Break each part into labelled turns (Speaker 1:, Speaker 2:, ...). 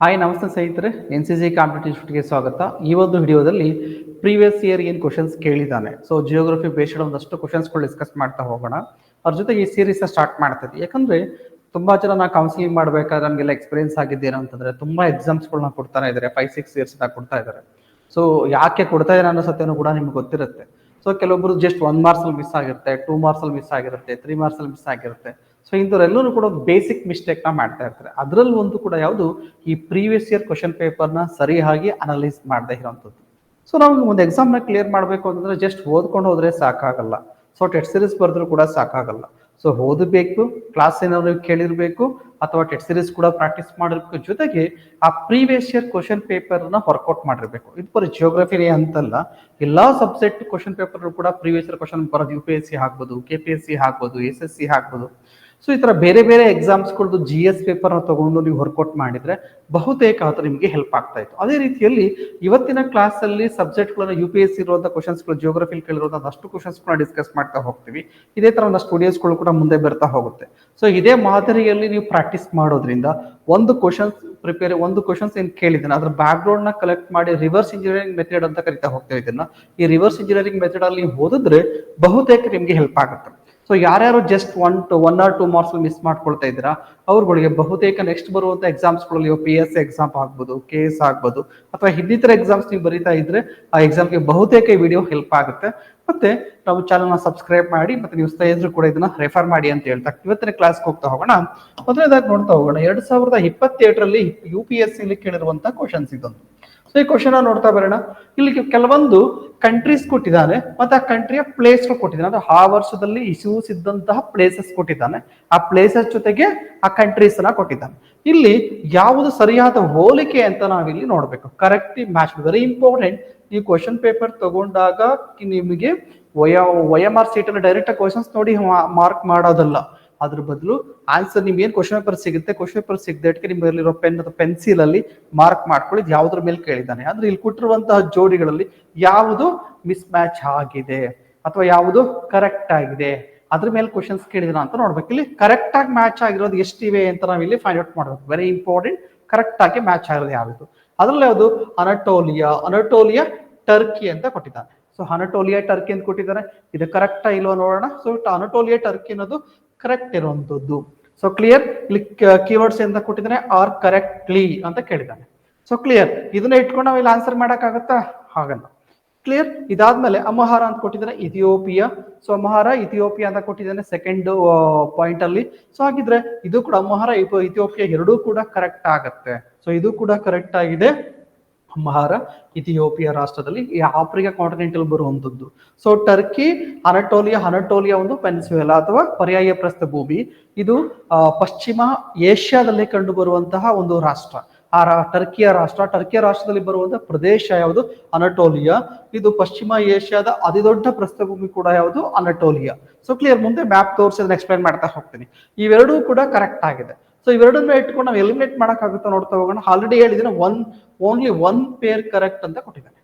Speaker 1: Hi ನಮಸ್ತೆ ಸ್ನೇಹಿತರೆ, NCC competitive ಇನ್ಸ್ಟಿಟ್ಯೂಟ್ಗೆ ಸ್ವಾಗತ. ಈ ಒಂದು ವಿಡಿಯೋದಲ್ಲಿ ಪ್ರೀವಿಯಸ್ ಇಯರ್ ಏನು ಕ್ವಶನ್ಸ್ ಕೇಳಿದ್ದಾನೆ, ಸೊ ಜಿಯೋಗ್ರಫಿ ಬೇಸ್ಡ್ ಒಂದಷ್ಟು ಕ್ವಶನ್ಸ್ಗಳು ಡಿಸ್ಕಸ್ ಮಾಡ್ತಾ ಹೋಗೋಣ. ಅವ್ರ ಜೊತೆ ಈ ಸೀರೀಸ್ನ ಸ್ಟಾರ್ಟ್ ಮಾಡ್ತೀವಿ. ಯಾಕಂದ್ರೆ ತುಂಬಾ ಜನ ನಾ ಕೌನ್ಸಿಲಿಂಗ್ ಮಾಡ್ಬೇಕಾದ್ರೆ ನಮಗೆಲ್ಲ ಎಕ್ಸ್ಪೀರಿಯನ್ಸ್ ಆಗಿದ್ದೇನೆ ಅಂತಂದ್ರೆ ತುಂಬಾ ಎಕ್ಸಾಮ್ಸ್ಗಳನ್ನ ಕೊಡ್ತಾನೆ ಇದ್ದಾರೆ, 5-6 ಇಯರ್ಸ್ ಕೊಡ್ತಾ ಇದ್ದಾರೆ. ಸೊ ಯಾಕೆ ಕೊಡ್ತಾ ಇದ್ದಾರೆ ಅನ್ನೋ ಸತ್ಯನೂ ಕೂಡ ನಿಮ್ಗೆ ಗೊತ್ತಿರುತ್ತೆ. ಸೊ ಕೆಲವೊಬ್ರು ಜಸ್ಟ್ 1 ಮಾರ್ಕ್ಸ್ ಅಲ್ಲಿ ಮಿಸ್ ಆಗಿರುತ್ತೆ, 2 ಮಾರ್ಕ್ಸ್ ಅಲ್ಲಿ ಮಿಸ್ ಆಗಿರುತ್ತೆ, 3 ಮಾರ್ಕ್ಸ್ ಅಲ್ಲಿ ಮಿಸ್ ಆಗಿರುತ್ತೆ. ಸೊ ಇಂಥವ್ರೆಲ್ಲರೂ ಕೂಡ ಬೇಸಿಕ್ ಮಿಸ್ಟೇಕ್ ನ ಮಾಡ್ತಾ ಇರ್ತಾರೆ. ಅದ್ರಲ್ಲಿ ಒಂದು ಕೂಡ ಯಾವುದು ಈ ಪ್ರೀವಿಯಸ್ ಇಯರ್ ಕ್ವಶನ್ ಪೇಪರ್ ನ ಸರಿಯಾಗಿ ಅನಲೈಸ್ ಮಾಡದೇ ಇರೋಂಥದ್ದು. ಸೊ ನಾವು ಒಂದು ಎಕ್ಸಾಮ್ ನ ಕ್ಲಿಯರ್ ಮಾಡಬೇಕು ಅಂತಂದ್ರೆ ಜಸ್ಟ್ ಓದ್ಕೊಂಡು ಹೋದ್ರೆ ಸಾಕಾಗಲ್ಲ. ಸೊ ಟೆಸ್ಟ್ ಸೀರೀಸ್ ಬರೆದ್ರು ಕೂಡ ಸಾಕಾಗಲ್ಲ. ಸೊ ಓದಬೇಕು, ಕ್ಲಾಸ್ ಏನಾದ್ರು ಕೇಳಿರ್ಬೇಕು, ಅಥವಾ ಟೆಸ್ಟ್ ಸೀರೀಸ್ ಕೂಡ ಪ್ರಾಕ್ಟೀಸ್ ಮಾಡಿರ್ಬೇಕು. ಜೊತೆಗೆ ಆ ಪ್ರೀವಿಯಸ್ ಇಯರ್ ಕ್ವಶನ್ ಪೇಪರ್ ನ ವರ್ಕೌಟ್ ಮಾಡಿರ್ಬೇಕು. ಇದು ಬರೀ ಜಿಯೋಗ್ರಫಿ ಅಂತಲ್ಲ, ಎಲ್ಲಾ ಸಬ್ಜೆಕ್ಟ್ ಕ್ವಶನ್ ಪೇಪರ್ ಕೂಡ ಪ್ರೀವಿಯಸ್ ಇಯರ್ ಕ್ವಶನ್ ಬರೋದು UPSC ಆಗ್ಬೋದು, KPSC ಆಗ್ಬೋದು, SSC ಆಗ್ಬೋದು. ಸೊ ಈ ತರ ಬೇರೆ ಬೇರೆ ಎಕ್ಸಾಮ್ಸ್ಗಳದ್ದು GS ಪೇಪರ್ ನ ತಗೊಂಡು ನೀವು ವರ್ಕೌಟ್ ಮಾಡಿದ್ರೆ ಬಹುತೇಕ ಅದು ನಿಮಗೆ ಹೆಲ್ಪ್ ಆಗ್ತಾ ಇತ್ತು. ಅದೇ ರೀತಿಯಲ್ಲಿ ಇವತ್ತಿನ ಕ್ಲಾಸ್ ಅಲ್ಲಿ ಸಬ್ಜೆಕ್ಟ್ಗಳನ್ನ UPSC ಇರುವಂತಹ ಕ್ವಶನ್ಸ್ಗಳು, ಜಿಯೋಗ್ರಫಿಲಿ ಕೇಳಿರುವಂತಹ ಒಂದಷ್ಟು ಕ್ವಶನ್ಸ್ಗಳನ್ನ ಡಿಸ್ಕಸ್ ಮಾಡ್ತಾ ಹೋಗ್ತೀವಿ. ಇದೇ ತರ ಒಂದಷ್ಟು ವಿಡಿಯೋಸ್ಗಳು ಕೂಡ ಮುಂದೆ ಬರ್ತಾ ಹೋಗುತ್ತೆ. ಸೊ ಇದೇ ಮಾದರಿಯಲ್ಲಿ ನೀವು ಪ್ರಾಕ್ಟೀಸ್ ಮಾಡೋದ್ರಿಂದ ಒಂದು ಕ್ವಶನ್ಸ್ ಏನ್ ಕೇಳಿದ್ದಾನೆ ಅದ್ರ ಬ್ಯಾಕ್ ಗ್ರೌಂಡ್ ನ ಕಲೆಕ್ಟ್ ಮಾಡಿ ರಿವರ್ಸ್ ಇಂಜಿನಿಯರಿಂಗ್ ಮೆಥಡ್ ಅಂತ ಕರಿತಾ ಹೋಗ್ತೇವೆ ಇದನ್ನ. ಈ ರಿವರ್ಸ್ ಇಂಜಿನಿಯರಿಂಗ್ ಮೆಥಡ್ ಅಲ್ಲಿ ಓದಿದ್ರೆ ಬಹುತೇಕ ನಿಮ್ಗೆ ಹೆಲ್ಪ್ ಆಗುತ್ತೆ. ಸೊ ಯಾರ್ಯಾರು ಜಸ್ಟ್ 1 or 2 ಮಾರ್ಕ್ಸ್ ಮಿಸ್ ಮಾಡ್ಕೊಳ್ತಾ ಇದ್ದೀರಾ ಅವ್ರಗಳಿಗೆ ಬಹುತೇಕ ನೆಕ್ಸ್ಟ್ ಬರುವಂತ ಎಕ್ಸಾಮ್ಸ್ಗಳಲ್ಲಿ PSC ಎಕ್ಸಾಮ್ ಆಗ್ಬೋದು, KS ಆಗ್ಬೋದು, ಅಥವಾ ಇನ್ನಿತರ ಎಕ್ಸಾಮ್ಸ್ ನೀವು ಬರೀತಾ ಇದ್ರೆ ಆ ಎಕ್ಸಾಮ್ಗೆ ಬಹುತೇಕ ಈ ವಿಡಿಯೋ ಹೆಲ್ಪ್ ಆಗುತ್ತೆ. ಮತ್ತೆ ನಾವು ಚಾನಲ್ನ ಸಬ್ಸ್ಕ್ರೈಬ್ ಮಾಡಿ, ಮತ್ತೆ ನೀವು ಸ್ನೇಹಿತರು ಕೂಡ ಇದನ್ನ ರೆಫರ್ ಮಾಡಿ ಅಂತ ಹೇಳ್ತಾ ಇವತ್ತಿನ ಕ್ಲಾಸ್ಗೆ ಹೋಗ್ತಾ ಹೋಗೋಣ. ಮೊದಲನೇದಾಗಿ ನೋಡ್ತಾ ಹೋಗೋಣ, 2027ರಲ್ಲಿ UPSC ಕೇಳಿರುವಂತಹ ಕ್ವಶನ್ಸ್ ಇದೊಂದು. ಸೊ ಈ ಕ್ವಶನ್ ನೋಡ್ತಾ ಬರೋಣ. ಇಲ್ಲಿ ಕೆಲವೊಂದು ಕಂಟ್ರೀಸ್ ಕೊಟ್ಟಿದ್ದಾನೆ, ಮತ್ತೆ ಆ ಕಂಟ್ರಿಯ ಪ್ಲೇಸ್ ಕೊಟ್ಟಿದ್ದಾನೆ. ಅಂದ್ರೆ ಆ ವರ್ಷದಲ್ಲಿ ಇಶ್ಯೂಸ್ ಇದ್ದಂತಹ ಪ್ಲೇಸಸ್ ಕೊಟ್ಟಿದ್ದಾನೆ, ಆ ಪ್ಲೇಸಸ್ ಜೊತೆಗೆ ಆ ಕಂಟ್ರೀಸ್ ನ ಕೊಟ್ಟಿದ್ದಾನೆ. ಇಲ್ಲಿ ಯಾವುದು ಸರಿಯಾದ ಹೋಲಿಕೆ ಅಂತ ನಾವಿಲ್ಲಿ ನೋಡ್ಬೇಕು. Correct match, very important. ನೀವು ಕ್ವಶನ್ ಪೇಪರ್ ತಗೊಂಡಾಗ ನಿಮಗೆ OMR ಶೀಟ್ ಅಲ್ಲಿ ಡೈರೆಕ್ಟ್ ಕ್ವಶನ್ಸ್ ನೋಡಿ ಮಾರ್ಕ್ ಮಾಡೋದಲ್ಲ. ಅದ್ರ ಬದಲು ಆನ್ಸರ್ ನಿಮ್ಗೆ ಏನ್ ಕ್ವಶನ್ ಪೇಪರ್ ಸಿಗುತ್ತೆ, ಕ್ವಶನ್ ಪೇಪರ್ ಸಿಗದೇಟ್ಗೆ ನಿಮ್ಮಲ್ಲಿರೋ ಪೆನ್ ಅಥವಾ ಪೆನ್ಸಿಲ್ ಅಲ್ಲಿ ಮಾರ್ಕ್ ಮಾಡ್ಕೊಳ್ಳಿ ಯಾವ್ದ್ರ ಮೇಲೆ ಕೇಳಿದ್ದಾನೆ. ಅಂದ್ರೆ ಇಲ್ಲಿ ಕೊಟ್ಟಿರುವಂತಹ ಜೋಡಿಗಳಲ್ಲಿ ಯಾವುದು ಮಿಸ್ ಮ್ಯಾಚ್ ಆಗಿದೆ ಅಥವಾ ಯಾವುದು ಕರೆಕ್ಟ್ ಆಗಿದೆ, ಅದ್ರ ಮೇಲೆ ಕ್ವಶನ್ಸ್ ಕೇಳಿದ್ರ ಅಂತ ನೋಡ್ಬೇಕು. ಇಲ್ಲಿ ಕರೆಕ್ಟ್ ಆಗಿ ಮ್ಯಾಚ್ ಆಗಿರೋದು ಎಷ್ಟಿವೆ ಅಂತ ನಾವಿಲ್ಲಿ ಫೈಂಡ್ ಔಟ್ ಮಾಡ್ಬೇಕು. Very important. ಕರೆಕ್ಟ್ ಆಗಿ ಮ್ಯಾಚ್ ಆಗಿರೋದು ಯಾವುದು, ಅದ್ರಲ್ಲಿ ಯಾವುದು ಅನಟೋಲಿಯಾ ಟರ್ಕಿ ಅಂತ ಕೊಟ್ಟಿದ್ದಾನೆ. ಸೊ ಅನಟೋಲಿಯಾ ಟರ್ಕಿ ಅಂತ ಕೊಟ್ಟಿದ್ದಾರೆ. ಇದು ಕರೆಕ್ಟಾ ಇಲ್ವೋ ನೋಡೋಣ. ಸೊ ಅನಟೋಲಿಯಾ ಟರ್ಕಿ ಅನ್ನೋದು ಕರೆಕ್ಟ್ ಇರುವಂತದ್ದು. So clear. ಇಲ್ಲಿ ಕೀವರ್ಡ್ಸ್ ಅಂತ ಕೊಟ್ಟಿದ್ದಾನೆ, ಆರ್ ಕರೆಕ್ಟ್ಲಿ ಅಂತ ಕೇಳಿದ್ದಾನೆ. So clear. ಇದನ್ನ ಇಟ್ಕೊಂಡು ನಾವು ಇಲ್ಲಿ ಆನ್ಸರ್ ಮಾಡಕ್ಕಾಗತ್ತಾ? ಆಗಲ್ಲ. ಕ್ಲಿಯರ್. ಇದಾದ್ಮೇಲೆ ಅಮಹಾರ ಅಂತ ಕೊಟ್ಟಿದ್ದಾನೆ, ಇಥಿಯೋಪಿಯಾ. ಸೊ ಅಮಹಾರ ಇಥಿಯೋಪಿಯಾ ಅಂತ ಕೊಟ್ಟಿದ್ದಾನೆ ಸೆಕೆಂಡ್ ಪಾಯಿಂಟ್ ಅಲ್ಲಿ. ಸೊ ಹಾಗಿದ್ರೆ ಇದು ಕೂಡ ಅಮಹಾರ ಇಥಿಯೋಪಿಯಾ ಎರಡೂ ಕೂಡ ಕರೆಕ್ಟ್ ಆಗತ್ತೆ. ಸೊ ಇದು ಕೂಡ ಕರೆಕ್ಟ್ ಆಗಿದೆ. ಅಮಹಾರ ಇಥಿಯೋಪಿಯಾ ರಾಷ್ಟ್ರದಲ್ಲಿ ಈ ಆಫ್ರಿಕಾ ಕಾಂಟಿನೆಂಟಲ್ ಬರುವಂತದ್ದು. ಸೊ ಟರ್ಕಿ ಅನಟೋಲಿಯಾ ಒಂದು ಪೆನ್ಸಿವೆಲಾ ಅಥವಾ ಪರ್ಯಾಯ ಪ್ರಸ್ಥಭೂಮಿ. ಇದು ಪಶ್ಚಿಮ ಏಷ್ಯಾದಲ್ಲಿ ಕಂಡು ಬರುವಂತಹ ಒಂದು ರಾಷ್ಟ್ರ. ಟರ್ಕಿಯ ರಾಷ್ಟ್ರದಲ್ಲಿ ಬರುವಂತಹ ಪ್ರದೇಶ ಯಾವುದು? ಅನಟೋಲಿಯಾ. ಇದು ಪಶ್ಚಿಮ ಏಷ್ಯಾದ ಅತಿ ದೊಡ್ಡ ಪ್ರಸ್ಥಭೂಮಿ ಕೂಡ ಯಾವುದು? ಅನಟೋಲಿಯಾ. So clear. ಮುಂದೆ ಮ್ಯಾಪ್ ತೋರಿಸಿ ಅದನ್ನ ಎಕ್ಸ್ಪ್ಲೈನ್ ಮಾಡ್ತಾ ಹೋಗ್ತೀನಿ. ಇವೆರಡೂ ಕೂಡ ಕರೆಕ್ಟ್ ಆಗಿದೆ. ಸೊ ಇವೆರಡನ್ನ ಇಟ್ಕೊಂಡು ನಾವು ಎಲಿಮಿನೇಟ್ ಮಾಡಕ್ಕಾಗುತ್ತಾ ನೋಡ್ತಾ ಹೋಗೋಣ. ಆಲ್ರೆಡಿ ಹೇಳಿದ್ರೆ ಓನ್ಲಿ ಒನ್ ಪೇರ್ ಕರೆಕ್ಟ್ ಅಂತ ಕೊಟ್ಟಿದ್ದಾನೆ.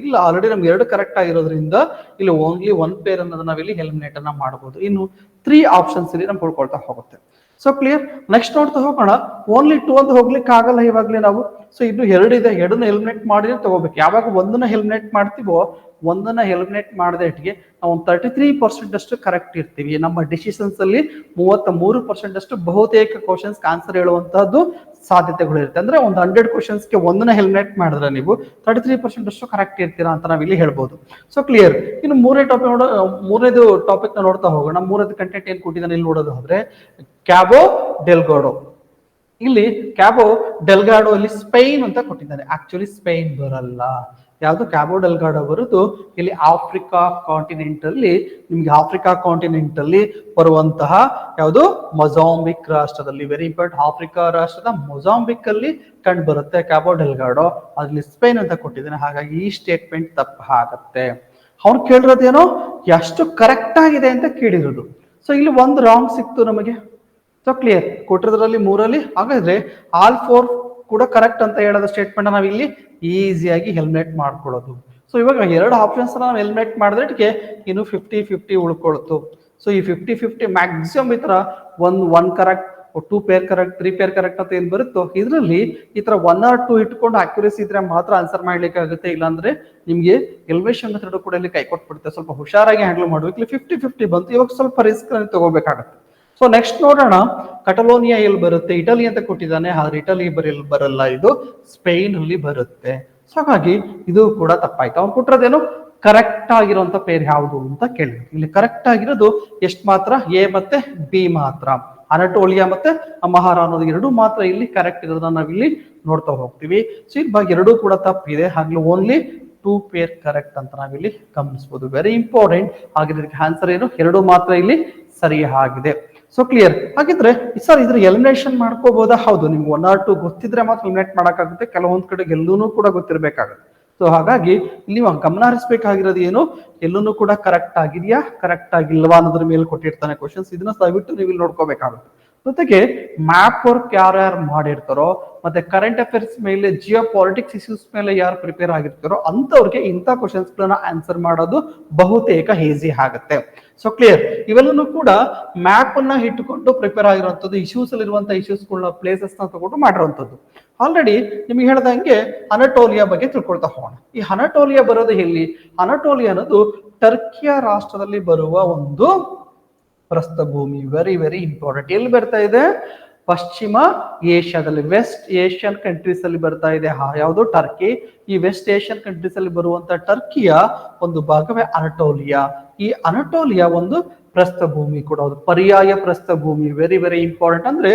Speaker 1: ಇಲ್ಲ ಆಲ್ರೆಡಿ ನಮ್ಗೆ 2 ಕರೆಕ್ಟ್ ಆಗಿರೋದ್ರಿಂದ ಇಲ್ಲಿ ಓನ್ಲಿ 1 ಪೇರ್ ಅನ್ನೋದನ್ನ ನಾವಿಲ್ಲಿ ಎಲಿಮಿನೇಟ್ ಅನ್ನ ಮಾಡಬಹುದು. ಇನ್ನು 3 ಆಪ್ಷನ್ಸ್ ಇಲ್ಲಿ ನಮ್ಗೆ ಕೊಡ್ಕೊಳ್ತಾ ಹೋಗುತ್ತೆ. So clear. ನೆಕ್ಸ್ಟ್ ನೋಡ್ತಾ ಹೋಗೋಣ. ಓನ್ಲಿ 2 ಅಂತ ಹೋಗ್ಲಿಕ್ಕೆ ಆಗಲ್ಲ ಇವಾಗ್ಲೇ ನಾವು. ಸೊ ಇನ್ನು 2 ಇದೆ, 2ನ್ನ ಎಲಿಮಿನೇಟ್ ಮಾಡಿ ತಗೋಬೇಕು. ಯಾವಾಗ ಒಂದನ್ನ ಎಲಿಮಿನೇಟ್ ಮಾಡ್ತೀವೋ, ಒಂದನ್ನ ಎಲಿಮಿನೇಟ್ ಮಾಡದೆ ಇಟ್ಟಿಗೆ ನಾವು 33% ಅಷ್ಟು ಕರೆಕ್ಟ್ ಇರ್ತೀವಿ. ನಮ್ಮ ಡಿಸಿಷನ್ಸ್ ಅಲ್ಲಿ 33% ಅಷ್ಟು ಬಹುತೇಕ ಕ್ವಶನ್ಸ್ ಆನ್ಸರ್ ಹೇಳುವಂತಹದ್ದು ಸಾಧ್ಯತೆಗಳು ಇರುತ್ತೆ. ಅಂದ್ರೆ ಒಂದು 100 ಕ್ವಶನ್ಸ್ಗೆ ಒಂದನ್ನ ಎಲಿಮಿನೇಟ್ ಮಾಡಿದ್ರೆ ನೀವು 33% ಅಷ್ಟು ಕರೆಕ್ಟ್ ಇರ್ತೀರಾ ಅಂತ ನಾವಿಲ್ಲಿ ಹೇಳ್ಬೋದು. So clear. ಇನ್ನು ಮೂರನೇದು ಟಾಪಿಕ್ ನ ನೋಡ್ತಾ ಹೋಗೋಣ. ಮೂರನೇದು ಕಂಟೆಂಟ್ ಏನ್ ಕೊಟ್ಟಿದ್ದಾನೆ ಇಲ್ಲಿ ನೋಡೋದು ಆದ್ರೆ, ಕ್ಯಾಬೋ ಡೆಲ್ಗಾಡೋ. ಇಲ್ಲಿ ಕ್ಯಾಬೋ ಡೆಲ್ಗಾಡೋ ಅಲ್ಲಿ ಸ್ಪೈನ್ ಅಂತ ಕೊಟ್ಟಿದ್ದಾನೆ. ಆಕ್ಚುಲಿ ಸ್ಪೈನ್ ಬರಲ್ಲ. ಯಾವುದು? ಕ್ಯಾಬೋ ಡೆಲ್ಗಾಡೋ ಬರುದು ಇಲ್ಲಿ ಆಫ್ರಿಕಾ ಕಾಂಟಿನೆಂಟ್ ಅಲ್ಲಿ ಬರುವಂತಹ ಯಾವುದು? ಮೊಜಾಂಬಿಕ್ ರಾಷ್ಟ್ರದಲ್ಲಿ. Very important. ಆಫ್ರಿಕಾ ರಾಷ್ಟ್ರದ ಮೊಜಾಂಬಿಕ್ ಅಲ್ಲಿ ಕಂಡು ಬರುತ್ತೆ ಕ್ಯಾಬೋ ಡೆಲ್ಗಾಡೋ. ಅಲ್ಲಿ ಸ್ಪೇನ್ ಅಂತ ಕೊಟ್ಟಿದ್ದಾನೆ. ಹಾಗಾಗಿ ಈ ಸ್ಟೇಟ್ಮೆಂಟ್ ತಪ್ಪ ಆಗತ್ತೆ. ಅವ್ನು ಕೇಳಿರೋದೇನೋ ಎಷ್ಟು ಕರೆಕ್ಟ್ ಆಗಿದೆ ಅಂತ ಕೇಳಿರೋದು. ಸೊ ಇಲ್ಲಿ ಒಂದು ರಾಂಗ್ ಸಿಕ್ತು ನಮಗೆ. So clear. ಕೊಟ್ಟಿರೋದ್ರಲ್ಲಿ 3 ಹಾಗಾದ್ರೆ ಆಲ್ 4 ಕೂಡ ಕರೆಕ್ಟ್ ಅಂತ ಹೇಳೋದು ಸ್ಟೇಟ್ಮೆಂಟ್ ನಾವು ಇಲ್ಲಿ ಈಸಿಯಾಗಿ ಎಲಿಮಿನೇಟ್ ಮಾಡ್ಕೊಳ್ಳೋದು. ಸೊ ಇವಾಗ 2 ಆಪ್ಷನ್ಸ್ ನಾವು ಎಲಿಮಿನೇಟ್ ಮಾಡಿದ್ರೆ ಇನ್ನು 50-50 ಉಳ್ಕೊಳ್ತು. ಸೊ ಈ 50-50 ಮ್ಯಾಕ್ಸಿಮಮ್ ಈ ತರ ಒಂದು correct 2 pair correct 3 pair correct ಅಂತ ಏನ್ ಬರುತ್ತೋ ಇದರಲ್ಲಿ ಈ ತರ 1 or 2 ಇಟ್ಕೊಂಡು ಅಕ್ಯುರಸಿ ಇದ್ರೆ ಮಾತ್ರ ಆನ್ಸರ್ ಮಾಡ್ಲಿಕ್ಕೆ ಆಗುತ್ತೆ. ಇಲ್ಲಾಂದ್ರೆ ನಿಮ್ಗೆ ಎಲಿವೇಶನ್ ಮೆಥಡ್ ಕೂಡ ಇಲ್ಲಿ ಕೈ ಕೊಟ್ಬಿಡುತ್ತೆ. ಸ್ವಲ್ಪ ಹುಷಾರಾಗಿ ಹ್ಯಾಂಡಲ್ ಮಾಡ್ಬೇಕು. ಇಲ್ಲಿ 50-50 ಬಂತು, ಇವಾಗ ಸ್ವಲ್ಪ ರಿಸ್ಕ್ ತಗೋಬೇಕಾಗುತ್ತೆ. ಸೊ ನೆಕ್ಸ್ಟ್ ನೋಡೋಣ, ಕಟಲೋನಿಯಾ ಎಲ್ಲಿ ಬರುತ್ತೆ, ಇಟಲಿ ಅಂತ ಕೊಟ್ಟಿದ್ದಾನೆ, ಆದ್ರೆ ಇಟಲಿ ಬರಲ್ಲ, ಇದು ಸ್ಪೇನ್ ಅಲ್ಲಿ ಬರುತ್ತೆ. ಸೊ ಹಾಗಾಗಿ ಇದು ಕೂಡ ತಪ್ಪಾಯ್ತು. ಅವ್ನು ಕೊಟ್ಟಿರೋದೇನು ಕರೆಕ್ಟ್ ಆಗಿರುವಂತ ಪೇರ್ ಯಾವುದು ಅಂತ ಕೇಳಿದ್ರು. ಇಲ್ಲಿ ಕರೆಕ್ಟ್ ಆಗಿರೋದು ಎಷ್ಟು ಮಾತ್ರ, ಎ ಮತ್ತೆ ಬಿ ಮಾತ್ರ. ಅನಟೋಲಿಯಾ ಮತ್ತೆ ಅಮಹಾರ ಅನ್ನೋದು ಎರಡು ಮಾತ್ರ ಇಲ್ಲಿ ಕರೆಕ್ಟ್ ಇರೋದನ್ನ ನಾವಿಲ್ಲಿ ನೋಡ್ತಾ ಹೋಗ್ತೀವಿ. ಸೊ ಈ ಬಗ್ಗೆ ಎರಡೂ ಕೂಡ ತಪ್ಪಿದೆ, ಹಾಗೆ ಓನ್ಲಿ 2 ಪೇರ್ ಕರೆಕ್ಟ್ ಅಂತ ನಾವಿಲ್ಲಿ ಗಮನಿಸಬಹುದು. Very important. ಹಾಗಿದ್ರೆ ಆನ್ಸರ್ ಏನು, ಎರಡು ಮಾತ್ರ ಇಲ್ಲಿ ಸರಿಯಾಗಿದೆ. So clear. ಹಾಗಿದ್ರೆ ಸರ್ ಇದ್ರ ಎಲಿಮಿನೇಷನ್ ಮಾಡ್ಕೋಬಹುದಾ? ಹೌದು, ನಿಮ್ಗೆ 1 or 2 ಗೊತ್ತಿದ್ರೆ ಮಾತ್ರ ಎಲಿಮಿನೇಟ್ ಮಾಡಕ್ಕಾಗುತ್ತೆ. ಕೆಲವೊಂದ್ ಕಡೆ ಎಲ್ಲೂನು ಕೂಡ ಗೊತ್ತಿರ್ಬೇಕಾಗುತ್ತೆ. ಸೊ ಹಾಗಾಗಿ ನೀವು ಗಮನ ಹರಿಸಬೇಕಾಗಿರೋದು ಏನು, ಎಲ್ಲೂ ಕೂಡ ಕರೆಕ್ಟ್ ಆಗಿದೆಯಾ ಕರೆಕ್ಟ್ ಆಗಿಲ್ವಾ ಅನ್ನೋದ್ರ ಮೇಲೆ ಕೊಟ್ಟಿರ್ತಾನೆ ಕ್ವಶನ್ಸ್. ಇದನ್ನ ದಯವಿಟ್ಟು ನೀವು ಇಲ್ಲಿ ನೋಡ್ಕೋಬೇಕಾಗುತ್ತೆ. ಜೊತೆಗೆ ಮ್ಯಾಪ್ ವರ್ಕ್ ಯಾರ್ಯಾರು ಮಾಡಿರ್ತಾರೋ ಮತ್ತೆ ಕರೆಂಟ್ ಅಫೇರ್ಸ್ ಮೇಲೆ, ಜಿಯೋ ಪಾಲಿಟಿಕ್ಸ್ ಇಶ್ಯೂಸ್ ಮೇಲೆ ಯಾರು ಪ್ರಿಪೇರ್ ಆಗಿರ್ತಾರೋ ಅಂತವ್ರಿಗೆ ಇಂಥ ಕ್ವಶನ್ಸ್ ಗಳನ್ನ ಆನ್ಸರ್ ಮಾಡೋದು ಬಹುತೇಕ ಈಸಿ ಆಗುತ್ತೆ. So clear. ಇವೆಲ್ಲೂ ಕೂಡ ಮ್ಯಾಪ್ ಅನ್ನ ಇಟ್ಟುಕೊಂಡು ಪ್ರಿಪೇರ್ ಆಗಿರುವಂತದ್ದು, ಇಶ್ಯೂಸ್ ಅಲ್ಲಿ ಇರುವಂತಹ ಇಶ್ಯೂಸ್ಗಳನ್ನ ಪ್ಲೇಸಸ್ ನ ತಗೊಂಡು ಮಾಡಿರುವಂತದ್ದು. ಆಲ್ರೆಡಿ ನಿಮ್ಗೆ ಹೇಳ್ದಂಗೆ ಅನಟೋಲಿಯಾ ಬಗ್ಗೆ ತಿಳ್ಕೊಳ್ತಾ ಹೋಗೋಣ. ಈ ಅನಟೋಲಿಯಾ ಬರೋದು ಎಲ್ಲಿ? ಅನಟೋಲಿಯಾ ಅನ್ನೋದು ಟರ್ಕಿಯ ರಾಷ್ಟ್ರದಲ್ಲಿ ಬರುವ ಒಂದು ಪ್ರಸ್ಥಭೂಮಿ. Very very important. ಎಲ್ಲಿ ಬರ್ತಾ ಇದೆ? ಪಶ್ಚಿಮ ಏಷ್ಯಾದಲ್ಲಿ, ವೆಸ್ಟ್ ಏಷ್ಯನ್ ಕಂಟ್ರೀಸ್ ಅಲ್ಲಿ ಬರ್ತಾ ಇದೆ. ಯಾವುದು? ಟರ್ಕಿ. ಈ ವೆಸ್ಟ್ ಏಷ್ಯನ್ ಕಂಟ್ರೀಸ್ ಅಲ್ಲಿ ಬರುವಂತ ಟರ್ಕಿಯ ಒಂದು ಭಾಗವೇ ಅನಟೋಲಿಯಾ. ಈ ಅನಟೋಲಿಯಾ ಒಂದು ಪ್ರಸ್ಥಭೂಮಿ ಕೂಡ, ಅದು ಪರ್ಯಾಯ ಪ್ರಸ್ಥಭೂಮಿ. Very very important. ಅಂದ್ರೆ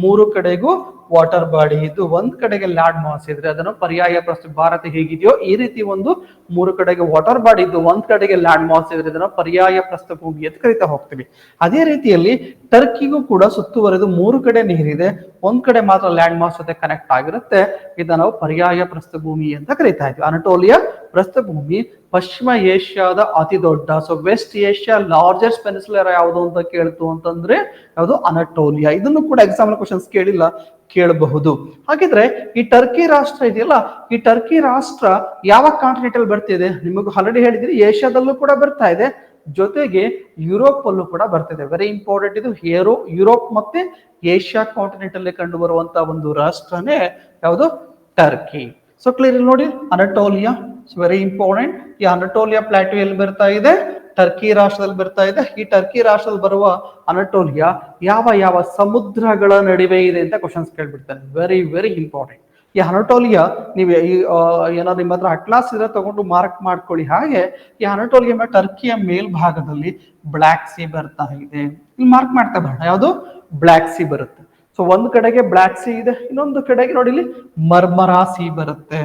Speaker 1: 3 ಕಡೆಗೂ ವಾಟರ್ ಬಾಡಿ ಇದ್ದು ಒಂದ್ ಕಡೆಗೆ ಲ್ಯಾಂಡ್ ಮಾಸ್ ಇದ್ರೆ ಅದನ್ನು ಪರ್ಯಾಯ ಪ್ರಸ್ಥ. ಭಾರತ ಹೇಗಿದೆಯೋ ಈ ರೀತಿ ಒಂದು 3 ಕಡೆಗೆ ವಾಟರ್ ಬಾಡಿ ಇದ್ದು ಒಂದ್ ಕಡೆಗೆ ಲ್ಯಾಂಡ್ ಮಾಸ್ ಇದ್ರೆ ಇದನ್ನ ಪರ್ಯಾಯ ಪ್ರಸ್ಥಭೂಮಿ ಅಂತ ಕರಿತಾ ಹೋಗ್ತೀವಿ. ಅದೇ ರೀತಿಯಲ್ಲಿ ಟರ್ಕಿಗೂ ಕೂಡ ಸುತ್ತುವರೆದು 3 ಕಡೆ ನೀರಿದೆ, ಒಂದ್ ಕಡೆ ಮಾತ್ರ ಲ್ಯಾಂಡ್ ಮಾಸ್ ಜೊತೆ ಕನೆಕ್ಟ್ ಆಗಿರುತ್ತೆ. ಇದನ್ನ ನಾವು ಪರ್ಯಾಯ ಪ್ರಸ್ಥಭೂಮಿ ಅಂತ ಕರಿತಾ ಇದ್ವಿ. ಅನಟೋಲಿಯಾ ಪ್ರಸ್ಥಭೂಮಿ ಪಶ್ಚಿಮ ಏಷ್ಯಾದ ಅತಿ ದೊಡ್ಡ, ಸೊ ವೆಸ್ಟ್ ಏಷ್ಯಾ ಲಾರ್ಜೆಸ್ಟ್ ಪೆನಿಸುಲರ್ ಯಾವುದು ಅಂತ ಕೇಳ್ತು ಅಂತಂದ್ರೆ ಯಾವುದು? ಅನಟೋಲಿಯಾ. ಇದನ್ನು ಕೂಡ ಎಕ್ಸಾಂಪಲ್ ಕ್ವಶನ್ಸ್ ಕೇಳಬಹುದು. ಹಾಗಿದ್ರೆ ಈ ಟರ್ಕಿ ರಾಷ್ಟ್ರ ಇದೆಯಲ್ಲ, ಈ ಟರ್ಕಿ ರಾಷ್ಟ್ರ ಯಾವ ಕಾಂಟಿನೆಂಟ್ ಅಲ್ಲಿ ಬರ್ತಿದೆ? ನಿಮಗೂ ಆಲ್ರೆಡಿ ಹೇಳಿದ್ರಿ, ಏಷ್ಯಾದಲ್ಲೂ ಕೂಡ ಬರ್ತಾ ಇದೆ, ಜೊತೆಗೆ ಯುರೋಪ್ ಅಲ್ಲೂ ಕೂಡ ಬರ್ತಿದೆ. Very important. ಇದು ಯುರೋಪ್ ಮತ್ತೆ ಏಷ್ಯಾ ಕಾಂಟಿನೆಂಟ್ ಅಲ್ಲಿ ಕಂಡು ಬರುವಂತಹ ಒಂದು ರಾಷ್ಟ್ರನೇ ಯಾವುದು? ಟರ್ಕಿ. So clear. ನೋಡಿ, ಅನಟೋಲಿಯಾ ವೆರಿ ಇಂಪಾರ್ಟೆಂಟ್. ಈ ಅನಟೋಲಿಯಾ ಪ್ಲಾಟ್ಯೂ ಎಲ್ಲಿ ಬರ್ತಾ ಇದೆ? ಟರ್ಕಿ ರಾಷ್ಟ್ರದಲ್ಲಿ ಬರ್ತಾ ಇದೆ. ಈ ಟರ್ಕಿ ರಾಷ್ಟ್ರದಲ್ಲಿ ಬರುವ ಅನಟೋಲಿಯಾ ಯಾವ ಯಾವ ಸಮುದ್ರಗಳ ನಡುವೆ ಇದೆ ಅಂತ ಕ್ವಶನ್ಸ್ ಕೇಳ್ಬಿಡ್ತಾನೆ. Very very important. ಈ ಅನಟೋಲಿಯಾ ನೀವು ಏನಾದ್ರು ನಿಮ್ಮ ಹತ್ರ ಅಟ್ಲಾಸ್ ಇದ್ರೆ ತಗೊಂಡು ಮಾರ್ಕ್ ಮಾಡ್ಕೊಳ್ಳಿ. ಹಾಗೆ ಈ ಅನಟೋಲಿಯಾ ಟರ್ಕಿಯ ಮೇಲ್ಭಾಗದಲ್ಲಿ ಬ್ಲಾಕ್ ಸಿ ಬರ್ತಾ ಇದೆ. ಇಲ್ಲಿ ಮಾರ್ಕ್ ಮಾಡ್ತಾ ಬರೋಣ, ಯಾವುದು? ಬ್ಲಾಕ್ ಸಿ ಬರುತ್ತೆ. ಸೊ ಒಂದ್ ಕಡೆಗೆ ಬ್ಲಾಕ್ ಸಿ ಇದೆ, ಇನ್ನೊಂದು ಕಡೆಗೆ ನೋಡಿ ಇಲ್ಲಿ ಮರ್ಮರಾ ಸಿ ಬರುತ್ತೆ.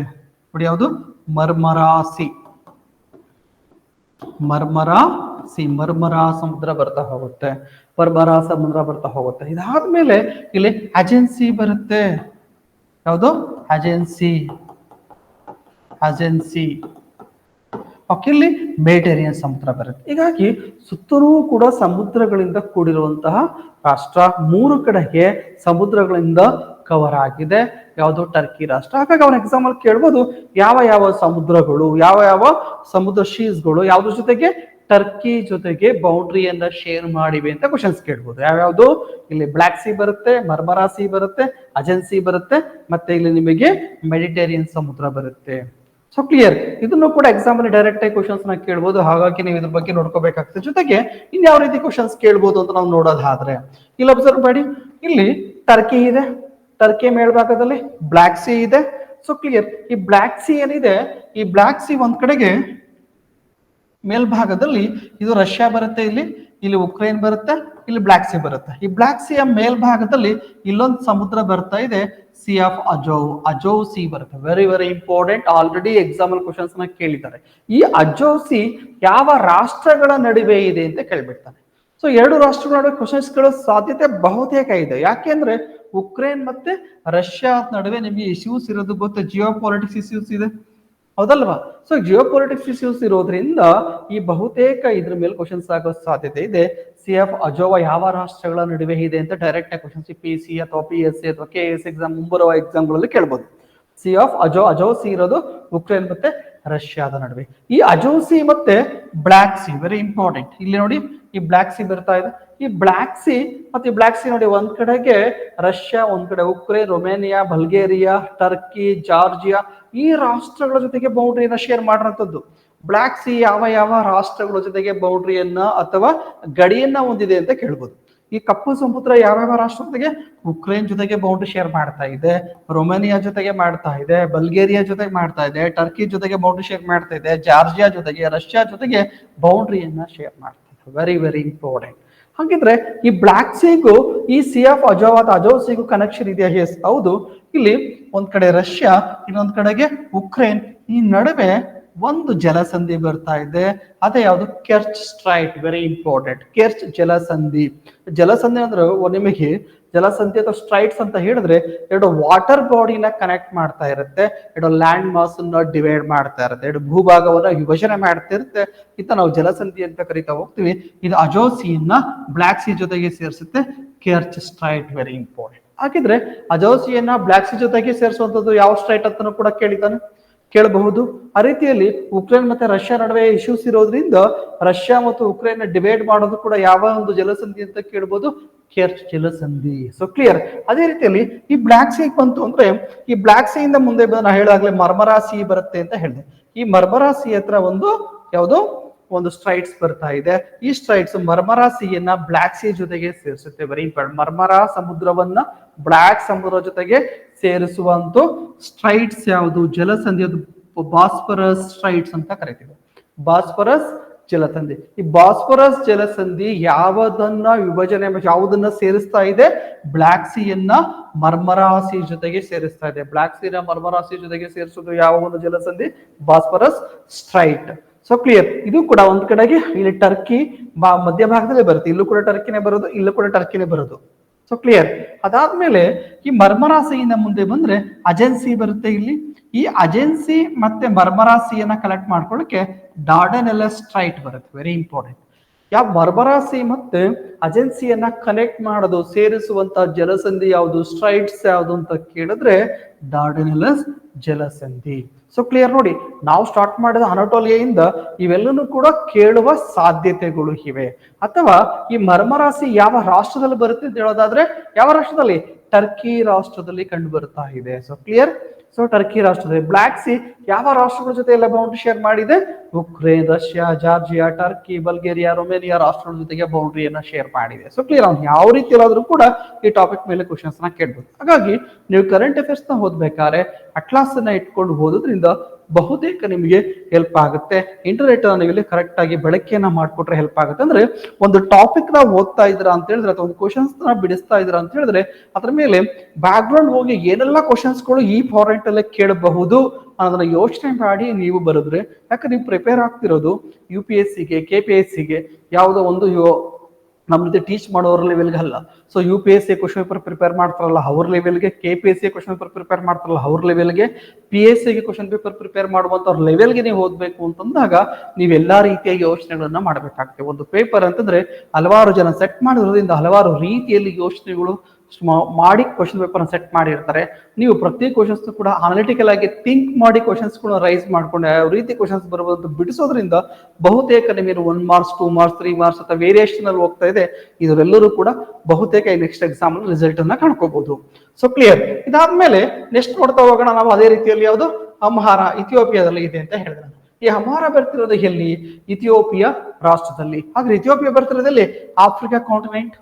Speaker 1: ನೋಡಿ, ಯಾವುದು? ಮರ್ಮರಾ ಸಿ. ಮರ್ಮರಾ ಸಮುದ್ರ ಬರ್ತಾ ಹೋಗುತ್ತೆ. ಮರ್ಮರಾ ಸಮುದ್ರ ಬರ್ತಾ ಹೋಗುತ್ತೆ. ಇದಾದ್ಮೇಲೆ ಇಲ್ಲಿ ಅಜೆನ್ಸಿ ಬರುತ್ತೆ. ಯಾವುದು? ಅಜೆನ್ಸಿ. ಇಲ್ಲಿ ಮೆಡಿಟೇರಿಯನ್ ಸಮುದ್ರ ಬರುತ್ತೆ. ಹೀಗಾಗಿ ಸುತ್ತಲೂ ಕೂಡ ಸಮುದ್ರಗಳಿಂದ ಕೂಡಿರುವಂತಹ ರಾಷ್ಟ್ರ. 3 ಕಡೆಗೆ ಸಮುದ್ರಗಳಿಂದ ಕವರ್ ಆಗಿದೆ. ಯಾವುದು? ಟರ್ಕಿ ರಾಷ್ಟ್ರ. ಹಾಗಾಗಿ ಅವನ ಎಕ್ಸಾಂಪಲ್ ಕೇಳ್ಬೋದು, ಯಾವ ಯಾವ ಸಮುದ್ರಗಳು, ಯಾವ ಯಾವ ಸಮುದ್ರ ಶೀಸ್ಗಳು ಯಾವ್ದ್ರ ಜೊತೆಗೆ ಟರ್ಕಿ ಜೊತೆಗೆ ಬೌಂಡ್ರಿಯನ್ನ ಶೇರ್ ಮಾಡಿವೆ ಅಂತ ಕ್ವಶನ್ಸ್ ಕೇಳ್ಬೋದು. ಯಾವ್ಯಾವುದು? ಇಲ್ಲಿ ಬ್ಲಾಕ್ ಸಿ ಬರುತ್ತೆ, ಮರ್ಮರಾ ಸಿ ಬರುತ್ತೆ, ಅಜೆನ್ಸಿ ಬರುತ್ತೆ, ಮತ್ತೆ ಇಲ್ಲಿ ನಿಮಗೆ ಮೆಡಿಟೇರಿಯನ್ ಸಮುದ್ರ ಬರುತ್ತೆ. So clear. ಇದನ್ನು ಕೂಡ ಎಕ್ಸಾಂಪಲ್ ಡೈರೆಕ್ಟ್ ಆಗಿ ಕ್ವಶನ್ಸ್ ನ ಕೇಳ್ಬೋದು. ಹಾಗಾಗಿ ನೀವು ಇದ್ರ ಬಗ್ಗೆ ನೋಡ್ಕೋಬೇಕಾಗ್ತದೆ. ಜೊತೆಗೆ ಇನ್ಯಾವ ರೀತಿ ಕ್ವಶನ್ಸ್ ಕೇಳ್ಬೋದು ಅಂತ ನಾವು ನೋಡೋದಾದ್ರೆ ಇಲ್ಲಿ ಅಬ್ಸರ್ವ್ ಮಾಡಿ, ಇಲ್ಲಿ ಟರ್ಕಿ ಇದೆ, ಟರ್ಕಿ ಮೇಲ್ಭಾಗದಲ್ಲಿ ಬ್ಲಾಕ್ ಸಿ ಇದೆ. So clear. ಈ ಬ್ಲಾಕ್ ಸಿ ಏನಿದೆ, ಈ ಬ್ಲಾಕ್ ಸಿ ಒಂದ್ ಕಡೆಗೆ ಮೇಲ್ಭಾಗದಲ್ಲಿ ಇದು ರಷ್ಯಾ ಬರುತ್ತೆ, ಇಲ್ಲಿ ಉಕ್ರೇನ್ ಬರುತ್ತೆ, ಇಲ್ಲಿ ಬ್ಲಾಕ್ ಸಿ ಬರುತ್ತೆ. ಈ ಬ್ಲಾಕ್ ಸಿಯ ಮೇಲ್ಭಾಗದಲ್ಲಿ ಇಲ್ಲೊಂದು ಸಮುದ್ರ ಬರ್ತಾ ಇದೆ, ಸಿ ಆಫ್ ಅಜೋವ್ ಸಿ ಬರುತ್ತೆ. Very very important. Already example questions ನ ಕೇಳಿದ್ದಾರೆ. ಈ ಅಜೋವ್ ಸಿ ಯಾವ ರಾಷ್ಟ್ರಗಳ ನಡುವೆ ಇದೆ ಅಂತ ಕೇಳ್ಬಿಡ್ತಾನೆ. ಸೊ 2 ರಾಷ್ಟ್ರಗಳ ನಡುವೆ ಕ್ವಶನ್ಸ್ ಗಳು ಸಾಧ್ಯತೆ ಬಹುತೇಕ ಇದೆ. ಯಾಕೆಂದ್ರೆ ಉಕ್ರೇನ್ ಮತ್ತೆ ರಷ್ಯಾ ನಡುವೆ ನಿಮಗೆ ಇಶ್ಯೂಸ್ ಇರೋದು ಗೊತ್ತೆ, ಜಿಯೋ ಪಾಲಿಟಿಕ್ಸ್ ಇಶ್ಯೂಸ್ ಇದೆ, ಹೌದಲ್ವಾ? ಸೊ ಜಿಯೋ ಪಾಲಿಟಿಕ್ಸ್ ಇಶ್ಯೂಸ್ ಇರೋದ್ರಿಂದ ಈ ಬಹುತೇಕ ಇದ್ರ ಮೇಲೆ ಕ್ವಶನ್ಸ್ ಆಗೋ ಸಾಧ್ಯತೆ ಇದೆ. ಸಿ ಆಫ್ ಅಜೋವಾ ಯಾವ ರಾಷ್ಟ್ರಗಳ ನಡುವೆ ಇದೆ ಅಂತ ಡೈರೆಕ್ಟ್ ಆಗಿ ಕ್ವಶನ್ಸ್ PC ಅಥವಾ PSC ಅಥವಾ KS ಎಕ್ಸಾಮ್ ಮುಂಬರುವ ಎಕ್ಸಾಮ್ಗಳಲ್ಲಿ ಕೇಳ್ಬೋದು. ಸಿ ಆಫ್ ಅಜೋವ್ ಸಿ ಇರೋದು ಉಕ್ರೇನ್ ಮತ್ತೆ ರಷ್ಯಾದ ನಡುವೆ. ಈ ಅಜೋವ್ ಸಿ ಮತ್ತೆ ಬ್ಲಾಕ್ ಸಿ ವೆರಿ ಇಂಪಾರ್ಟೆಂಟ್. ಇಲ್ಲಿ ನೋಡಿ ಈ ಬ್ಲಾಕ್ ಸಿ ಬರ್ತಾ ಇದೆ. ಈ ಬ್ಲಾಕ್ ಸಿ ಮತ್ತೆ ಈ ಬ್ಲಾಕ್ ಸಿ ನೋಡಿ, ಒಂದ್ ಕಡೆಗೆ ರಷ್ಯಾ, ಒಂದ್ ಕಡೆ Ukraine, Romania, Bulgaria, Turkey, Georgia ಈ ರಾಷ್ಟ್ರಗಳ ಜೊತೆಗೆ ಬೌಂಡ್ರಿಯನ್ನ ಶೇರ್ ಮಾಡಿರೋಂಥದ್ದು. ಬ್ಲಾಕ್ ಸಿ ಯಾವ ಯಾವ ರಾಷ್ಟ್ರಗಳ ಜೊತೆಗೆ ಬೌಂಡ್ರಿಯನ್ನ ಅಥವಾ ಗಡಿಯನ್ನ ಹೊಂದಿದೆ ಅಂತ ಕೇಳ್ಬೋದು. ಈ ಕಪ್ಪು ಸಮುದ್ರ ಯಾವ್ಯಾವ ರಾಷ್ಟ್ರ ಜೊತೆಗೆ? ಉಕ್ರೇನ್ ಜೊತೆಗೆ ಬೌಂಡ್ರಿ ಶೇರ್ ಮಾಡ್ತಾ ಇದೆ, ರೊಮೇನಿಯಾ ಜೊತೆಗೆ ಮಾಡ್ತಾ ಇದೆ, ಬಲ್ಗೇರಿಯಾ ಜೊತೆಗೆ ಮಾಡ್ತಾ ಇದೆ, ಟರ್ಕಿ ಜೊತೆಗೆ ಬೌಂಡ್ರಿ ಶೇರ್ ಮಾಡ್ತಾ ಇದೆ, ಜಾರ್ಜಿಯಾ ಜೊತೆಗೆ, ರಷ್ಯಾ ಜೊತೆಗೆ ಬೌಂಡ್ರಿಯನ್ನ ಶೇರ್ ಮಾಡ್ತಾ ಇದೆ. Very very important. ಹಾಗಿದ್ರೆ ಈ ಬ್ಲಾಕ್ ಸಿಗೂ ಈ ಸಿ ಆಫ್ ಅಜೋವ್ ಅಥವಾ ಅಜೋವ್ ಸಿಗೂ ಕನೆಕ್ಷನ್ ಇದೆಯಾ? ಎಸ್, ಹೌದು. ಇಲ್ಲಿ ಒಂದ್ ಕಡೆ ರಷ್ಯಾ, ಇನ್ನೊಂದ್ ಕಡೆಗೆ ಉಕ್ರೇನ್, ಈ ನಡುವೆ ಒಂದು ಜಲಸಂಧಿ ಬರ್ತಾ ಇದೆ. ಅದೇ ಯಾವುದು? Kerch strait. Very important. Kerch ಜಲಸಂಧಿ. ಜಲಸಂಧಿ ಅಂದ್ರೆ ನಿಮಗೆ ಜಲಸಂಧಿ ಅಥವಾ ಸ್ಟ್ರೈಟ್ಸ್ ಅಂತ ಹೇಳಿದ್ರೆ ಎರಡು ವಾಟರ್ ಬಾಡಿನ ಕನೆಕ್ಟ್ ಮಾಡ್ತಾ ಇರುತ್ತೆ, ಎರಡು ಲ್ಯಾಂಡ್ ಮಾಸ್ ಅನ್ನ ಡಿವೈಡ್ ಮಾಡ್ತಾ ಇರುತ್ತೆ, ಎರಡು ಭೂಭಾಗವನ್ನ ವಿಭಜನೆ ಮಾಡ್ತಾ ಇರುತ್ತೆ. ಇಂತ ನಾವು ಜಲಸಂಧಿ ಅಂತ ಕರಿತಾ ಹೋಗ್ತೀವಿ. ಇದು ಅಜೋವ್ ಸಿಯನ್ನ ಬ್ಲಾಕ್ ಸಿ ಜೊತೆಗೆ ಸೇರಿಸುತ್ತೆ. ಕೆರ್ಚ್ ಸ್ಟ್ರೈಟ್ ವೆರಿ ಇಂಪಾರ್ಟೆಂಟ್. ಹಾಗಿದ್ರೆ ಅಜೋವ್ ಸಿಯನ್ನ ಬ್ಲಾಕ್ ಸಿ ಜೊತೆಗೆ ಸೇರಿಸುವಂತದ್ದು ಯಾವ ಸ್ಟ್ರೈಟ್ ಅಂತಾನು ಕೂಡ ಕೇಳಬಹುದು. ಆ ರೀತಿಯಲ್ಲಿ ಉಕ್ರೇನ್ ಮತ್ತೆ ರಷ್ಯಾ ನಡುವೆ ಇಶ್ಯೂಸ್ ಇರೋದ್ರಿಂದ ರಷ್ಯಾ ಮತ್ತು ಉಕ್ರೇನ್ ಡಿವೈಡ್ ಮಾಡೋದು ಕೂಡ ಯಾವ ಒಂದು ಜಲಸಂಧಿ ಅಂತ ಕೇಳಬಹುದು? ಕೆರ್ಚ್ ಜಲಸಂಧಿ. So clear. ಅದೇ ರೀತಿಯಲ್ಲಿ ಈ ಬ್ಲಾಕ್ ಸಿ ಬಂತು ಅಂದ್ರೆ, ಈ ಬ್ಲಾಕ್ ಸಿ ಇಂದ ಮುಂದೆ ನಾ ಹೇಳಿದಾಗಲೇ ಮರ್ಮರಾ ಸಿ ಬರುತ್ತೆ ಅಂತ ಹೇಳಿದೆ. ಈ ಮರ್ಮರಾ ಸಿ ಹತ್ರ ಒಂದು ಸ್ಟ್ರೈಟ್ಸ್ ಬರ್ತಾ ಇದೆ. ಈ ಸ್ಟ್ರೈಟ್ಸ್ ಮರ್ಮರಾ ಸಿಯನ್ನ ಬ್ಲಾಕ್ ಸಿ ಜೊತೆಗೆ ಸೇರಿಸುತ್ತೆ. Very important. ಮರ್ಮರಾ ಸಮುದ್ರವನ್ನ ಬ್ಲಾಕ್ ಸಮುದ್ರ ಜೊತೆಗೆ ಸೇರಿಸುವಂತ ಸ್ಟ್ರೈಟ್ಸ್ ಯಾವುದು? ಜಲಸಂಧಿ. ಅದು ಬಾಸ್ಫರಸ್ ಸ್ಟ್ರೈಟ್ಸ್ ಅಂತ ಕರಿತೀವಿ. ಬಾಸ್ಫರಸ್ ಜಲಸಂಧಿ. ಈ ಬಾಸ್ಫರಸ್ ಜಲಸಂಧಿ ಯಾವುದನ್ನ ಸೇರಿಸ್ತಾ ಇದೆ? ಬ್ಲಾಕ್ ಸಿಯನ್ನ ಮರ್ಮರಾ ಸಿ ಜೊತೆಗೆ ಸೇರಿಸ್ತಾ ಇದೆ. ಬ್ಲಾಕ್ ಸಿನ ಮರ್ಮರಾ ಸಿ ಜೊತೆಗೆ ಸೇರಿಸೋದು ಯಾವ ಒಂದು ಜಲಸಂಧಿ? Bosphorus strait. So clear. ಇದು ಕೂಡ ಒಂದ್ ಕಡೆಗೆ ಇಲ್ಲಿ ಟರ್ಕಿ ಮಧ್ಯಭಾಗದಲ್ಲಿ ಬರುತ್ತೆ. ಇಲ್ಲೂ ಕೂಡ ಟರ್ಕಿನೇ ಬರೋದು, ಇಲ್ಲೂ ಕೂಡ ಟರ್ಕಿನೇ ಬರೋದು. So clear. ಅದಾದ್ಮೇಲೆ ಈ ಮರ್ಮರಾ ಸಿಯಿಂದ ಮುಂದೆ ಬಂದ್ರೆ ಅಜೆನ್ಸಿ ಬರುತ್ತೆ. ಇಲ್ಲಿ ಈ ಅಜೆನ್ಸಿ ಮತ್ತೆ ಮರ್ಮರಾ ಸಿಯನ್ನ ಕಲೆಕ್ಟ್ ಮಾಡ್ಕೊಳ್ಳಕ್ಕೆ ಡಾರ್ಡನೆಲ್ಲಸ್ ಸ್ಟ್ರೈಟ್ ಬರುತ್ತೆ. Very important. ಯಾವ ಮರ್ಮರಾ ಸಿ ಮತ್ತೆ ಅಜೆನ್ಸಿಯನ್ನ ಕನೆಕ್ಟ್ ಮಾಡೋದು, ಸೇರಿಸುವಂತ ಜಲಸಂಧಿ ಯಾವುದು, ಸ್ಟ್ರೈಟ್ಸ್ ಯಾವುದು ಅಂತ ಕೇಳಿದ್ರೆ ಡಾರ್ಡನೆಲ್ಲಸ್ ಜಲಸಂಧಿ. So clear. ನೋಡಿ, ನಾವು ಸ್ಟಾರ್ಟ್ ಮಾಡಿದ ಅನಟೋಲಿಯಾದಿಂದ ಇವೆಲ್ಲನೂ ಕೂಡ ಕೇಳುವ ಸಾಧ್ಯತೆಗಳು ಇವೆ. ಅಥವಾ ಈ ಮರ್ಮರಾ ಸಿ ಯಾವ ರಾಷ್ಟ್ರದಲ್ಲಿ ಬರುತ್ತೆ ಅಂತ ಹೇಳೋದಾದ್ರೆ, ಯಾವ ರಾಷ್ಟ್ರದಲ್ಲಿ? ಟರ್ಕಿ ರಾಷ್ಟ್ರದಲ್ಲಿ ಕಂಡು ಬರ್ತಾ ಇದೆ. So clear. ಸೊ ಟರ್ಕಿ ರಾಷ್ಟ್ರದಲ್ಲಿ. ಬ್ಲಾಕ್ ಸಿ ಯಾವ ರಾಷ್ಟ್ರಗಳ ಜೊತೆ ಎಲ್ಲ ಬೌಂಡ್ರಿ ಶೇರ್ ಮಾಡಿದೆ? Ukraine, Russia, Georgia, Turkey, Bulgaria, Romania ರಾಷ್ಟ್ರಗಳ ಜೊತೆಗೆ ಬೌಂಡ್ರಿಯನ್ನ ಶೇರ್ ಮಾಡಿದೆ. So clear. ಅವ್ನು ಯಾವ ರೀತಿಯಲ್ಲಾದ್ರೂ ಕೂಡ ಈ ಟಾಪಿಕ್ ಮೇಲೆ ಕ್ವಶನ್ಸ್ ನ ಕೇಳ್ಬೋದು. ಹಾಗಾಗಿ ನೀವು ಕರೆಂಟ್ ಅಫೇರ್ಸ್ ನ ಓದ್ಬೇಕಾದ್ರೆ ಅಟ್ಲಾಸ್ ಅನ್ನ ಇಟ್ಕೊಂಡು ಓದೋದ್ರಿಂದ ಬಹುತೇಕ ನಿಮಗೆ ಹೆಲ್ಪ್ ಆಗುತ್ತೆ. ಇಂಟರ್ನೆಟ್ ನೀವು ಇಲ್ಲಿ ಕರೆಕ್ಟ್ ಆಗಿ ಬಳಕೆಯನ್ನ ಮಾಡ್ಕೊಟ್ರೆ ಹೆಲ್ಪ್ ಆಗುತ್ತೆ. ಅಂದ್ರೆ ಒಂದು ಟಾಪಿಕ್ ನ ಓದ್ತಾ ಇದ್ದೀರಾ ಅಂತ ಹೇಳಿದ್ರೆ, ಅಥವಾ ಒಂದು ಕ್ವಶನ್ಸ್ ನ ಬಿಡಿಸ್ತಾ ಇದ್ದೀರಾ ಅಂತ ಹೇಳಿದ್ರೆ, ಅದ್ರ ಮೇಲೆ ಬ್ಯಾಕ್ ಗ್ರೌಂಡ್ ಹೋಗಿ ಏನೆಲ್ಲ ಕ್ವಶನ್ಸ್ಗಳು ಈ ಫಾರ್ಮೆಟ್ ಅಲ್ಲೇ ಕೇಳಬಹುದು ಅನ್ನೋದನ್ನ ಯೋಚನೆ ಮಾಡಿ ನೀವು ಬರೆದ್ರೆ, ಯಾಕಂದ್ರೆ ನೀವು ಪ್ರಿಪೇರ್ ಆಗ್ತಿರೋದು UPSCಗೆ, KPSCಗೆ, ಯಾವುದೋ ಒಂದು ನಮ್ಮ ಜೊತೆ ಟೀಚ್ ಮಾಡೋರ ಲೆವೆಲ್ಗೆ ಅಲ್ಲ. So UPSC question paper prepare ಮಾಡ್ತಾರಲ್ಲ ಅವ್ರ ಲೆವೆಲ್ಗೆ, KPSC ಕ್ವಶನ್ ಪೇಪರ್ ಪ್ರಿಪೇರ್ ಮಾಡ್ತಾರಲ್ಲ ಅವ್ರ ಲೆವೆಲ್ಗೆ, PSCಗೆ ಕ್ವಶನ್ ಪೇಪರ್ ಪ್ರಿಪೇರ್ ಮಾಡುವಂತವ್ರ ಲೆವೆಲ್ಗೆ ನೀವು ಓದ್ಬೇಕು ಅಂತಂದಾಗ ನೀವೆಲ್ಲಾ ರೀತಿಯ ಯೋಚನೆಗಳನ್ನ ಮಾಡಬೇಕಾಗ್ತದೆ. ಒಂದು ಪೇಪರ್ ಅಂತಂದ್ರೆ ಹಲವಾರು ಜನ ಸೆಟ್ ಮಾಡಿರೋದ್ರಿಂದ ಹಲವಾರು ರೀತಿಯಲ್ಲಿ ಯೋಚನೆಗಳು ಮಾಡಿ ಕ್ವಶನ್ ಪೇಪರ್ ಸೆಟ್ ಮಾಡಿರ್ತಾರೆ. ನೀವು ಪ್ರತಿ ಕ್ವಶನ್ಸ್ ಕೂಡ ಅನಾಲಿಟಿಕಲ್ ಆಗಿ ಥಿಂಕ್ ಮಾಡಿ ಕ್ವಶನ್ಸ್ ರೈಸ್ ಮಾಡ್ಕೊಂಡು ಯಾವ ರೀತಿ ಕ್ವಶನ್ಸ್ ಬರಬಹುದು ಬಿಡಿಸೋದ್ರಿಂದ ಬಹುತೇಕ ನಿಮಗೆ 1 ಮಾರ್ಕ್ಸ್ 2 ಮಾರ್ಕ್ಸ್ 3 ಮಾರ್ಕ್ಸ್ ಅಥವಾ ವೇರಿಯೇಷನ್ ಅಲ್ಲಿ ಹೋಗ್ತಾ ಇದೆ. ಇದರೆಲ್ಲರೂ ಕೂಡ ಬಹುತೇಕ ನೆಕ್ಸ್ಟ್ ಎಕ್ಸಾಮ್ ರಿಸಲ್ಟ್ ಅನ್ನ ಕಾಣ್ಕೋಬಹುದು. So clear. ಇದಾದ್ಮೇಲೆ ನೆಕ್ಸ್ಟ್ ನೋಡ್ತಾ ಹೋಗೋಣ ನಾವು. ಅದೇ ರೀತಿಯಲ್ಲಿ ಯಾವುದು? ಅಮ್ಹಾರ ಇಥಿಯೋಪಿಯಾದಲ್ಲಿ ಇದೆ ಅಂತ ಹೇಳಿದ್ರೆ, ಈ ಅಮ್ಹಾರ ಬರ್ತಿರೋದು ಎಲ್ಲಿ? ಇಥಿಯೋಪಿಯಾ ರಾಷ್ಟ್ರದಲ್ಲಿ. ಹಾಗೆ ಇಥಿಯೋಪಿಯಾ ಬರ್ತಿರೋದಲ್ಲಿ Africa continent.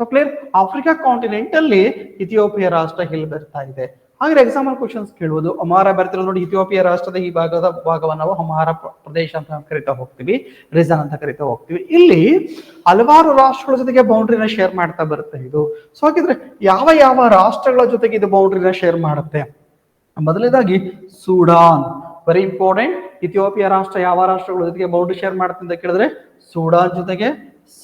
Speaker 1: So clear. Africa continent ಅಲ್ಲಿ ಇಥಿಯೋಪಿಯಾ ರಾಷ್ಟ್ರ ಎಲ್ಲಿ ಬರ್ತಾ ಇದೆ? ಹಾಗೆ ಎಕ್ಸಾಂಪಲ್ ಕ್ವಶನ್ಸ್ ಕೇಳುವುದು. ಅಮ್ಹಾರ ಬರ್ತಿರೋದು ನೋಡಿ, ಇಥಿಯೋಪಿಯಾ ರಾಷ್ಟ್ರದ ಈ ಭಾಗವನ್ನು ನಾವು ಅಮ್ಹಾರ ಪ್ರದೇಶ ಅಂತ ಕರಿತಾ ಹೋಗ್ತೀವಿ, ರೀಜನ್ ಅಂತ ಕರಿತಾ ಹೋಗ್ತೀವಿ. ಇಲ್ಲಿ ಹಲವಾರು ರಾಷ್ಟ್ರಗಳ ಜೊತೆಗೆ ಬೌಂಡ್ರಿನ ಶೇರ್ ಮಾಡ್ತಾ ಬರುತ್ತೆ ಇದು. ಸೊ ಹಾಗಿದ್ರೆ ಯಾವ ಯಾವ ರಾಷ್ಟ್ರಗಳ ಜೊತೆಗೆ ಇದು ಬೌಂಡ್ರಿನ ಶೇರ್ ಮಾಡುತ್ತೆ? ಮೊದಲನೇದಾಗಿ ಸೂಡಾನ್. Very important. ಇಥಿಯೋಪಿಯಾ ರಾಷ್ಟ್ರ ಯಾವ ರಾಷ್ಟ್ರಗಳ ಜೊತೆಗೆ ಬೌಂಡ್ರಿ ಶೇರ್ ಮಾಡುತ್ತೆ ಅಂತ ಕೇಳಿದ್ರೆ ಸೂಡಾನ್ ಜೊತೆಗೆ,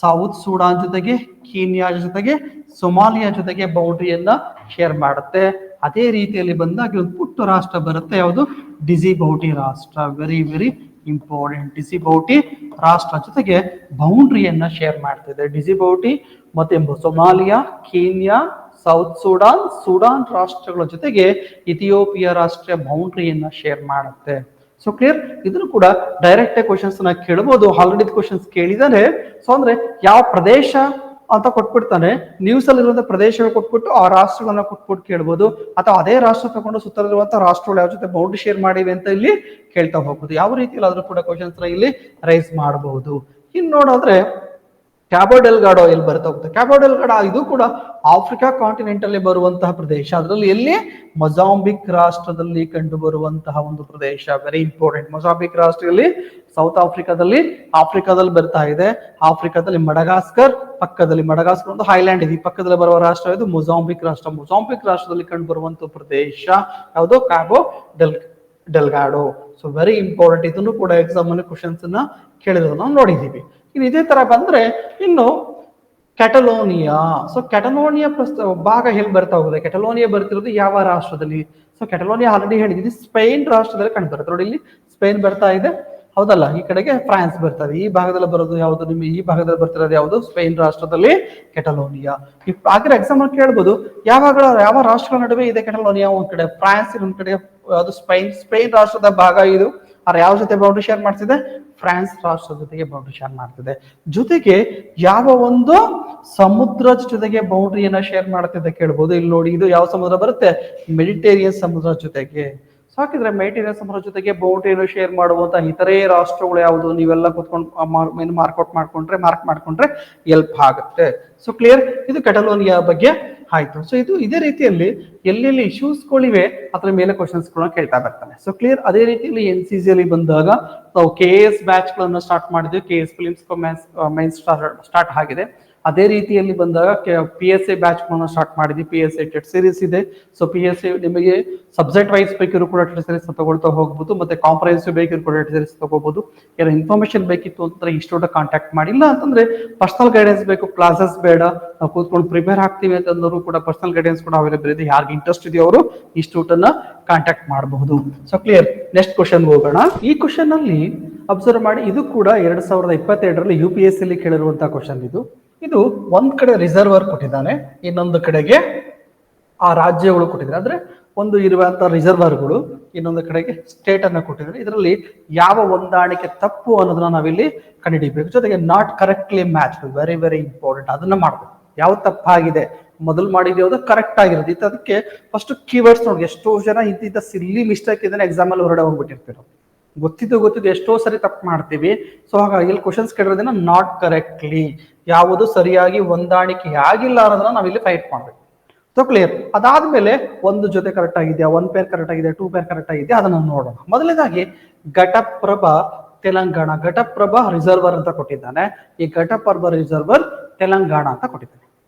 Speaker 1: ಸೌತ್ ಸೂಡಾನ್ ಜೊತೆಗೆ, ಕೀನ್ಯಾ ಜೊತೆಗೆ, ಸೊಮಾಲಿಯಾ ಜೊತೆಗೆ ಬೌಂಡ್ರಿಯನ್ನ ಶೇರ್ ಮಾಡುತ್ತೆ. ಅದೇ ರೀತಿಯಲ್ಲಿ ಬಂದಾಗ ಒಂದು ಪುಟ್ಟ ರಾಷ್ಟ್ರ ಬರುತ್ತೆ, ಯಾವುದು? ಡಿಜಿಬೌಟಿ ರಾಷ್ಟ್ರ. Very very important. ಡಿಜಿಬೌಟಿ ರಾಷ್ಟ್ರ ಜೊತೆಗೆ ಬೌಂಡ್ರಿಯನ್ನ ಶೇರ್ ಮಾಡ್ತಿದೆ. ಡಿಜಿಬೌಟಿ ಮತ್ತೆ Somalia, Kenya, south Sudan, Sudan ರಾಷ್ಟ್ರಗಳ ಜೊತೆಗೆ ಇಥಿಯೋಪಿಯಾ ರಾಷ್ಟ್ರ ಬೌಂಡ್ರಿಯನ್ನ ಶೇರ್ ಮಾಡುತ್ತೆ. ಸೊ ಕ್ಲಿಯರ್, ಇದನ್ನು ಕೂಡ ಡೈರೆಕ್ಟ್ ಕ್ವಶನ್ಸ್ ನ ಕೇಳಬಹುದು. Already questions ಕೇಳಿದಾನೆ. ಸೊ ಅಂದ್ರೆ ಯಾವ ಪ್ರದೇಶ ಅಂತ ಕೊಟ್ಬಿಡ್ತಾನೆ, ನ್ಯೂಸ್ ಅಲ್ಲಿ ಇರುವಂತಹ ಪ್ರದೇಶಗಳು ಕೊಟ್ಬಿಟ್ಟು ಆ ರಾಷ್ಟ್ರಗಳನ್ನ ಕೊಟ್ಬಿಟ್ಟು ಕೇಳ್ಬೋದು, ಅಥವಾ ಅದೇ ರಾಷ್ಟ್ರ ತಗೊಂಡು ಸುತ್ತಲಿರುವಂತಹ ರಾಷ್ಟ್ರಗಳು ಯಾವ ಜೊತೆ ಬೌಂಡ್ರಿ ಶೇರ್ ಮಾಡಿವೆ ಅಂತ ಇಲ್ಲಿ ಕೇಳ್ತಾ ಹೋಗ್ಬೋದು. ಯಾವ ರೀತಿಯಲ್ಲಿ ಆದ್ರೂ ಕೂಡ ಕ್ವಶನ್ಸ್ ನ ಇಲ್ಲಿ ರೈಸ್ ಮಾಡಬಹುದು. ಇನ್ನು ನೋಡೋದ್ರೆ ಕ್ಯಾಬೋ ಡೆಲ್ಗಾಡೋ ಎಲ್ಲಿ ಬರ್ತಾ ಹೋಗುತ್ತೆ? ಕ್ಯಾಬೋ ಡೆಲ್ಗಾಡೋ ಇದು ಕೂಡ ಆಫ್ರಿಕಾ ಕಾಂಟಿನೆಂಟ್ ಅಲ್ಲಿ ಬರುವಂತಹ ಪ್ರದೇಶ. ಅದರಲ್ಲಿ ಎಲ್ಲಿ? ಮೊಜಾಂಬಿಕ್ ರಾಷ್ಟ್ರದಲ್ಲಿ ಕಂಡು ಬರುವಂತಹ ಒಂದು ಪ್ರದೇಶ. Very important. ಮೊಜಾಂಬಿಕ್ ರಾಷ್ಟ್ರದಲ್ಲಿ ಸೌತ್ ಆಫ್ರಿಕಾದಲ್ಲಿ ಬರ್ತಾ ಇದೆ. ಆಫ್ರಿಕಾದಲ್ಲಿ ಮಡಗಾಸ್ಕರ್, ಪಕ್ಕದಲ್ಲಿ ಮಡಗಾಸ್ಕರ್ ಒಂದು ಹೈಲ್ಯಾಂಡ್ ಇದೆ, ಪಕ್ಕದಲ್ಲಿ ಬರುವ ರಾಷ್ಟ್ರ ಇದು ಮೊಜಾಂಬಿಕ್ ರಾಷ್ಟ್ರ. ಮೊಜಾಂಬಿಕ್ ರಾಷ್ಟ್ರದಲ್ಲಿ ಕಂಡು ಬರುವಂತಹ ಪ್ರದೇಶ ಯಾವುದು? Cabo Delgado. So very important. ಇದನ್ನು ಕೂಡ ಎಕ್ಸಾಮ್ ಅಲ್ಲಿ ಕ್ವಶನ್ಸ್ ಅನ್ನ ಕೇಳಿರೋದು ನಾವು ನೋಡಿದೀವಿ. ಇನ್ನು ಇದೇ ತರ ಬಂದ್ರೆ ಇನ್ನು ಕ್ಯಾಟಲೋನಿಯಾ. ಸೊ ಕ್ಯಾಟಲೋನಿಯಾ ಭಾಗ ಎಲ್ಲಿ ಬರ್ತಾ ಹೋಗಿದೆ? ಕ್ಯಾಟಲೋನಿಯಾ ಬರ್ತಿರೋದು ಯಾವ ರಾಷ್ಟ್ರದಲ್ಲಿ? ಸೊ ಕ್ಯಾಟಲೋನಿಯಾ ಆಲ್ರೆಡಿ ಹೇಳಿದೀನಿ, ಸ್ಪೇನ್ ರಾಷ್ಟ್ರದಲ್ಲಿ ಕಂಡು ಬರುತ್ತೆ. ನೋಡಿ ಇಲ್ಲಿ ಸ್ಪೇನ್ ಬರ್ತಾ ಇದೆ, ಹೌದಲ್ಲ? ಈ ಕಡೆಗೆ ಫ್ರಾನ್ಸ್ ಬರ್ತದೆ. ಈ ಭಾಗದಲ್ಲಿ ಬರೋದು ಯಾವುದು? ನಿಮಗೆ ಈ ಭಾಗದಲ್ಲಿ ಬರ್ತಿರೋದು ಯಾವುದು? ಸ್ಪೇನ್ ರಾಷ್ಟ್ರದಲ್ಲಿ ಕ್ಯಾಟಲೋನಿಯಾ. ಹಾಗೆ ಎಕ್ಸಾಮ್ ಅಲ್ಲಿ ಕೇಳ್ಬೋದು, ಯಾವ ರಾಷ್ಟ್ರಗಳ ನಡುವೆ ಇದೆ ಕ್ಯಾಟಲೋನಿಯಾ? ಒಂದ್ ಕಡೆ ಫ್ರಾನ್ಸ್, ಇನ್ನೊಂದ್ ಕಡೆ ಅದು ಸ್ಪೇನ್ ರಾಷ್ಟ್ರದ ಭಾಗ ಇದು. ಆದ್ರೆ ಯಾವ ಜೊತೆ ಬೌಂಡ್ರಿ ಶೇರ್ ಮಾಡ್ತಿದೆ? ಫ್ರಾನ್ಸ್ ರಾಷ್ಟ್ರದ ಜೊತೆಗೆ ಬೌಂಡ್ರಿ ಶೇರ್ ಮಾಡ್ತಿದೆ. ಜೊತೆಗೆ ಯಾವ ಒಂದು ಸಮುದ್ರದ ಜೊತೆಗೆ ಬೌಂಡ್ರಿಯನ್ನ ಶೇರ್ ಮಾಡ್ತಿದೆ ಕೇಳ್ಬೋದು. ಇಲ್ಲಿ ನೋಡಿ, ಇದು ಯಾವ ಸಮುದ್ರ ಬರುತ್ತೆ? ಮೆಡಿಟೇರಿಯನ್ ಸಮುದ್ರ ಜೊತೆಗೆ. ಸಾಕಿದ್ರೆ ಮೆಡಿಟೇರಿಯನ್ ಸಮುದ್ರ ಜೊತೆಗೆ ಬೌಂಡ್ರಿಯನ್ನು ಶೇರ್ ಮಾಡುವಂತ ಇತರೆ ರಾಷ್ಟ್ರಗಳು ಯಾವುದು? ನೀವೆಲ್ಲ ಕೂತ್ಕೊಂಡು ಮಾರ್ಕ್ ಮಾಡ್ಕೊಂಡ್ರೆ ಎಲ್ಪ್ ಆಗುತ್ತೆ. ಸೊ ಕ್ಲಿಯರ್, ಇದು ಕ್ಯಾಟಲೋನಿಯಾ ಬಗ್ಗೆ ಆಯ್ತು. ಸೊ ಇದು ಇದೇ ರೀತಿಯಲ್ಲಿ ಎಲ್ಲೆಲ್ಲಿ ಇಶ್ಯೂಸ್ಗಳಿವೆ ಅದರ ಮೇಲೆ ಕ್ವಶನ್ಸ್ ಗಳನ್ನ ಕೇಳ್ತಾ ಬರ್ತಾನೆ. ಸೊ ಕ್ಲಿಯರ್, ಅದೇ ರೀತಿಯಲ್ಲಿ NCC ಅಲ್ಲಿ ಬಂದಾಗ ನಾವು KS ಬ್ಯಾಚ್ ಗಳನ್ನ ಸ್ಟಾರ್ಟ್ ಮಾಡಿದ್ವಿ. KS ಫಿಲಿಮ್ಸ್ ಮೈನ್ಸ್ ಸ್ಟಾರ್ಟ್ ಆಗಿದೆ. ಅದೇ ರೀತಿಯಲ್ಲಿ ಬಂದಾಗ PSA ಬ್ಯಾಚ್ ಗಳನ್ನ ಸ್ಟಾರ್ಟ್ ಮಾಡಿದ್ವಿ. PSA ಟೆಟ್ ಸೀರೀಸ್ ಇದೆ. ಸೊ PSA ನಿಮಗೆ ಸಬ್ಜೆಕ್ಟ್ ವೈಸ್ ಬೇಕಿದ್ರು ಕೂಡ ಟೆಟ್ ಸೀರೀಸ್ ತಗೊಳ್ತಾ ಹೋಗ್ಬೋದು, ಮತ್ತೆ ಕಾಂಪ್ರಹೆನ್ಸಿವ್ ಬೇಕಿದ್ರು ಕೂಡ ಟೆಟ್ ಸೀರೀಸ್ ತಗೋಬಹುದು. ಏನೋ ಇನ್ಫಾರ್ಮೇಶನ್ ಬೇಕಿತ್ತು ಅಂತಂದ್ರೆ ಇನ್ಸ್ಟಿಟ್ಯೂಟ್ ಕಾಂಟ್ಯಾಕ್ಟ್ ಮಾಡಿಲ್ಲ ಅಂತಂದ್ರೆ ಪರ್ಸನಲ್ ಗೈಡೆನ್ಸ್ ಬೇಕು, ಕ್ಲಾಸಸ್ ಬೇಡ, ನಾವು ಕೂತ್ಕೊಂಡು ಪ್ರಿಪೇರ್ ಆಗ್ತೀವಿ ಅಂತಂದ್ರು ಕೂಡ ಪರ್ಸನಲ್ ಗೈಡೆನ್ಸ್ ಕೂಡ ಅವೈಲೇಬಲ್ ಇದೆ. ಯಾರಿಗೆ ಇಂಟ್ರೆಸ್ಟ್ ಇದೆಯೋ ಅವರು ಇನ್ಸ್ಟಿಟ್ಯೂಟ್ ಅನ್ನ ಕಾಂಟ್ಯಾಕ್ಟ್ ಮಾಡಬಹುದು. ಸೊ ಕ್ಲಿಯರ್, ನೆಕ್ಸ್ಟ್ ಕ್ವಶನ್ ಹೋಗೋಣ. ಈ ಕ್ವಶನ್ ಅಲ್ಲಿ ಅಬ್ಸರ್ವ್ ಮಾಡಿ, ಇದು ಕೂಡ 2022ರಲ್ಲಿ UPSC ಅಲ್ಲಿ ಕೇಳಿರುವಂತಹ ಕ್ವಶನ್ ಇದು ಒಂದ್ ಕಡೆ ರಿಸರ್ವರ್ ಕೊಟ್ಟಿದ್ದಾನೆ, ಇನ್ನೊಂದು ಕಡೆಗೆ ಆ ರಾಜ್ಯಗಳು ಕೊಟ್ಟಿದ್ದಾರೆ. ಅಂದ್ರೆ ಒಂದು ಇರುವಂತಹ ರಿಸರ್ವರ್ಗಳು, ಇನ್ನೊಂದು ಕಡೆಗೆ ಸ್ಟೇಟ್ ಅನ್ನ ಕೊಟ್ಟಿದ್ದಾರೆ. ಇದರಲ್ಲಿ ಯಾವ ಹೊಂದಾಣಿಕೆ ತಪ್ಪು ಅನ್ನೋದನ್ನ ನಾವಿಲ್ಲಿ ಕಂಡುಹಿಡಿಯಬೇಕು. ಜೊತೆಗೆ not correctly match, very very important. ಅದನ್ನ ಮಾಡ್ಬೇಕು. ಯಾವ ತಪ್ಪಾಗಿದೆ, ಮೊದಲು ಮಾಡಿದ ಯಾವುದು ಕರೆಕ್ಟ್ ಆಗಿರೋದು. ಅದಕ್ಕೆ ಫಸ್ಟ್ ಕೀವರ್ಡ್ಸ್ ನೋಡಿ. ಎಷ್ಟೋ ಜನ ಇಂತಿದ್ದ ಸಿಲ್ಲಿ ಮಿಸ್ಟೇಕ್ ಇದನ್ನ ಎಕ್ಸಾಮ್ ಅಲ್ಲಿ ಹೊರಡೆ ಹೋಗ್ಬಿಟ್ಟಿರ್ತೀರ. ಗೊತ್ತಿದ್ದು ಎಷ್ಟೋ ಸರಿ ತಪ್ಪು ಮಾಡ್ತೀವಿ. ಸೊ ಹಾಗಾಗಿ ಇಲ್ಲಿ ಕ್ವಶನ್ಸ್ ಕೇಳಿರೋದನ್ನ ನಾಟ್ ಕರೆಕ್ಟ್ಲಿ, ಯಾವುದು ಸರಿಯಾಗಿ ಹೊಂದಾಣಿಕೆ ಆಗಿಲ್ಲ ಅನ್ನೋದನ್ನ ನಾವಿಲ್ಲಿ ಫೈಟ್ ಮಾಡ್ಬೇಕು. So clear. ಅದಾದ್ಮೇಲೆ ಒಂದು ಜೊತೆ ಕರೆಕ್ಟ್ ಆಗಿದೆಯಾ, 1 ಪೇರ್ ಕರೆಕ್ಟ್ ಆಗಿದೆ, 2 ಪೇರ್ ಕರೆಕ್ಟ್ ಆಗಿದೆಯಾ, ಅದನ್ನ ನೋಡೋಣ. ಮೊದಲನೇದಾಗಿ ಘಟಪ್ರಭಾ ತೆಲಂಗಾಣ. ಘಟಪ್ರಭಾ ರಿಸರ್ವರ್ ಅಂತ ಕೊಟ್ಟಿದ್ದಾನೆ. ಈ ಘಟಪ್ರಭಾ ರಿಸರ್ವರ್ ತೆಲಂಗಾಣ ಅಂತ ಕೊಟ್ಟಿದ್ದಾನೆ.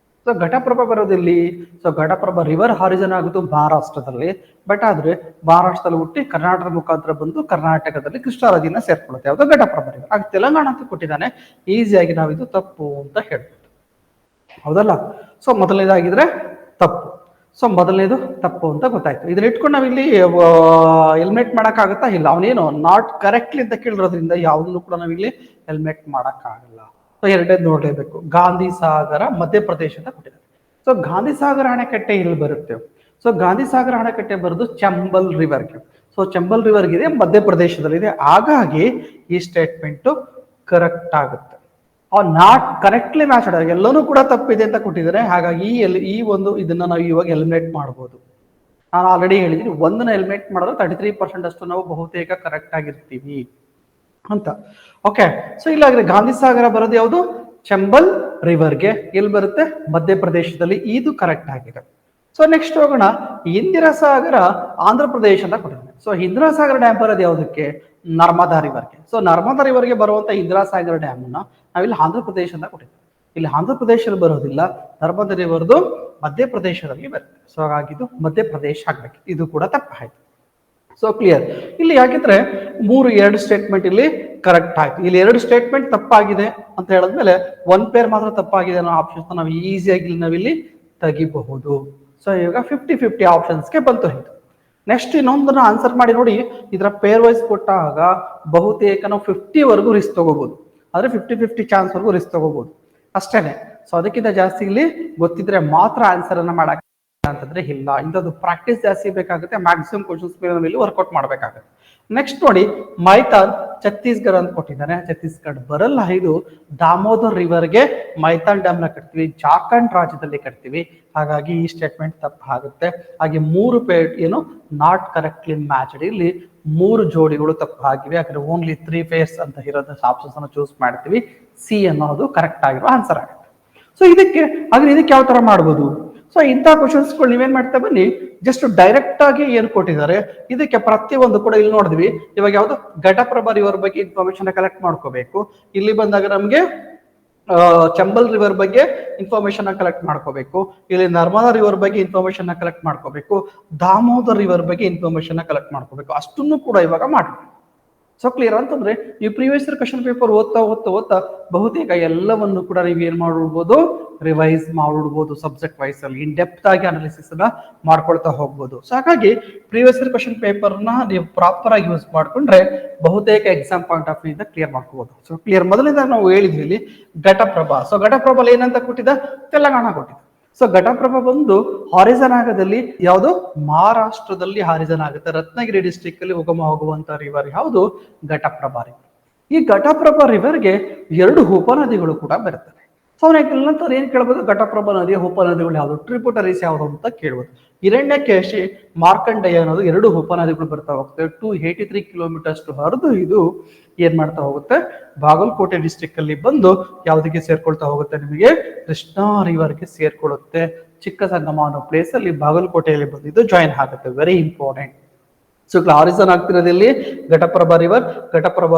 Speaker 1: ಸೊ ಘಟಪ್ರಭಾ ಬರೋದಿಲ್ಲಿ. ಸೊ ಘಟಪ್ರಭಾ ರಿವರ್ ಹಾರಿಜನ್ ಆಗುದು ಮಹಾರಾಷ್ಟ್ರದಲ್ಲಿ, ಬಟ್ ಆದ್ರೆ ಮಹಾರಾಷ್ಟ್ರದಲ್ಲಿ ಹುಟ್ಟಿ ಕರ್ನಾಟಕದ ಮುಖಾಂತರ ಬಂದು ಕರ್ನಾಟಕದಲ್ಲಿ ಕೃಷ್ಣಾ ನದಿನ ಸೇರ್ಕೊಳ್ಳುತ್ತೆ. ಯಾವುದು? ಘಟಪ್ರಭಾ ರಿವರ್. ಆಗ ತೆಲಂಗಾಣ ಅಂತ ಕೊಟ್ಟಿದ್ದಾನೆ. ಈಸಿಯಾಗಿ ನಾವು ಇದು ತಪ್ಪು ಅಂತ ಹೇಳ್ಬೋದು, ಹೌದಲ್ಲ? ಸೊ ಮೊದಲನೇದಾಗಿದ್ರೆ ತಪ್ಪು. ಸೊ ಮೊದಲನೇದು ತಪ್ಪು ಅಂತ ಗೊತ್ತಾಯ್ತು. ಇದನ್ನ ಇಟ್ಕೊಂಡು ನಾವಿಲ್ಲಿ ಎಲಿಮಿನೇಟ್ ಮಾಡಕ್ಕಾಗತ್ತಾ? ಇಲ್ಲ. ಅವನೇನು ನಾಟ್ ಕರೆಕ್ಟ್ಲಿ ಅಂತ ಕೇಳಿರೋದ್ರಿಂದ ಯಾವುದನ್ನು ಕೂಡ ನಾವಿಲ್ಲಿ ಎಲಿಮಿನೇಟ್ ಮಾಡಕ್ಕಾಗಲ್ಲ. ಸೊ ಎರಡನೇದು ನೋಡ್ಲೇಬೇಕು. ಗಾಂಧಿ ಸಾಗರ ಮಧ್ಯಪ್ರದೇಶ ಅಂತ ಕೊಟ್ಟಿದ್ದಾರೆ. ಸೊ ಗಾಂಧಿ ಸಾಗರ ಅಣೆಕಟ್ಟೆ ಇಲ್ಲಿ ಬರುತ್ತೆ. ಸೊ ಗಾಂಧಿ ಸಾಗರ ಅಣೆಕಟ್ಟೆ ಬರೋದು ಚಂಬಲ್ ರಿವರ್ಗೆ. ಸೊ ಚಂಬಲ್ ರಿವರ್ಗೆ ಇದೆ, ಮಧ್ಯಪ್ರದೇಶದಲ್ಲಿದೆ. ಹಾಗಾಗಿ ಈ ಸ್ಟೇಟ್ಮೆಂಟ್ ಕರೆಕ್ಟ್ ಆಗುತ್ತೆ. ನಾಟ್ ಕರೆಕ್ಟ್ಲಿ ಮ್ಯಾಚ್ ಆಡ, ಎಲ್ಲನೂ ಕೂಡ ತಪ್ಪಿದೆ ಅಂತ ಕೊಟ್ಟಿದ್ದಾರೆ. ಹಾಗಾಗಿ ಈ ಒಂದು ಇದನ್ನ ನಾವು ಇವಾಗ ಎಲಿಮಿನೇಟ್ ಮಾಡಬಹುದು. ನಾನು ಆಲ್ರೆಡಿ ಹೇಳಿದ್ದೀನಿ, ಒಂದನ್ನ ಎಲಿಮಿನೇಟ್ ಮಾಡಿದ್ರೆ 33% ಅಷ್ಟು ನಾವು ಬಹುತೇಕ ಕರೆಕ್ಟ್ ಆಗಿರ್ತೀವಿ ಅಂತ. ಓಕೆ. ಸೊ ಇಲ್ಲಾಗ್ರೆ ಗಾಂಧಿ ಸಾಗರ ಬರೋದು ಯಾವುದು? ಚಂಬಲ್ ರಿವರ್ಗೆ. ಎಲ್ಲಿ ಬರುತ್ತೆ? ಮಧ್ಯಪ್ರದೇಶದಲ್ಲಿ. ಇದು ಕರೆಕ್ಟ್ ಆಗಿದೆ. ಸೊ ನೆಕ್ಸ್ಟ್ ಹೋಗೋಣ. ಇಂದಿರಾ ಸಾಗರ ಆಂಧ್ರ ಪ್ರದೇಶ ಅಂತ ಕೊಟ್ಟಿದ್ದಾರೆ. ಸೊ ಇಂದಿರಾ ಸಾಗರ ಡ್ಯಾಮ್ ಬರೋದು ಯಾವುದಕ್ಕೆ? ನರ್ಮದಾ ರಿವರ್ಗೆ. ಸೊ ನರ್ಮದಾ ರಿವರ್ಗೆ ಬರುವಂತ ಇಂದಿರಾ ಸಾಗರ ಡ್ಯಾಮ್ ನ ನಾವಿಲ್ಲಿ ಆಂಧ್ರ ಪ್ರದೇಶ ಅಂತ ಕೊಟ್ಟಿದ್ದೇವೆ. ಇಲ್ಲಿ ಆಂಧ್ರ ಪ್ರದೇಶದಲ್ಲಿ ಬರೋದಿಲ್ಲ, ನರ್ಮದಾ ರಿವರ್ದು ಮಧ್ಯಪ್ರದೇಶದಲ್ಲಿ ಬರುತ್ತೆ. ಸೊ ಹಾಗಾಗಿದ್ದು ಮಧ್ಯಪ್ರದೇಶ ಆಗ್ಬೇಕು. ಇದು ಕೂಡ ತಪ್ಪಾಯ್ತು. So clear. ಇಲ್ಲಿ ಯಾಕಿದ್ರೆ 2 ಸ್ಟೇಟ್ಮೆಂಟ್ ಇಲ್ಲಿ ಕರೆಕ್ಟ್ ಆಯ್ತು. ಇಲ್ಲಿ 2 ಸ್ಟೇಟ್ಮೆಂಟ್ ತಪ್ಪಾಗಿದೆ ಅಂತ ಹೇಳಿದ್ಮೇಲೆ 1 ಪೇರ್ ಮಾತ್ರ ತಪ್ಪಾಗಿದೆ ಅನ್ನೋ ಆಪ್ಷನ್ಸ್ ನಾವು ಈಸಿಯಾಗಿ ನಾವಿಲ್ಲಿ ತೆಗಿಬಹುದು. ಸೊ ಇವಾಗ 50-50 ಆಪ್ಷನ್ಸ್ಗೆ ಬಂತು. ಇದು ನೆಕ್ಸ್ಟ್ ಇನ್ನೊಂದನ್ನ ಆನ್ಸರ್ ಮಾಡಿ ನೋಡಿ. ಇದರ ಪೇರ್ ವೈಸ್ ಕೊಟ್ಟಾಗ ಬಹುತೇಕ ನಾವು 50ವರೆಗೂ ರಿಸ್ಕ್ ತಗೋಬಹುದು. ಆದ್ರೆ 50-50 ಚಾನ್ಸ್ ವರೆಗೂ ರಿಸ್ಕ್ ತಗೋಬಹುದು ಅಷ್ಟೇನೆ. ಸೊ ಅದಕ್ಕಿಂತ ಜಾಸ್ತಿ ಇಲ್ಲಿ ಗೊತ್ತಿದ್ರೆ ಮಾತ್ರ ಆನ್ಸರ್ ಅನ್ನ ಮಾಡಕ್ ಅಂತಂದ್ರೆ ಇಲ್ಲ. ಇಂಥದ್ದು ಪ್ರಾಕ್ಟೀಸ್ ಜಾಸ್ತಿ ಬೇಕಾಗುತ್ತೆ. ಮ್ಯಾಕ್ಸಿಮಮ್ ಕ್ವಶನ್ಸ್ ಮೇಲೆ ನಾವು ಇಲ್ಲಿ ವರ್ಕೌಟ್ ಮಾಡ್ಬೇಕಾಗುತ್ತೆ. ನೆಕ್ಸ್ಟ್ ನೋಡಿ ಮೈಥಾನ್ ಛತ್ತೀಸ್ಗಢ ಅಂತ ಕೊಟ್ಟಿದ್ದಾನೆ. ಛತ್ತೀಸ್ಗಢ ಬರಲ್ಲ, ಇದು ದಾಮೋದರ್ ರಿವರ್ಗೆ ಮೈಥಾನ್ ಡ್ಯಾಮ್ ನ ಕಟ್ತೀವಿ, ಜಾರ್ಖಂಡ್ ರಾಜ್ಯದಲ್ಲಿ ಕಟ್ತೀವಿ. ಹಾಗಾಗಿ ಈ ಸ್ಟೇಟ್ಮೆಂಟ್ ತಪ್ಪು ಆಗುತ್ತೆ. ಹಾಗೆ 3 ಪೇರ್ ಏನು ನಾಟ್ ಕರೆಕ್ಟ್ಲಿ ಮ್ಯಾಚ್ಡ್, ಇಲ್ಲಿ 3 ಜೋಡಿಗಳು ತಪ್ಪು ಆಗಿವೆ. ಯಾಕಂದ್ರೆ ಓನ್ಲಿ 3 ಪೇರ್ಸ್ ಅಂತ ಇರೋದ್ರ ಆಪ್ಷನ್ಸ್ ಅನ್ನು ಚೂಸ್ ಮಾಡ್ತೀವಿ. ಸಿ ಅನ್ನೋದು ಕರೆಕ್ಟ್ ಆಗಿರೋ ಆನ್ಸರ್ ಆಗುತ್ತೆ. ಸೊ ಇದಕ್ಕೆ ಯಾವ ತರ ಮಾಡ್ಬೋದು? ಸೊ ಇಂಥ ಕ್ವಶನ್ಸ್ಗಳು ನೀವೇನ್ ಮಾಡ್ತಾ ಬನ್ನಿ, ಜಸ್ಟ್ ಡೈರೆಕ್ಟ್ ಆಗಿ ಏನ್ ಕೊಟ್ಟಿದ್ದಾರೆ ಇದಕ್ಕೆ ಪ್ರತಿಯೊಂದು ಕೂಡ ಇಲ್ಲಿ ನೋಡಿದ್ವಿ. ಇವಾಗ ಯಾವ್ದು ಘಟಪ್ರಭಾ ರಿವರ್ ಬಗ್ಗೆ ಇನ್ಫಾರ್ಮೇಶನ್ ಕಲೆಕ್ಟ್ ಮಾಡ್ಕೋಬೇಕು. ಇಲ್ಲಿ ಬಂದಾಗ ನಮ್ಗೆ ಚಂಬಲ್ ರಿವರ್ ಬಗ್ಗೆ ಇನ್ಫಾರ್ಮೇಶನ್ ಕಲೆಕ್ಟ್ ಮಾಡ್ಕೋಬೇಕು. ಇಲ್ಲಿ ನರ್ಮದಾ ರಿವರ್ ಬಗ್ಗೆ ಇನ್ಫಾರ್ಮೇಶನ್ ಕಲೆಕ್ಟ್ ಮಾಡ್ಕೋಬೇಕು. ದಾಮೋದರ್ ರಿವರ್ ಬಗ್ಗೆ ಇನ್ಫಾರ್ಮೇಶನ್ ಕಲೆಕ್ಟ್ ಮಾಡ್ಕೋಬೇಕು. ಅಷ್ಟನ್ನು ಕೂಡ ಇವಾಗ ಮಾಡಬೇಕು. ಸೊ ಕ್ಲಿಯರ್ ಅಂತಂದ್ರೆ ನೀವು ಪ್ರೀವಿಯಸ್ ಇಯರ್ ಕ್ವಶನ್ ಪೇಪರ್ ಓದ್ತಾ ಬಹುತೇಕ ಎಲ್ಲವನ್ನು ಕೂಡ ನೀವು ಏನ್ ಮಾಡ್ಬಿಡ್ಬೋದು, ರಿವೈಸ್ ಮಾಡ್ಬಿಡ್ಬೋದು. ಸಬ್ಜೆಕ್ಟ್ ವೈಸ್ ಅಲ್ಲಿ ಇನ್ ಡೆಪ್ತ್ ಆಗಿ ಅನಾಲಿಸಿಸ್ ನ ಮಾಡ್ಕೊಳ್ತಾ ಹೋಗ್ಬೋದು. ಸೊ ಹಾಗಾಗಿ ಪ್ರೀವಿಯಸ್ ಇಯರ್ ಕ್ವಶನ್ ಪೇಪರ್ ನ ನೀವು ಪ್ರಾಪರ್ ಆಗಿ ಯೂಸ್ ಮಾಡ್ಕೊಂಡ್ರೆ ಬಹುತೇಕ ಎಕ್ಸಾಮ್ ಪಾಯಿಂಟ್ ಆಫ್ ವ್ಯೂ ಇಂದ ಕ್ಲಿಯರ್ ಮಾಡ್ಕೋಬಹುದು. ಸೊ ಕ್ಲಿಯರ್ ಮೊದಲಿಂದ ನಾವು ಹೇಳಿದ್ವಿ ಇಲ್ಲಿ ಘಟಪ್ರಭಾ. ಸೊ ಘಟಪ್ರಭಾ ಏನಂತ ಕೊಟ್ಟಿದ್ದ, ತೆಲಂಗಾಣ ಕೊಟ್ಟಿದ್ದ. ಸೊ ಘಟಪ್ರಭಾ ಬಂದು ಹಾರಿಜನ್ ಆಗದಲ್ಲಿ ಯಾವುದು ಮಹಾರಾಷ್ಟ್ರದಲ್ಲಿ ಹಾರಿಜನ್ ಆಗುತ್ತೆ. ರತ್ನಗಿರಿ ಡಿಸ್ಟ್ರಿಕ್ಟ್ ಅಲ್ಲಿ ಉಗಮ ಹೋಗುವಂತ ರಿವರ್ ಯಾವುದು, ಘಟಪ್ರಭಾ ರಿವರ್. ಈ ಘಟಪ್ರಭಾ ರಿವರ್ಗೆ 2 ಉಪನದಿಗಳು ಕೂಡ ಬರ್ತವೆ. ಸೊ ನಂತರ ಏನ್ ಕೇಳ್ಬೋದು, ಘಟಪ್ರಭಾ ನದಿಯ ಉಪನದಿಗಳು ಯಾವುದು, ಟ್ರಿಬ್ಯೂಟರೀಸ್ ಯಾವುದು ಅಂತ ಕೇಳ್ಬೋದು. ಹಿರಣ್ಯಕೇಶಿ, ಮಾರ್ಕಂಡೇಯ ಅನ್ನೋದು 2 ಉಪನದಿಗಳು ಬರ್ತಾ ಹೋಗ್ತವೆ. 283 ಕಿಲೋಮೀಟರ್ಸ್ ಹರಿದು ಇದು ಏನ್ ಮಾಡ್ತಾ ಹೋಗುತ್ತೆ, ಬಾಗಲಕೋಟೆ ಡಿಸ್ಟ್ರಿಕ್ಟ್ ಅಲ್ಲಿ ಬಂದು ಯಾವ್ದಕ್ಕೆ ಸೇರ್ಕೊಳ್ತಾ ಹೋಗುತ್ತೆ, ನಿಮಗೆ ಕೃಷ್ಣಾ ರಿವರ್ಗೆ ಸೇರ್ಕೊಳ್ಳುತ್ತೆ. ಚಿಕ್ಕ ಸಂಗಮ ಅನ್ನೋ ಪ್ಲೇಸ್ ಅಲ್ಲಿ ಬಾಗಲಕೋಟೆಯಲ್ಲಿ ಬಂದಿದ್ದು ಜಾಯಿನ್ ಆಗುತ್ತೆ. Very important. ಸೊ ಹಾರಿಜನ್ ಆಗ್ತಿರೋದಲ್ಲಿ ಘಟಪ್ರಭಾ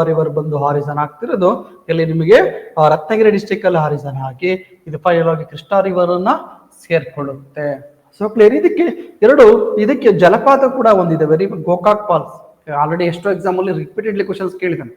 Speaker 1: ರಿವರ್ ಬಂದು ಹಾರಿಜನ್ ಆಗ್ತಿರೋದು ಇಲ್ಲಿ ನಿಮಗೆ ರತ್ನಗಿರಿ ಡಿಸ್ಟ್ರಿಕ್ಟ್ ಅಲ್ಲಿ ಹಾರಿಜನ್ ಆಗಿ ಇದು ಫೈನಲ್ ಆಗಿ ಕೃಷ್ಣಾ ರಿವರ್ ಅನ್ನ ಸೇರ್ಕೊಳ್ಳುತ್ತೆ. So clear. ಇದಕ್ಕೆ ಜಲಪಾತ ಕೂಡ ಒಂದಿದೆ, ವೆರಿ ಗೋಕಾಕ್ ಫಾಲ್ಸ್. ಆಲ್ರೆಡಿ ಎಷ್ಟೋ ಎಕ್ಸಾಮ್ ಅಲ್ಲಿ ರಿಪೀಟೆಡ್ಲಿ ಕ್ವಶನ್ಸ್ ಕೇಳಿದ್ದಾನೆ.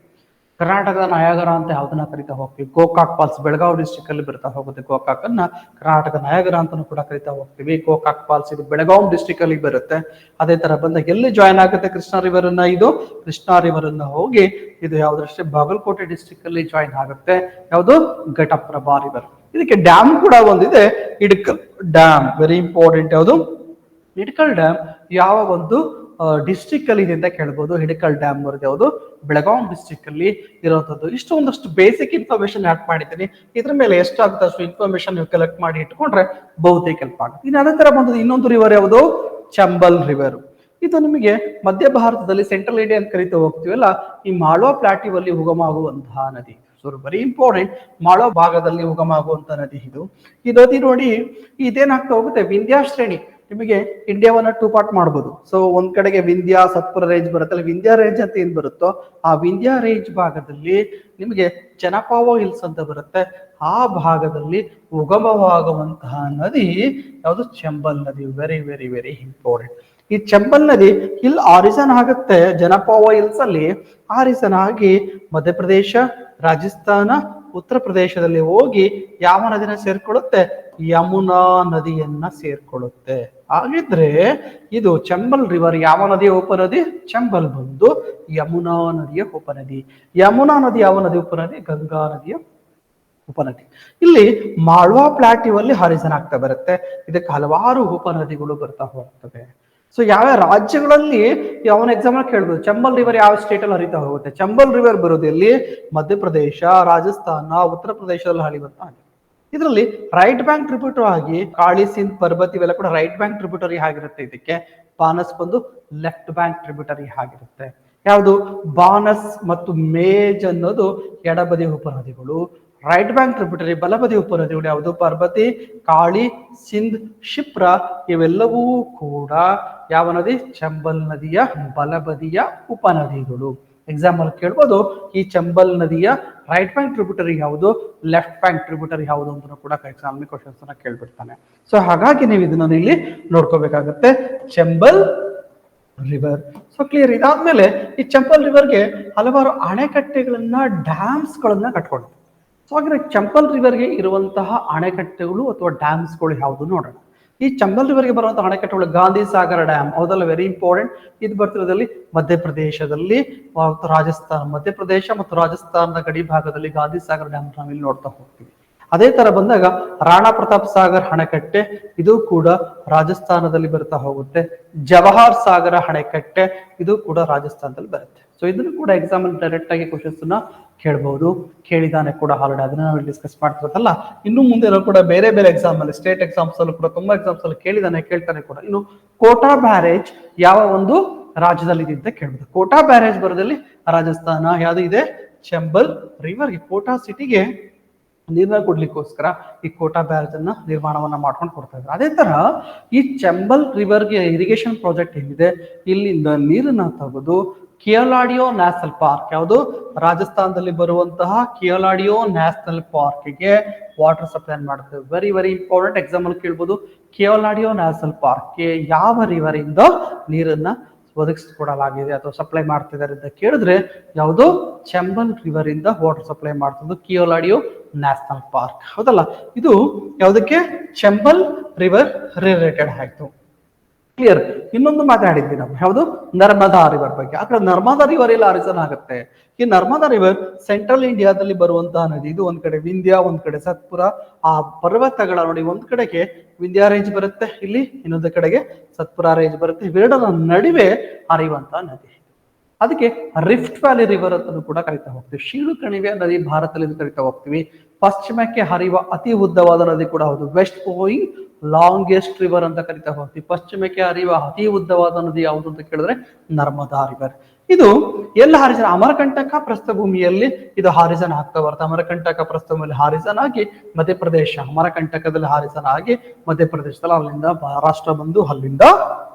Speaker 1: ಕರ್ನಾಟಕದ ನಯಾಗರ ಅಂತ ಯಾವ್ದನ್ನ ಕರಿತಾ ಹೋಗ್ತೀವಿ. ಗೋಕಾಕ್ ಫಾಲ್ಸ್ ಬೆಳಗಾವಿ ಡಿಸ್ಟ್ರಿಕ್ಟ್ ಅಲ್ಲಿ ಬರ್ತಾ ಹೋಗುತ್ತೆ. ಗೋಕಾಕ್ ಅನ್ನ ಕರ್ನಾಟಕ ನಯಾಗರ ಅಂತಾನು ಕೂಡ ಕರಿತಾ ಹೋಗ್ತೀವಿ. ಗೋಕಾಕ್ ಫಾಲ್ಸ್ ಇದು ಬೆಳಗಾವಿ ಡಿಸ್ಟ್ರಿಕ್ಟ್ ಅಲ್ಲಿ ಬರುತ್ತೆ. ಅದೇ ತರ ಬಂದಾಗ ಎಲ್ಲಿ ಜಾಯಿನ್ ಆಗುತ್ತೆ ಕೃಷ್ಣಾ ರಿವರ್ ಅನ್ನ, ಇದು ಕೃಷ್ಣಾ ರಿವರ್ ಅನ್ನ ಹೋಗಿ ಇದು ಯಾವ್ದಷ್ಟೇ ಬಾಗಲಕೋಟೆ ಡಿಸ್ಟ್ರಿಕ್ಟ್ ಅಲ್ಲಿ ಜಾಯಿನ್ ಆಗುತ್ತೆ. ಯಾವುದು, ಘಟಪ್ರಭಾ ರಿವರ್. ಇದಕ್ಕೆ ಡ್ಯಾಮ್ ಕೂಡ ಒಂದಿದೆ, ಹಿಡಕಲ್ ಡ್ಯಾಮ್. Very important. ಯಾವುದು, ಹಿಡಕಲ್ ಡ್ಯಾಮ್ ಯಾವ ಒಂದು ಡಿಸ್ಟ್ರಿಕ್ಟ್ ಅಲ್ಲಿ ಇದೆ ಅಂತ ಕೇಳ್ಬೋದು. ಹಿಡಕಲ್ ಡ್ಯಾಮ್ ಬರೋದು ಯಾವುದು, ಬೆಳಗಾವಿ ಡಿಸ್ಟ್ರಿಕ್ಟ್ ಅಲ್ಲಿ ಇರುವಂತದ್ದು. ಒಂದಷ್ಟು ಬೇಸಿಕ್ ಇನ್ಫಾರ್ಮೇಶನ್ ಆಡ್ ಮಾಡಿದ್ದೀನಿ. ಇದ್ರ ಮೇಲೆ ಎಷ್ಟಾಗುತ್ತೆ ಅಷ್ಟು ಇನ್ಫಾರ್ಮೇಶನ್ ನೀವು ಕಲೆಕ್ಟ್ ಮಾಡಿ ಇಟ್ಕೊಂಡ್ರೆ ಬಹುತೇಕ ಹೆಲ್ಪ್ ಆಗುತ್ತೆ. ಇನ್ನು ಅದೇ ತರ ಬಂದದ್ದು ಇನ್ನೊಂದು ರಿವರ್ ಯಾವುದು, ಚಂಬಲ್ ರಿವರ್. ಇದು ನಿಮಗೆ ಮಧ್ಯ ಭಾರತದಲ್ಲಿ ಸೆಂಟ್ರಲ್ ಇಂಡಿಯಾ ಅಂತ ಕರಿತಾ ಹೋಗ್ತೀವಲ್ಲ, ಈ ಮಾಳ್ವಾ ಪ್ಲಾಟ್ಯೂ ಅಲ್ಲಿ ಉಗಮ ಆಗುವಂತಹ ನದಿ. So very important. ಮಾಳ್ವಾ ಭಾಗದಲ್ಲಿ ಉಗಮ ಆಗುವಂತಹ ನದಿ ಇದು. ಈ ನದಿ ನೋಡಿ ಇದೇನಾಗ್ತಾ ಹೋಗುತ್ತೆ, ವಿಂಧ್ಯ ಶ್ರೇಣಿ. ನಿಮಗೆ ಇಂಡಿಯಾವನ್ನ 2 ಪಾರ್ಟ್ ಮಾಡಬಹುದು. ಸೊ ಒಂದ್ ಕಡೆಗೆ ವಿಂಧ್ಯ ಸತ್ಪುರ ರೇಂಜ್ ಬರುತ್ತೆ, ಅಲ್ಲಿ ವಿಂಧ್ಯ ರೇಂಜ್ ಅಂತ ಏನ್ ಬರುತ್ತೋ ಆ ವಿಂಧ್ಯ ರೇಂಜ್ ಭಾಗದಲ್ಲಿ ನಿಮಗೆ ಜನಪಾವ ಹಿಲ್ಸ್ ಅಂತ ಬರುತ್ತೆ. ಆ ಭಾಗದಲ್ಲಿ ಉಗಮವಾಗುವಂತಹ ನದಿ ಯಾವುದು, ಚಂಬಲ್ ನದಿ. Very very very important. ಈ ಚಂಬಲ್ ನದಿ ಇಲ್ಲಿ ಆರಿಜನ್ ಆಗುತ್ತೆ ಜನಪಾವ ಹಿಲ್ಸ್ ಅಲ್ಲಿ. ಆರಿಜನ್ ಆಗಿ ಮಧ್ಯಪ್ರದೇಶ, ರಾಜಸ್ಥಾನ, ಉತ್ತರ ಪ್ರದೇಶದಲ್ಲಿ ಹೋಗಿ ಯಾವ ನದಿನ ಸೇರ್ಕೊಳ್ಳುತ್ತೆ, ಯಮುನಾ ನದಿಯನ್ನ ಸೇರ್ಕೊಳ್ಳುತ್ತೆ. ಹಾಗಿದ್ರೆ ಇದು ಚಂಬಲ್ ರಿವರ್ ಯಾವ ನದಿಯ ಉಪನದಿ, ಚಂಬಲ್ ಬಂದು ಯಮುನಾ ನದಿಯ ಉಪನದಿ. ಯಮುನಾ ನದಿ ಯಾವ ನದಿ ಉಪನದಿ, ಗಂಗಾ ನದಿಯ ಉಪನದಿ. ಇಲ್ಲಿ ಮಾಳ್ವಾ ಪ್ಲಾಟ್ಯೂ ಅಲ್ಲಿ ಹಾರಿಜನ್ ಆಗ್ತಾ ಬರುತ್ತೆ. ಇದಕ್ಕೆ ಹಲವಾರು ಉಪನದಿಗಳು ಬರ್ತಾ ಹೋಗ್ತವೆ. ಸೊ ಯಾವ ರಾಜ್ಯಗಳಲ್ಲಿ ಯಾವನ ಎಕ್ಸಾಮ್ ಕೇಳ್ಬೋದು, ಚಂಬಲ್ ರಿವರ್ ಯಾವ ಸ್ಟೇಟ್ ಅಲ್ಲಿ ಹರಿತಾ ಹೋಗುತ್ತೆ. ಚಂಬಲ್ ರಿವರ್ ಬರೋದು ಎಲ್ಲಿ, ಮಧ್ಯಪ್ರದೇಶ, ರಾಜಸ್ಥಾನ, ಉತ್ತರ ಪ್ರದೇಶದಲ್ಲಿ ಹರಿಯುವಂತ. ಇದರಲ್ಲಿ ರೈಟ್ ಬ್ಯಾಂಕ್ ಟ್ರಿಬ್ಯೂಟರಿ ಆಗಿ ಕಾಳಿ, ಸಿಂಧ್, ಪರ್ಬತ್ ಇವೆಲ್ಲ ಕೂಡ ರೈಟ್ ಬ್ಯಾಂಕ್ ಟ್ರಿಬ್ಯೂಟರಿ ಆಗಿರುತ್ತೆ. ಇದಕ್ಕೆ ಬಾನಸ್ ಬಂದು ಲೆಫ್ಟ್ ಬ್ಯಾಂಕ್ ಟ್ರಿಬ್ಯೂಟರಿ ಆಗಿರುತ್ತೆ. ಯಾವುದು, ಬಾನಸ್ ಮತ್ತು ಮೇಜ್ ಅನ್ನೋದು ಎಡಬದಿ ಉಪನದಿಗಳು. ರೈಟ್ ಬ್ಯಾಂಕ್ ಟ್ರಿಬ್ಯೂಟರಿ ಬಲಬದಿ ಉಪನದಿಗಳು ಯಾವುದು, ಪರ್ಬತಿ, ಕಾಳಿ, ಸಿಂಧ್, ಶಿಪ್ರಾ ಇವೆಲ್ಲವೂ ಕೂಡ ಯಾವ ನದಿ, ಚಂಬಲ್ ನದಿಯ ಬಲಬದಿಯ ಉಪನದಿಗಳು. ಎಕ್ಸಾಮ್ ಅಲ್ಲಿ ಕೇಳ್ಬೋದು, ಈ ಚಂಬಲ್ ನದಿಯ ರೈಟ್ ಬ್ಯಾಂಕ್ ಟ್ರಿಬ್ಯೂಟರಿ ಯಾವುದು, ಲೆಫ್ಟ್ ಬ್ಯಾಂಕ್ ಟ್ರಿಬ್ಯೂಟರಿ ಯಾವುದು ಅಂತ ಕೂಡ ಎಕ್ಸಾಮ್ ಕ್ವಶನ್ಸ್ ಅನ್ನ ಕೇಳ್ಬಿಡ್ತಾನೆ. ಸೊ ಹಾಗಾಗಿ ನೀವು ಇದನ್ನ ಇಲ್ಲಿ ನೋಡ್ಕೋಬೇಕಾಗತ್ತೆ, ಚಂಬಲ್ ರಿವರ್. So clear. ಇದಾದ್ಮೇಲೆ ಈ ಚಂಬಲ್ ರಿವರ್ಗೆ ಹಲವಾರು ಅಣೆಕಟ್ಟೆಗಳನ್ನ, ಡ್ಯಾಮ್ಸ್ ಗಳನ್ನ ಕಟ್ಕೊಳ್ತಾರೆ. ಸೊ ಹಾಗೆ ಚಂಬಲ್ ರಿವರ್ಗೆ ಇರುವಂತಹ ಅಣೆಕಟ್ಟೆಗಳು ಅಥವಾ ಡ್ಯಾಮ್ಸ್ಗಳು ಯಾವುದು ನೋಡೋಣ. ಈ ಚಂಬಲ್ ರಿವರ್ಗೆ ಬರುವಂತಹ ಅಣೆಕಟ್ಟೆಗಳು ಗಾಂಧಿ ಸಾಗರ ಡ್ಯಾಮ್, ಹೌದಲ್ಲ, ವೆರಿ ಇಂಪಾರ್ಟೆಂಟ್. ಇದು ಬರ್ತಿರೋದಲ್ಲಿ ಮಧ್ಯಪ್ರದೇಶದಲ್ಲಿ, ರಾಜಸ್ಥಾನ, ಮಧ್ಯಪ್ರದೇಶ ಮತ್ತು ರಾಜಸ್ಥಾನದ ಗಡಿ ಭಾಗದಲ್ಲಿ ಗಾಂಧಿ ಸಾಗರ ಡ್ಯಾಮ್ ನಾವಿಲ್ಲಿ ನೋಡ್ತಾ ಹೋಗ್ತೀವಿ. ಅದೇ ತರ ಬಂದಾಗ ರಾಣಾ ಪ್ರತಾಪ್ ಸಾಗರ್ ಅಣೆಕಟ್ಟೆ, ಇದು ಕೂಡ ರಾಜಸ್ಥಾನದಲ್ಲಿ ಬರ್ತಾ ಹೋಗುತ್ತೆ. ಜವಾಹರ್ ಸಾಗರ ಅಣೆಕಟ್ಟೆ, ಇದು ಕೂಡ ರಾಜಸ್ಥಾನದಲ್ಲಿ ಬರುತ್ತೆ. ಸೊ ಇದನ್ನು ಕೂಡ ಎಕ್ಸಾಮ್ ಅಲ್ಲಿ ಡೈರೆಕ್ಟ್ ಆಗಿ ಕ್ವಶನ್ಸ್ ಕೇಳಬಹುದು, ಕೇಳಿದಾನೆ ಕೂಡ ಆಲ್ರೆಡಿ, ಅದನ್ನ ನಾವು ಡಿಸ್ಕಸ್ ಮಾಡ್ತಿರೋದಲ್ಲ. ಇನ್ನು ಮುಂದೆ ಕೂಡ ಬೇರೆ ಬೇರೆ ಎಕ್ಸಾಮ್ ಅಲ್ಲಿ, ಸ್ಟೇಟ್ ಎಕ್ಸಾಮ್ಸ್ ಅಲ್ಲೂ ಕೂಡ ತುಂಬಾ ಎಕ್ಸಾಮ್ಸ್ ಅಲ್ಲಿ ಕೇಳ್ತಾನೆ ಕೂಡ. ಇನ್ನು ಕೋಟಾ ಬ್ಯಾರೇಜ್ ಯಾವ ಒಂದು ರಾಜ್ಯದಲ್ಲಿ ಇದೆ ಅಂತ ಕೇಳ್ಬೋದು. ಕೋಟಾ ಬ್ಯಾರೇಜ್ ಬರೋದಲ್ಲಿ ರಾಜಸ್ಥಾನ. ಯಾವುದು ಇದೆ? ಚಂಬಲ್ ರಿವರ್ಗೆ, ಕೋಟಾ ಸಿಟಿಗೆ ನೀರನ್ನ ಕೊಡ್ಲಿಕ್ಕೋಸ್ಕರ ಈ ಕೋಟಾ ಬ್ಯಾರೇಜ್ ಅನ್ನ ನಿರ್ಮಾಣವನ್ನ ಮಾಡ್ಕೊಂಡು ಕೊಡ್ತಾ ಇದ್ದಾರೆ. ಅದೇ ತರ ಈ ಚಂಬಲ್ ರಿವರ್ಗೆ ಇರಿಗೇಷನ್ ಪ್ರಾಜೆಕ್ಟ್ ಏನಿದೆ, ಇಲ್ಲಿಂದ ನೀರನ್ನ ತೆಗೆದು ಕಿಯಲಾಡಿಯೋ ನ್ಯಾಷನಲ್ ಪಾರ್ಕ್, ಯಾವುದು ರಾಜಸ್ಥಾನದಲ್ಲಿ ಬರುವಂತಹ ಕಿಯಲಾಡಿಯೋ ನ್ಯಾಷನಲ್ ಪಾರ್ಕ್ಗೆ ವಾಟರ್ ಸಪ್ಲೈ ಮಾಡ್ತೇವೆ. ವೆರಿ ವೆರಿ ಇಂಪಾರ್ಟೆಂಟ್, ಎಕ್ಸಾಮ್ ಅಲ್ಲಿ ಕೇಳ್ಬೋದು. ಕಿಯಲಾಡಿಯೋ ನ್ಯಾಷನಲ್ ಪಾರ್ಕ್ಗೆ ಯಾವ ರಿವರ್ ಇಂದ ನೀರನ್ನ ಒದಗಿಸಿಕೊಡಲಾಗಿದೆ ಅಥವಾ ಸಪ್ಲೈ ಮಾಡ್ತಿದ್ದಾರೆ ಅಂತ ಕೇಳಿದ್ರೆ ಯಾವುದು? ಚಂಬಲ್ ರಿವರ್ ಇಂದ ವಾಟರ್ ಸಪ್ಲೈ ಮಾಡ್ತಿದ್ದು ಕಿಯೋಲಾಡಿಯೋ ನ್ಯಾಷನಲ್ ಪಾರ್ಕ್. ಹೌದಲ್ಲ, ಇದು ಯಾವುದಕ್ಕೆ? ಚಂಬಲ್ ರಿವರ್ ರಿಲೇಟೆಡ್ ಆಯ್ತು. ಕ್ಲಿಯರ್. ಇನ್ನೊಂದು ಮಾತಾಡಿದ್ವಿ ನಾವು, ಯಾವುದು? ನರ್ಮದಾ ರಿವರ್ ಬಗ್ಗೆ. ಆ ಕಡೆ ನರ್ಮದಾ ರಿವರ್ ಎಲ್ಲ ಆರಿಸನ್ ಆಗುತ್ತೆ. ಈ ನರ್ಮದಾ ರಿವರ್ ಸೆಂಟ್ರಲ್ ಇಂಡಿಯಾದಲ್ಲಿ ಬರುವಂತಹ ನದಿ. ಇದು ಒಂದ್ ಕಡೆ ವಿಂಧ್ಯ, ಒಂದ್ ಕಡೆ ಸತ್ಪುರ. ಆ ಪರ್ವತಗಳ ನೋಡಿ, ಒಂದ್ ಕಡೆಗೆ ವಿಂಧ್ಯ ರೇಂಜ್ ಬರುತ್ತೆ, ಇಲ್ಲಿ ಇನ್ನೊಂದು ಕಡೆಗೆ ಸತ್ಪುರ ರೇಂಜ್ ಬರುತ್ತೆ. ಇವೆರಡರ ನಡುವೆ ಹರಿಯುವಂತಹ ನದಿ. ಅದಕ್ಕೆ ರಿಫ್ಟ್ ವ್ಯಾಲಿ ರಿವರ್ ಅಂತ ಕೂಡ ಕರಿತಾ ಹೋಗ್ತೀವಿ. ಶೀಳು ಕಣಿವೆ ನದಿ ಭಾರತದಲ್ಲಿ ಕರಿತಾ ಹೋಗ್ತೀವಿ. ಪಶ್ಚಿಮಕ್ಕೆ ಹರಿಯುವ ಅತಿ ಉದ್ದವಾದ ನದಿ ಕೂಡ ಹೌದು. ವೆಸ್ಟ್ ಫ್ಲೋಯಿಂಗ್ ಲಾಂಗೆಸ್ಟ್ ರಿವರ್ ಅಂತ ಕರಿತಾ ಹೋಗ್ತೀವಿ. ಪಶ್ಚಿಮಕ್ಕೆ ಹರಿಯುವ ಅತಿ ಉದ್ದವಾದ ನದಿ ಯಾವುದು ಅಂತ ಕೇಳಿದ್ರೆ ನರ್ಮದಾ ರಿವರ್. ಇದು ಎಲ್ಲ ಹಾರಿಸನ್? ಅಮರಕಂಟಕ ಪ್ರಸ್ಥಭೂಮಿಯಲ್ಲಿ ಇದು ಹಾರಿಸನ್ ಆಗ್ತಾ ಬರುತ್ತೆ. ಅಮರಕಂಟಕ ಪ್ರಸ್ಥಭೂಮಿಯಲ್ಲಿ ಹಾರಿಸನ್ ಆಗಿ ಮಧ್ಯಪ್ರದೇಶ, ಅಮರಕಂಟಕದಲ್ಲಿ ಹಾರಿಸನ್ ಆಗಿ ಮಧ್ಯಪ್ರದೇಶದಲ್ಲಿ, ಅಲ್ಲಿಂದ ಮಹಾರಾಷ್ಟ್ರ ಬಂದು ಅಲ್ಲಿಂದ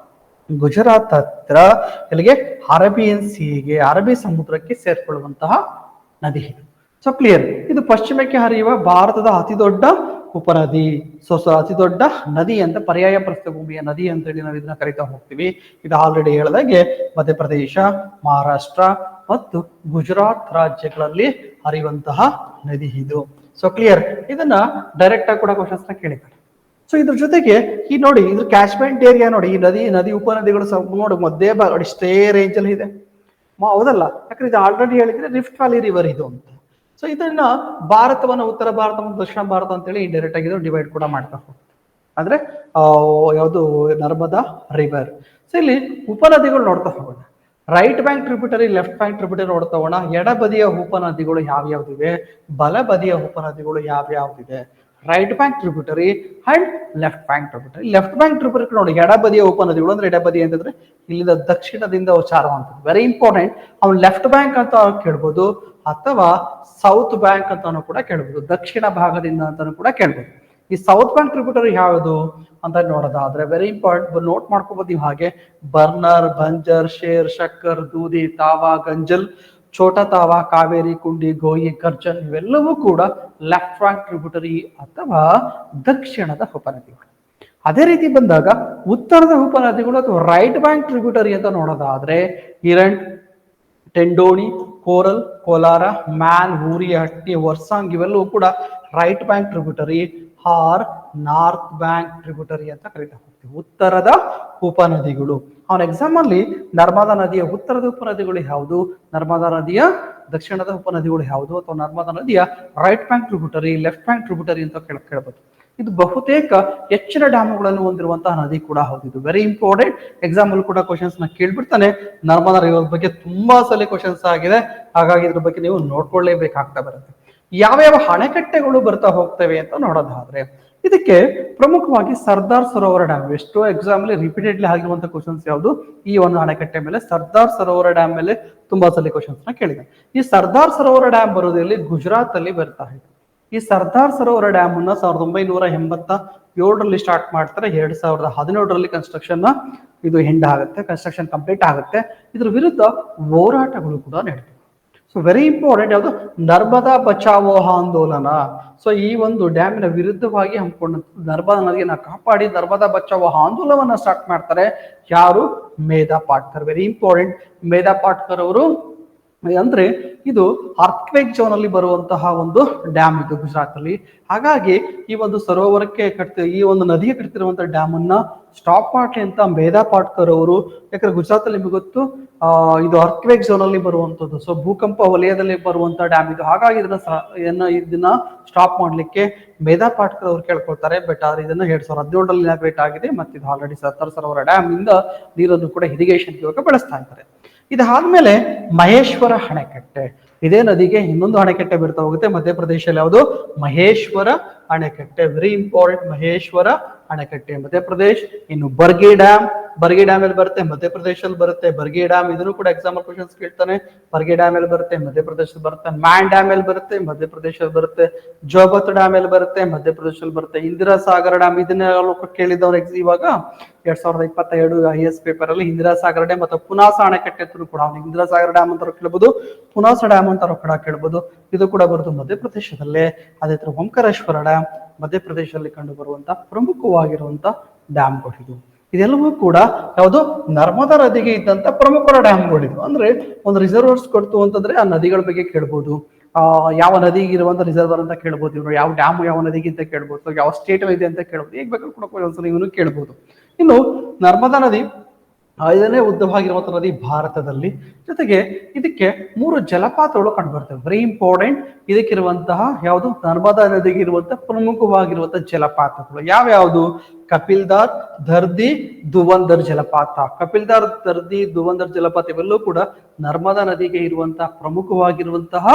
Speaker 1: ಗುಜರಾತ್ ಹತ್ರ ಇಲ್ಲಿಗೆ ಅರೇಬಿಯನ್ ಸೀಗೆ, ಅರಬ್ಬಿ ಸಮುದ್ರಕ್ಕೆ ಸೇರ್ಕೊಳ್ಳುವಂತಹ ನದಿ ಇದು. So clear. ಇದು ಪಶ್ಚಿಮಕ್ಕೆ ಹರಿಯುವ ಭಾರತದ ಅತಿ ದೊಡ್ಡ ಉಪನದಿ. ಸೊ ಅತಿ ದೊಡ್ಡ ನದಿ ಅಂತ, ಪರ್ಯಾಯ ಪ್ರಸ್ಥಭೂಮಿಯ ನದಿ ಅಂತೇಳಿ ನಾವು ಇದನ್ನ ಕರಿತಾ ಹೋಗ್ತೀವಿ. ಇದು ಆಲ್ರೆಡಿ ಹೇಳಿದಾಗೆ ಮಧ್ಯಪ್ರದೇಶ, ಮಹಾರಾಷ್ಟ್ರ ಮತ್ತು ಗುಜರಾತ್ ರಾಜ್ಯಗಳಲ್ಲಿ ಹರಿಯುವಂತಹ ನದಿ ಇದು. So clear. ಇದನ್ನ ಡೈರೆಕ್ಟ್ ಆಗಿ ಕೂಡ ಕ್ವಶನ್ಸ್ ನ ಕೇಳಿದ್ದಾರೆ. ಸೊ ಇದ್ರ ಜೊತೆಗೆ ಈ ನೋಡಿ, ಇದ್ರ ಕ್ಯಾಚ್ಮೆಂಟ್ ಏರಿಯಾ ನೋಡಿ, ಈ ನದಿ ಉಪನದಿಗಳು ನೋಡಿ ಮಧ್ಯೆ ಇಷ್ಟೇ ರೇಂಜ್ ಅಲ್ಲಿ ಇದೆ. ಹೌದಲ್ಲ, ಯಾಕಂದ್ರೆ ಇದು ಆಲ್ರೆಡಿ ಹೇಳಿದ್ರೆ ರಿಫ್ಟ್ ವ್ಯಾಲಿ ರಿವರ್ ಇದು ಅಂತ. ಸೊ ಇದನ್ನ ಭಾರತವನ್ನ ಉತ್ತರ ಭಾರತ ಮತ್ತು ದಕ್ಷಿಣ ಭಾರತ ಅಂತೇಳಿ ಇಂಡೈರೆಕ್ಟ್ ಆಗಿ ಡಿವೈಡ್ ಕೂಡ ಮಾಡ್ತಾ ಹೋಗ್ತಾರೆ. ಅಂದ್ರೆ ಯಾವುದು? ನರ್ಮದಾ ರಿವರ್. ಸೊ ಇಲ್ಲಿ ಉಪನದಿಗಳು ನೋಡ್ತಾ ಹೋಗೋಣ. Right bank tributary, left bank tributary ನೋಡ್ತಾ ಹೋಗೋಣ. ಎಡಬದಿಯ ಉಪನದಿಗಳು ಯಾವ್ಯಾವ್ದಿವೆ, ಬಲಬದಿಯ ಉಪನದಿಗಳು ಯಾವ್ಯಾವ್ದಿದೆ. Right bank tributary and left bank tributary. Left bank tributary ನೋಡಿ, ಎಡಬದಿಯ ಉಪನದಿಗಳು ಅಂದ್ರೆ ಎಡಬದಿ ಅಂತಂದ್ರೆ ಇಲ್ಲಿಂದ ದಕ್ಷಿಣದಿಂದ ಉಚ್ಚಾರವಂತದ್ದು. Very important. ಅವ್ನು ಲೆಫ್ಟ್ ಬ್ಯಾಂಕ್ ಅಂತ ಕೇಳ್ಬೋದು ಅಥವಾ ಸೌತ್ ಬ್ಯಾಂಕ್ ಅಂತಾನು ಕೂಡ ಕೇಳ್ಬೋದು, ದಕ್ಷಿಣ ಭಾಗದಿಂದ ಅಂತಾನು ಕೂಡ ಕೇಳ್ಬೋದು. ಈ ಸೌತ್ ಬ್ಯಾಂಕ್ ಟ್ರಿಬ್ಯೂಟರಿ ಯಾವುದು ಅಂತ ನೋಡೋದಾದ್ರೆ ವೆರಿ ಇಂಪಾರ್ಟೆಂಟ್, ನೋಟ್ ಮಾಡ್ಕೋಬಹುದು ನೀವು ಹಾಗೆ. ಬರ್ನರ್, ಬಂಜರ್, ಶೇರ್, ಶಕ್ಕರ್, ದೂದಿ, ತಾವಾ, ಗಂಜಲ್, ಛೋಟಾ ತಾವಾ, ಕಾವೇರಿ, ಕುಂಡಿ, ಗೋಯಿ, ಕರ್ಜನ್ ಇವೆಲ್ಲವೂ ಕೂಡ ಲೆಫ್ಟ್ ಬ್ಯಾಂಕ್ ಟ್ರಿಬ್ಯೂಟರಿ ಅಥವಾ ದಕ್ಷಿಣದ ಉಪನದಿಗಳು. ಅದೇ ರೀತಿ ಬಂದಾಗ ಉತ್ತರದ ಉಪನದಿಗಳು ಅಥವಾ ರೈಟ್ ಬ್ಯಾಂಕ್ ಟ್ರಿಬ್ಯೂಟರಿ ಅಂತ ನೋಡೋದಾದ್ರೆ ಹಿರಣ್, ಟೆಂಡೋಣಿ, ಕೋರಲ್, ಕೋಲಾರ, ಮ್ಯಾನ್, ಊರಿ, ಹಟ್ಟಿ, ವರ್ಸಾಂಗ್ ಇವೆಲ್ಲವೂ ಕೂಡ right bank tributary or north bank tributary ಅಂತ ಕರೀತಾ ಹೋಗ್ತೀವಿ. ಉತ್ತರದ ಉಪನದಿಗಳು. ಅವನ ಎಕ್ಸಾಮ್ ಅಲ್ಲಿ ನರ್ಮದಾ ನದಿಯ ಉತ್ತರದ ಉಪನದಿಗಳು ಯಾವುದು, ನರ್ಮದಾ ನದಿಯ ದಕ್ಷಿಣದ ಉಪನದಿಗಳು ಯಾವುದು, ಅಥವಾ ನರ್ಮದಾ ನದಿಯ right bank tributary, left bank tributary ಅಂತ ಕೇಳಬಹುದು. ಇದು ಬಹುತೇಕ ಹೆಚ್ಚಿನ ಡ್ಯಾಮ್ಗಳನ್ನು ಹೊಂದಿರುವಂತಹ ನದಿ ಕೂಡ ಹೌದು. ಇದು ವೆರಿ ಇಂಪಾರ್ಟೆಂಟ್. ಎಕ್ಸಾಮ್ ಅಲ್ಲಿ ಕೂಡ ಕ್ವಶನ್ಸ್ ನ ಕೇಳ್ಬಿಡ್ತಾನೆ. ನರ್ಮದಾ ರಿವರ್ ಬಗ್ಗೆ ತುಂಬಾ ಸಲ ಕ್ವಶನ್ಸ್ ಆಗಿದೆ, ಹಾಗಾಗಿ ಇದ್ರ ಬಗ್ಗೆ ನೀವು ನೋಡ್ಕೊಳ್ಳೇಬೇಕಾಗ್ತಾ ಬರುತ್ತೆ. ಯಾವ್ಯಾವ ಅಣೆಕಟ್ಟೆಗಳು ಬರ್ತಾ ಹೋಗ್ತವೆ ಅಂತ ನೋಡೋದಾದ್ರೆ ಇದಕ್ಕೆ ಪ್ರಮುಖವಾಗಿ ಸರ್ದಾರ್ ಸರೋವರ ಡ್ಯಾಮ್. ಎಷ್ಟೋ ಎಕ್ಸಾಮ್ ಅಲ್ಲಿ ರಿಪೀಟೆಡ್ಲಿ ಆಗಿರುವಂತಹ ಕ್ವಶನ್ಸ್ ಯಾವುದು, ಈ ಒಂದು ಅಣೆಕಟ್ಟೆ ಮೇಲೆ, ಸರ್ದಾರ್ ಸರೋವರ ಡ್ಯಾಮ್ ಮೇಲೆ ತುಂಬಾ ಸಲ ಕ್ವಶನ್ಸ್ ನ ಕೇಳಿದೆ. ಈ ಸರ್ದಾರ್ ಸರೋವರ ಡ್ಯಾಮ್ ಬರೋದ್ರಲ್ಲಿ ಗುಜರಾತ್ ಅಲ್ಲಿ ಬರ್ತಾ ಇದೆ. ಈ ಸರ್ದಾರ್ ಸರೋವರ ಡ್ಯಾಮ್ ಅನ್ನ 1987ರಲ್ಲಿ ಸ್ಟಾರ್ಟ್ ಮಾಡ್ತಾರೆ. 2017ರಲ್ಲಿ ಕನ್ಸ್ಟ್ರಕ್ಷನ್ ಇದು ಎಂಡ್ ಆಗುತ್ತೆ, ಕನ್ಸ್ಟ್ರಕ್ಷನ್ ಕಂಪ್ಲೀಟ್ ಆಗುತ್ತೆ. ಇದ್ರ ವಿರುದ್ಧ ಹೋರಾಟಗಳು ಕೂಡ ನಡೀತವೆ. So very important. ಯಾವುದು? ನರ್ಮದಾ ಬಚಾವೋ ಆಂದೋಲನ. ಸೊ ಈ ಒಂದು ಡ್ಯಾಮಿನ ವಿರುದ್ಧವಾಗಿ ಹಮ್ಮಿಕೊಂಡ ನರ್ಮದಾ ನದಿಯನ್ನ ಕಾಪಾಡಿ ನರ್ಮದಾ ಬಚಾವೋ ಆಂದೋಲನವನ್ನ ಸ್ಟಾರ್ಟ್ ಮಾಡ್ತಾರೆ. ಯಾರು? ಮೇಧಾ ಪಾಟ್ಕರ್. Very important. ಮೇಧಾ ಪಾಟ್ಕರ್ ಅವರು ಅಂದ್ರೆ ಇದು ಅರ್ಥಕ್ವೇಕ್ ಝೋನ್ ಅಲ್ಲಿ ಬರುವಂತಹ ಒಂದು ಡ್ಯಾಮ್ ಇದು ಗುಜರಾತ್ ಅಲ್ಲಿ. ಹಾಗಾಗಿ ಈ ಒಂದು ಸರೋವರಕ್ಕೆ ಈ ಒಂದು ನದಿಗೆ ಕಟ್ತಿರುವಂತಹ ಡ್ಯಾಮ್ ಅನ್ನ ಸ್ಟಾಪ್ ಮಾಡ್ಲಿ ಅಂತ ಮೇಧಾ ಪಾಟ್ಕರ್ ಅವರು, ಯಾಕಂದ್ರೆ ಗುಜರಾತ್ ಅಲ್ಲಿ ನಿಮಗೆ ಗೊತ್ತು ಇದು ಅರ್ಥಕ್ವೇಕ್ ಝೋನ್ ಅಲ್ಲಿ ಬರುವಂತದ್ದು, ಸೊ ಭೂಕಂಪ ವಲಯದಲ್ಲಿ ಬರುವಂತಹ ಡ್ಯಾಮ್ ಇದು. ಹಾಗಾಗಿ ಇದನ್ನ ಸ್ಟಾಪ್ ಮಾಡ್ಲಿಕ್ಕೆ ಮೇಧಾ ಪಾಟ್ಕರ್ ಅವರು ಕೇಳ್ಕೊಳ್ತಾರೆ. ಬಟ್ ಆದ್ರೆ ಇದನ್ನ 2017ರಲ್ಲಿ ಇನಾಗ್ರೇಟ್ ಆಗಿದೆ. ಮತ್ತೆ ಇದು ಆಲ್ರೆಡಿ ಸರ್ದಾರ್ ಸರೋವರ ಡ್ಯಾಮ್ ಇಂದ ನೀರನ್ನು ಕೂಡ ಇರಿಗೇಷನ್ ಇವಾಗ ಬಳಸ್ತಾ ಇದ್ದಾರೆ. ಇದಾದ್ಮೇಲೆ ಮಹೇಶ್ವರ ಅಣೆಕಟ್ಟೆ. ಇದೇ ನದಿಗೆ ಇನ್ನೊಂದು ಅಣೆಕಟ್ಟೆ ಬರ್ತಾ ಹೋಗುತ್ತೆ ಮಧ್ಯಪ್ರದೇಶದಲ್ಲಿ. ಯಾವುದು? ಮಹೇಶ್ವರ ಅಣೆಕಟ್ಟೆ. Very important, Maheshwara ಅಣೆಕಟ್ಟೆ Madhya Pradesh. ಇನ್ನು ಬರ್ಗಿ ಡ್ಯಾಮ್, ಬರ್ಗಿ ಡ್ಯಾಮ್ ಎಲ್ಲಿ ಬರುತ್ತೆ? ಮಧ್ಯಪ್ರದೇಶದಲ್ಲಿ ಬರುತ್ತೆ. ಬರ್ಗಿ ಡ್ಯಾಮ್ ಇದನ್ನು ಕೂಡ ಎಕ್ಸಾಂಪಲ್ ಕ್ವಶನ್ಸ್ ಕೇಳ್ತಾನೆ. ಬರ್ಗಿ ಡ್ಯಾಮ್ ಎಲ್ಲಿ ಬರುತ್ತೆ? ಮಧ್ಯಪ್ರದೇಶದಲ್ಲಿ ಬರುತ್ತೆ. ಮ್ಯಾನ್ ಡ್ಯಾಮ್ ಎಲ್ಲಿ ಬರುತ್ತೆ? ಮಧ್ಯಪ್ರದೇಶದಲ್ಲಿ ಬರುತ್ತೆ. ಜೋಗತ್ ಡ್ಯಾಮ್ ಎಲ್ಲಿ ಬರುತ್ತೆ? ಮಧ್ಯಪ್ರದೇಶದಲ್ಲಿ ಬರುತ್ತೆ. ಇಂದಿರಾ ಸಾಗರ ಡ್ಯಾಮ್ ಇದನ್ನ ಕೇಳಿದವ್ರು ಇವಾಗ 2022 IS ಪೇಪರ್ ಅಲ್ಲಿ ಇಂದಿರಾ ಸಾಗರ ಡ್ಯಾಮ್ ಮತ್ತು ಪುನಾಸ ಅಣೆಕಟ್ಟೆ ಕೂಡ ಇಂದಿರಾ ಸಾಗರ ಡ್ಯಾಮ್ ಅಂತ ಕೇಳಬಹುದು, ಪುನಾಸ ಡ್ಯಾಮ್ ಅಂತ ಕೂಡ ಕೇಳಬಹುದು. ಇದು ಕೂಡ ಬರುತ್ತೆ ಮಧ್ಯಪ್ರದೇಶದಲ್ಲೇ. ಅದೇ ತರ ಓಂಕಾರೇಶ್ವರ ಡ್ಯಾಮ್ ಮಧ್ಯಪ್ರದೇಶದಲ್ಲಿ ಕಂಡು ಬರುವಂತಹ ಪ್ರಮುಖವಾಗಿರುವಂತಹ ಡ್ಯಾಮ್ಗಳಿದು. ಇದೆಲ್ಲವೂ ಕೂಡ ಯಾವುದು? ನರ್ಮದಾ ನದಿಗೆ ಇದ್ದಂತ ಪ್ರಮುಖ ಡ್ಯಾಮ್ಗಳಿದು. ಅಂದ್ರೆ ಒಂದು ರಿಸರ್ವರ್ಸ್ ಕೊಡ್ತು ಅಂತಂದ್ರೆ ಆ ನದಿಗಳ ಬಗ್ಗೆ ಕೇಳ್ಬೋದು. ಯಾವ ನದಿಗೆ ಇರುವಂತ ರಿಸರ್ವರ್ ಅಂತ ಕೇಳ್ಬೋದು. ಇವರು ಯಾವ ಡ್ಯಾಮ್ ಯಾವ ನದಿಗೆ ಅಂತ ಕೇಳ್ಬೋದು, ಯಾವ ಸ್ಟೇಟ್ ಅಲ್ಲಿ ಇದೆ ಅಂತ ಕೇಳ್ಬೋದು. ಹೇಗ್ ಬೇಕಾದ್ರೂ ಕೂಡ ಒಂದ್ಸಲ ಇವನು ಕೇಳ್ಬೋದು. ಇನ್ನು ನರ್ಮದಾ ನದಿ 5ನೇ ಉದ್ದವಾಗಿರುವಂತಹ ನದಿ ಭಾರತದಲ್ಲಿ. ಜೊತೆಗೆ ಇದಕ್ಕೆ 3 ಜಲಪಾತಗಳು ಕಂಡು ಬರ್ತವೆ. Very important. ಇದಕ್ಕಿರುವಂತಹ ಯಾವುದು? ನರ್ಮದಾ ನದಿಗೆ ಇರುವಂತಹ ಪ್ರಮುಖವಾಗಿರುವಂತಹ ಜಲಪಾತಗಳು ಯಾವ್ಯಾವುದು? ಕಪಿಲ್ದಾರ್, ದರ್ದಿ, ಧುವಂದರ್ ಜಲಪಾತ. ಕಪಿಲ್ದಾರ್, ದರ್ದಿ, ಧುವಂದರ್ ಜಲಪಾತ ಇವೆಲ್ಲವೂ ಕೂಡ ನರ್ಮದಾ ನದಿಗೆ ಇರುವಂತಹ ಪ್ರಮುಖವಾಗಿರುವಂತಹ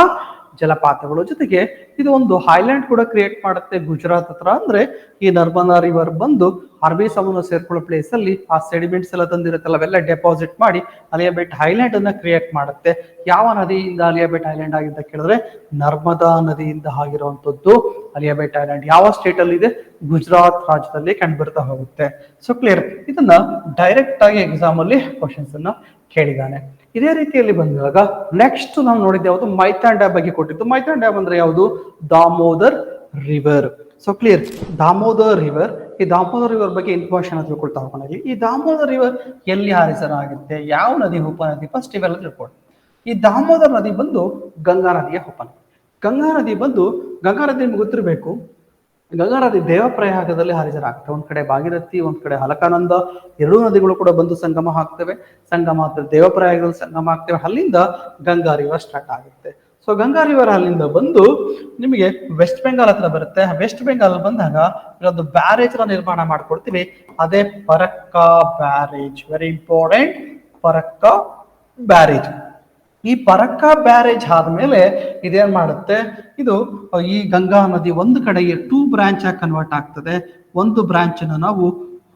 Speaker 1: ಜಲಪಾತಗಳು. ಜೊತೆಗೆ ಇದು ಒಂದು ಐಲ್ಯಾಂಡ್ ಕೂಡ ಕ್ರಿಯೇಟ್ ಮಾಡುತ್ತೆ ಗುಜರಾತ್ ಹತ್ರ. ಅಂದ್ರೆ ಈ ನರ್ಮದಾ ರಿವರ್ ಬಂದು ಅರಬ್ಬಿ ಸಮುದ್ರ ಸೇರ್ಕೊಳ್ಳೋ ಪ್ಲೇಸ್ ಅಲ್ಲಿ ಆ ಸೆಡಿಮೆಂಟ್ಸ್ ಎಲ್ಲ ತಂದಿರುತ್ತಲ್ಲ ಅವೆಲ್ಲ ಡೆಪಾಸಿಟ್ ಮಾಡಿ ಅಲಿಯಾಬೆಟ್ ಐಲ್ಯಾಂಡ್ ಅನ್ನ ಕ್ರಿಯೇಟ್ ಮಾಡುತ್ತೆ. ಯಾವ ನದಿಯಿಂದ ಅಲಿಯಾಬೆಟ್ ಐಲ್ಯಾಂಡ್ ಆಗಿಂತ ಕೇಳಿದ್ರೆ ನರ್ಮದಾ ನದಿಯಿಂದ ಆಗಿರುವಂತದ್ದು ಅಲಿಯಾಬೆಟ್ ಐಲ್ಯಾಂಡ್. ಯಾವ ಸ್ಟೇಟ್ ಅಲ್ಲಿ ಇದೆ? ಗುಜರಾತ್ ರಾಜ್ಯದಲ್ಲಿ ಕಂಡು ಬರ್ತಾ ಹೋಗುತ್ತೆ. So clear. ಇದನ್ನ ಡೈರೆಕ್ಟ್ ಆಗಿ ಎಕ್ಸಾಮ್ ಅಲ್ಲಿ ಕ್ವಶನ್ಸ್ ಅನ್ನ ಕೇಳಿದಾನೆ. ಇದೇ ರೀತಿಯಲ್ಲಿ ಬಂದಾಗ ನೆಕ್ಸ್ಟ್ ನಾವು ನೋಡಿದ್ದೆ ಯಾವುದು? ಮೈಥಾನ್ ಡ್ಯಾಮ್ ಬಗ್ಗೆ ಕೊಟ್ಟಿದ್ದು. ಮೈಥಾನ್ ಡ್ಯಾಮ್ ಅಂದ್ರೆ ಯಾವುದು? Damodar river. So clear. Damodar river. ಈ ದಾಮೋದರ್ ರಿವರ್ ಬಗ್ಗೆ ಇನ್ಫಾರ್ಮೇಶನ್ ತಿಳ್ಕೊಳ್ತಾ ಹೋಗೋಣ. ಈ ದಾಮೋದರ್ ರಿವರ್ ಎಲ್ಲಿ ಆಗುತ್ತೆ? ಯಾವ ನದಿ ಉಪನದಿ? ಫಸ್ಟ್ ಇವೆಲ್ಲ ತಿಳ್ಕೊಳ್ಳಿ. ಈ ದಾಮೋದರ್ ನದಿ ಬಂದು ಗಂಗಾ ನದಿಯ ಉಪನದಿ. ಗಂಗಾ ನದಿ ಬಂದು ಗಂಗಾ ನದಿ ನಿಮ್ಗೆ ಗೊತ್ತಿರಬೇಕು. ಗಂಗಾ ನದಿ ದೇವಪ್ರಯಾಗದಲ್ಲಿ ಆಗುತ್ತೆ. ಒಂದ್ ಕಡೆ ಭಾಗೀರಥಿ, ಒಂದ್ ಕಡೆ ಅಲಕಾನಂದ, 2 ನದಿಗಳು ಕೂಡ ಬಂದು ಸಂಗಮ ಆಗ್ತವೆ. ಸಂಗಮ ಆಗ್ತದೆ ದೇವಪ್ರಯಾಗದಲ್ಲಿ ಸಂಗಮ ಆಗ್ತವೆ. ಅಲ್ಲಿಂದ ಗಂಗಾ ರಿವರ್ ಸ್ಟಾರ್ಟ್ ಆಗುತ್ತೆ. ಸೊ ಗಂಗಾ ರಿವರ್ ಅಲ್ಲಿಂದ ಬಂದು ನಿಮಗೆ ವೆಸ್ಟ್ ಬೆಂಗಾಲ್ ಹತ್ರ ಬರುತ್ತೆ. ವೆಸ್ಟ್ ಬೆಂಗಾಲ್ ಬಂದಾಗ ಒಂದು ಬ್ಯಾರೇಜ್ ನಿರ್ಮಾಣ ಮಾಡ್ಕೊಡ್ತೀವಿ. ಅದೇ Farakka barrage. Very important, Farakka barrage. ಈ ಫರಕ್ಕಾ ಬ್ಯಾರೇಜ್ ಆದ್ಮೇಲೆ ಇದೇನ್ ಮಾಡುತ್ತೆ? ಇದು ಈ ಗಂಗಾ ನದಿ ಒಂದು ಕಡೆಗೆ 2 ಬ್ರಾಂಚ್ ಆಗಿ ಕನ್ವರ್ಟ್ ಆಗ್ತದೆ. ಒಂದು ಬ್ರಾಂಚ್ ಅನ್ನ ನಾವು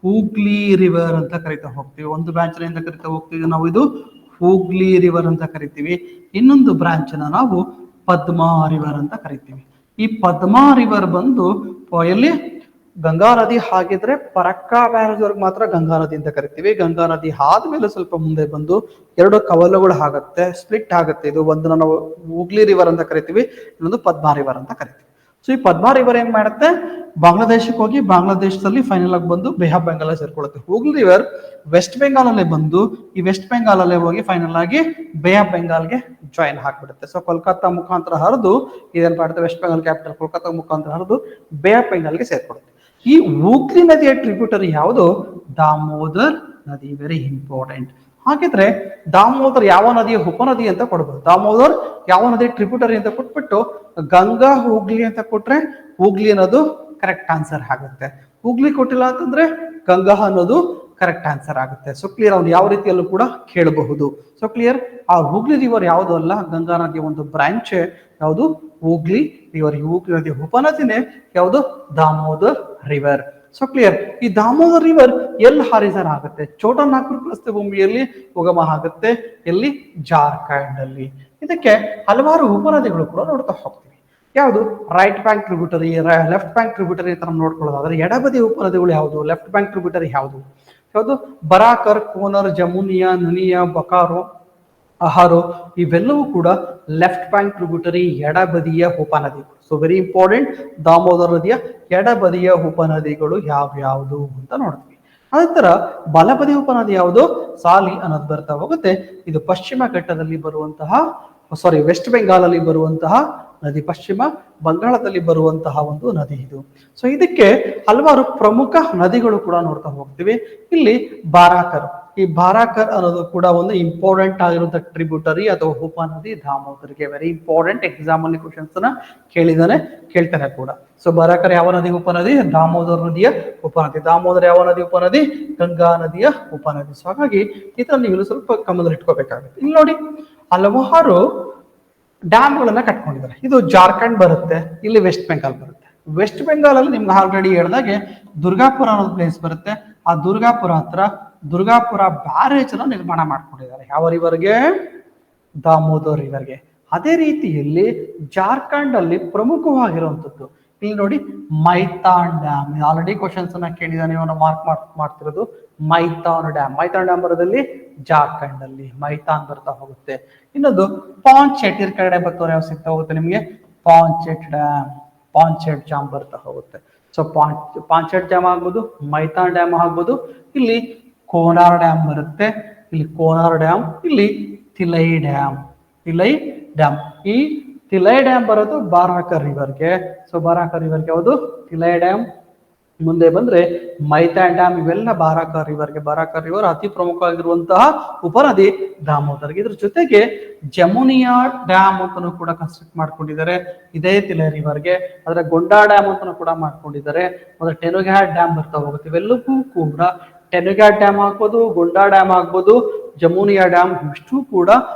Speaker 1: ಹೂಗ್ಲಿ ರಿವರ್ ಅಂತ ಕರಿತಾ ಹೋಗ್ತೀವಿ. ಒಂದು ಬ್ರಾಂಚ್ ಅಂತ ಕರಿತಾ ಹೋಗ್ತೀವಿ ನಾವು, ಇದು ಹೂಗ್ಲಿ ರಿವರ್ ಅಂತ ಕರಿತೀವಿ. ಇನ್ನೊಂದು ಬ್ರಾಂಚ್ ಅನ್ನ ನಾವು ಪದ್ಮಾ ರಿವರ್ ಅಂತ ಕರಿತೀವಿ. ಈ ಪದ್ಮಾ ರಿವರ್ ಬಂದು ಎಲ್ಲಿ? ಗಂಗಾ ನದಿ ಆಗಿದ್ರೆ ಫರಕ್ಕಾ ಬ್ಯಾರೇಜ್ ವರ್ಗ ಮಾತ್ರ ಗಂಗಾ ನದಿ ಅಂತ ಕರಿತೀವಿ. ಗಂಗಾ ನದಿ ಆದ್ಮೇಲೆ ಸ್ವಲ್ಪ ಮುಂದೆ ಬಂದು 2 ಕವಲುಗಳು ಆಗುತ್ತೆ, ಸ್ಪ್ಲಿಟ್ ಆಗುತ್ತೆ. ಇದು ಒಂದು ನಾವು ಹೂಗ್ಲಿ ರಿವರ್ ಅಂತ ಕರಿತೀವಿ, ಇನ್ನೊಂದು ಪದ್ಮಾ ರಿವರ್ ಅಂತ ಕರಿತೀವಿ. ಸೊ ಈ ಪದ್ಮಾ ರಿವರ್ ಏನ್ ಮಾಡುತ್ತೆ? ಬಾಂಗ್ಲಾದೇಶಕ್ಕೆ ಹೋಗಿ ಬಾಂಗ್ಲಾದೇಶದಲ್ಲಿ ಫೈನಲ್ ಆಗಿ ಬಂದು ಬೇ ಆಫ್ ಬೆಂಗಾಲ್ ಸೇರ್ಕೊಳ್ಳುತ್ತೆ. ಹೂಗ್ಲಿ ರಿವರ್ ವೆಸ್ಟ್ ಬೆಂಗಾಲ್ ಅಲ್ಲೇ ಬಂದು ಈ ವೆಸ್ಟ್ ಬೆಂಗಾಲ್ ಅಲ್ಲೇ ಹೋಗಿ ಫೈನಲ್ ಆಗಿ bay of ಬೆಂಗಾಲ್ಗೆ join ಹಾಕ್ಬಿಡುತ್ತೆ. So Kolkata ಮುಖಾಂತರ ಹರಿದು ಇದೇನ್ ಮಾಡುತ್ತೆ? ವೆಸ್ಟ್ ಬೆಂಗಾಲ್ ಕ್ಯಾಪಿಟಲ್ ಕೋಲ್ಕತ್ತಾ ಮುಖಾಂತರ ಹರಿದು ಬೇ ಆಫ್ ಬೆಂಗಾಲ್ಗೆ ಸೇರ್ಕೊಳ್ಳುತ್ತೆ. ಈ ಹೂಗ್ಲಿ ನದಿಯ ಟ್ರಿಬ್ಯೂಟರಿ ಯಾವುದು? ದಾಮೋದರ್ ನದಿ. Very important. ಹಾಗಿದ್ರೆ ದಾಮೋದರ್ ಯಾವ ನದಿಯ ಉಪನದಿ ಅಂತ ಕೊಡ್ಬೋದು. ದಾಮೋದರ್ ಯಾವ ನದಿ ಟ್ರಿಬ್ಯೂಟರಿ ಅಂತ ಕೊಟ್ಬಿಟ್ಟು ಗಂಗಾ ಹೂಗ್ಲಿ ಅಂತ ಕೊಟ್ರೆ ಹೂಗ್ಲಿ ಅನ್ನೋದು ಕರೆಕ್ಟ್ ಆನ್ಸರ್ ಆಗುತ್ತೆ. ಹೂಗ್ಲಿ ಕೊಟ್ಟಿಲ್ಲ ಅಂತಂದ್ರೆ ಗಂಗಾ ಅನ್ನೋದು ಕರೆಕ್ಟ್ ಆನ್ಸರ್ ಆಗುತ್ತೆ. So clear. ಅವ್ನು ಯಾವ ರೀತಿಯಲ್ಲೂ ಕೂಡ ಕೇಳಬಹುದು. So clear. ಆ ಹೂಗ್ಲಿ ರಿವರ್ ಯಾವುದು ಅಲ್ಲ, ಗಂಗಾ ನದಿಯ ಒಂದು ಬ್ರಾಂಚ್ ಯಾವುದು? ಹೂಗ್ಲಿ ರಿವರ್. ಈ ಹೂಗ್ಲಿ ನದಿಯ ಉಪನದಿನೇ ಯಾವುದು? ದಾಮೋದರ್ ರಿವರ್. So clear. ಈ ದಾಮೋದರ್ ರಿವರ್ ಎಲ್ಲಿ ಹಾರಿಸನ್ ಆಗುತ್ತೆ? ಛೋಟಾ ನಾಗ್ಪುರ್ ಪ್ರಸ್ಥಭೂಮಿಯಲ್ಲಿ ಉಗಮ ಆಗುತ್ತೆ. ಎಲ್ಲಿ? ಜಾರ್ಖಂಡ್ ಅಲ್ಲಿ. ಇದಕ್ಕೆ ಹಲವಾರು ಉಪನದಿಗಳು ಕೂಡ ನೋಡ್ತಾ ಹೋಗ್ತೀವಿ. ಯಾವುದು? Right bank tributary, left bank tributary ಅಂತ ನಾವು ನೋಡ್ಕೊಳ್ಳೋದಾದ್ರೆ ಎಡಬದಿ ಉಪನದಿಗಳು ಯಾವುದು? ಲೆಫ್ಟ್ ಬ್ಯಾಂಕ್ ಟ್ರಿಬ್ಯೂಟರಿ ಯಾವುದು? ಬರಾಕರ್, ಕೋನರ್, ಜಮುನಿಯಾ, ನುನಿಯಾ, ಬಕಾರೋ, ಅಹಾರೋ ಇವೆಲ್ಲವೂ ಕೂಡ ಲೆಫ್ಟ್ ಬ್ಯಾಂಕ್ ಟ್ರಿಬ್ಯೂಟರಿ ಎಡಬದಿಯ ಉಪನದಿಗಳು. So very important. ದಾಮೋದರ ನದಿಯ ಎಡಬದಿಯ ಉಪನದಿಗಳು ಯಾವ್ಯಾವುದು ಅಂತ ನೋಡ್ತೀವಿ. ಅನಂತರ ಬಲಬದಿ ಉಪನದಿ ಯಾವುದು? ಸಾಲಿ ಅನ್ನೋದು ಬರ್ತಾ ಹೋಗುತ್ತೆ. ಇದು ಪಶ್ಚಿಮ ಘಟ್ಟದಲ್ಲಿ ಬರುವಂತಹ ವೆಸ್ಟ್ ಬೆಂಗಾಲ್ ಅಲ್ಲಿ ಬರುವಂತಹ ನದಿ, ಪಶ್ಚಿಮ ಬಂಗಾಳದಲ್ಲಿ ಬರುವಂತಹ ಒಂದು ನದಿ ಇದು. ಸೊ ಇದಕ್ಕೆ ಹಲವಾರು ಪ್ರಮುಖ ನದಿಗಳು ಕೂಡ ನೋಡ್ತಾ ಹೋಗ್ತೀವಿ. ಇಲ್ಲಿ ಬಾರಾಕರ್, ಈ ಬಾರಾಕರ್ ಅನ್ನೋದು ಕೂಡ ಒಂದು ಇಂಪಾರ್ಟೆಂಟ್ ಆಗಿರುವಂತಹ ಟ್ರಿಬ್ಯೂಟರಿ ಅಥವಾ ಉಪನದಿ ದಾಮೋದರ್ಗೆ. ವೆರಿ ಇಂಪಾರ್ಟೆಂಟ್, ಎಕ್ಸಾಮ್ ಅಲ್ಲಿ ಕ್ವಶನ್ಸ್ ನ ಕೇಳ್ತಾನೆ ಕೂಡ. ಸೊ ಬಾರಾಕರ್ ಯಾವ ನದಿ ಉಪನದಿ? ದಾಮೋದರ್ ನದಿಯ ಉಪನದಿ. ದಾಮೋದರ್ ಯಾವ ನದಿ ಉಪನದಿ? ಗಂಗಾ ನದಿಯ ಉಪನದಿ. ಸೊ ಹಾಗಾಗಿ ಈ ತರ ನೀವು ಸ್ವಲ್ಪ ಗಮನದಲ್ಲಿ ಇಟ್ಕೋಬೇಕಾಗುತ್ತೆ. ಇಲ್ಲಿ ನೋಡಿ, ಹಲವಾರು ಡ್ಯಾಮ್ಗಳನ್ನ ಕಟ್ಕೊಂಡಿದ್ದಾರೆ. ಇದು ಜಾರ್ಖಂಡ್ ಬರುತ್ತೆ, ಇಲ್ಲಿ ವೆಸ್ಟ್ ಬೆಂಗಾಲ್ ಬರುತ್ತೆ. ವೆಸ್ಟ್ ಬೆಂಗಾಲ್ ಅಲ್ಲಿ ನಿಮ್ಗೆ ಆಲ್ರೆಡಿ ಹೇಳ್ದಾಗೆ ದುರ್ಗಾಪುರ ಅನ್ನೋದು ಪ್ಲೇಸ್ ಬರುತ್ತೆ. ಆ ದುರ್ಗಾಪುರ ಹತ್ರ ದುರ್ಗಾಪುರ ಬ್ಯಾರೇಜ್ ಅನ್ನ ನಿರ್ಮಾಣ ಮಾಡ್ಕೊಂಡಿದ್ದಾರೆ. ಯಾವ ರಿವರ್ಗೆ? ದಾಮೋದರ್ ರಿವರ್ಗೆ. ಅದೇ ರೀತಿಯಲ್ಲಿ ಜಾರ್ಖಂಡ್ ಅಲ್ಲಿ ಪ್ರಮುಖವಾಗಿರುವಂತದ್ದು ಇಲ್ಲಿ ನೋಡಿ, ಮೈತಾನ್ ಡ್ಯಾಮ್. ಆಲ್ರೆಡಿ ಕ್ವಶನ್ಸ್ ಅನ್ನ ಕೇಳಿದಾನೆ, ಇವನು ಮಾರ್ಕ್ ಮಾಡ್ತಿರೋದು ಮೈತಾನ್ ಡ್ಯಾಮ್. ಮೈತಾನ್ ಡ್ಯಾಮ್ ಬರೋದಲ್ಲಿ ಜಾರ್ಖಂಡ್ ಅಲ್ಲಿ ಮೈತಾನ್ ಬರ್ತಾ ಹೋಗುತ್ತೆ. ಇನ್ನೊಂದು ಪಾಂಚೆಟ್, ಇರ್ ಕಡೆ ಬರ್ತವ್ರೆ ಯಾವ ಸಿಗ್ತಾ ಹೋಗುತ್ತೆ ನಿಮ್ಗೆ? ಪಾಂಚೆಟ್ ಡ್ಯಾಮ್, ಪಾಂಚೆಟ್ ಡ್ಯಾಮ್ ಬರ್ತಾ ಹೋಗುತ್ತೆ. ಸೊ ಪಾಂಚೆಟ್ ಡ್ಯಾಮ್ ಆಗ್ಬೋದು, ಮೈತಾನ್ ಡ್ಯಾಮ್ ಆಗ್ಬೋದು. ಇಲ್ಲಿ ಕೋನಾರ್ ಡ್ಯಾಮ್ ಬರುತ್ತೆ, ಇಲ್ಲಿ ಕೋನಾರ್ ಡ್ಯಾಮ್, ಇಲ್ಲಿ ತಿಲೈ ಡ್ಯಾಮ್. ತಿಲೈ ಡ್ಯಾಮ್, ಈ ತಿಲೈ ಡ್ಯಾಮ್ ಬರೋದು ಬಾರಾಕರ್ ರಿವರ್ಗೆ. ಸೊ ಬಾರಾಕರ್ ರಿವರ್ಗೆ ಯಾವುದು? ತಿಲೈ ಡ್ಯಾಮ್. ಮುಂದೆ ಬಂದ್ರೆ ಮೈತಾನ್ ಡ್ಯಾಮ್. ಇವೆಲ್ಲ ಬಾರಾಕರ್ ರಿವರ್ಗೆ. ಬಾರಾಕರ್ ರಿವರ್ ಅತಿ ಪ್ರಮುಖವಾಗಿರುವಂತಹ ಉಪನದಿ ದಾಮೋದರ್ಗೆ. ಇದ್ರ ಜೊತೆಗೆ ಜಮುನಿಯಾ ಡ್ಯಾಮ್ ಅಂತಾನು ಕೂಡ ಕನ್ಸ್ಟ್ರಕ್ಟ್ ಮಾಡ್ಕೊಂಡಿದ್ದಾರೆ, ಇದೇ ತಿಲೈ ರಿವರ್ಗೆ. ಅದರ ಗೊಂಡಾ ಡ್ಯಾಮ್ ಅಂತಾನು ಕೂಡ ಮಾಡ್ಕೊಂಡಿದ್ದಾರೆ. ಮತ್ತೆ ಟೆನುಘಾಟ್ ಡ್ಯಾಮ್ ಬರ್ತಾ ಹೋಗುತ್ತೆ. ಇವೆಲ್ಲವೂ ಕೂಡ ಟೆನುಘಾಟ್ ಡ್ಯಾಮ್ ಆಗ್ಬೋದು, ಗೊಂಡಾ ಡ್ಯಾಮ್ ಆಗ್ಬೋದು, ಜಮುನಿಯಾ ಡ್ಯಾಮ್, ಇಷ್ಟು ಕೂಡ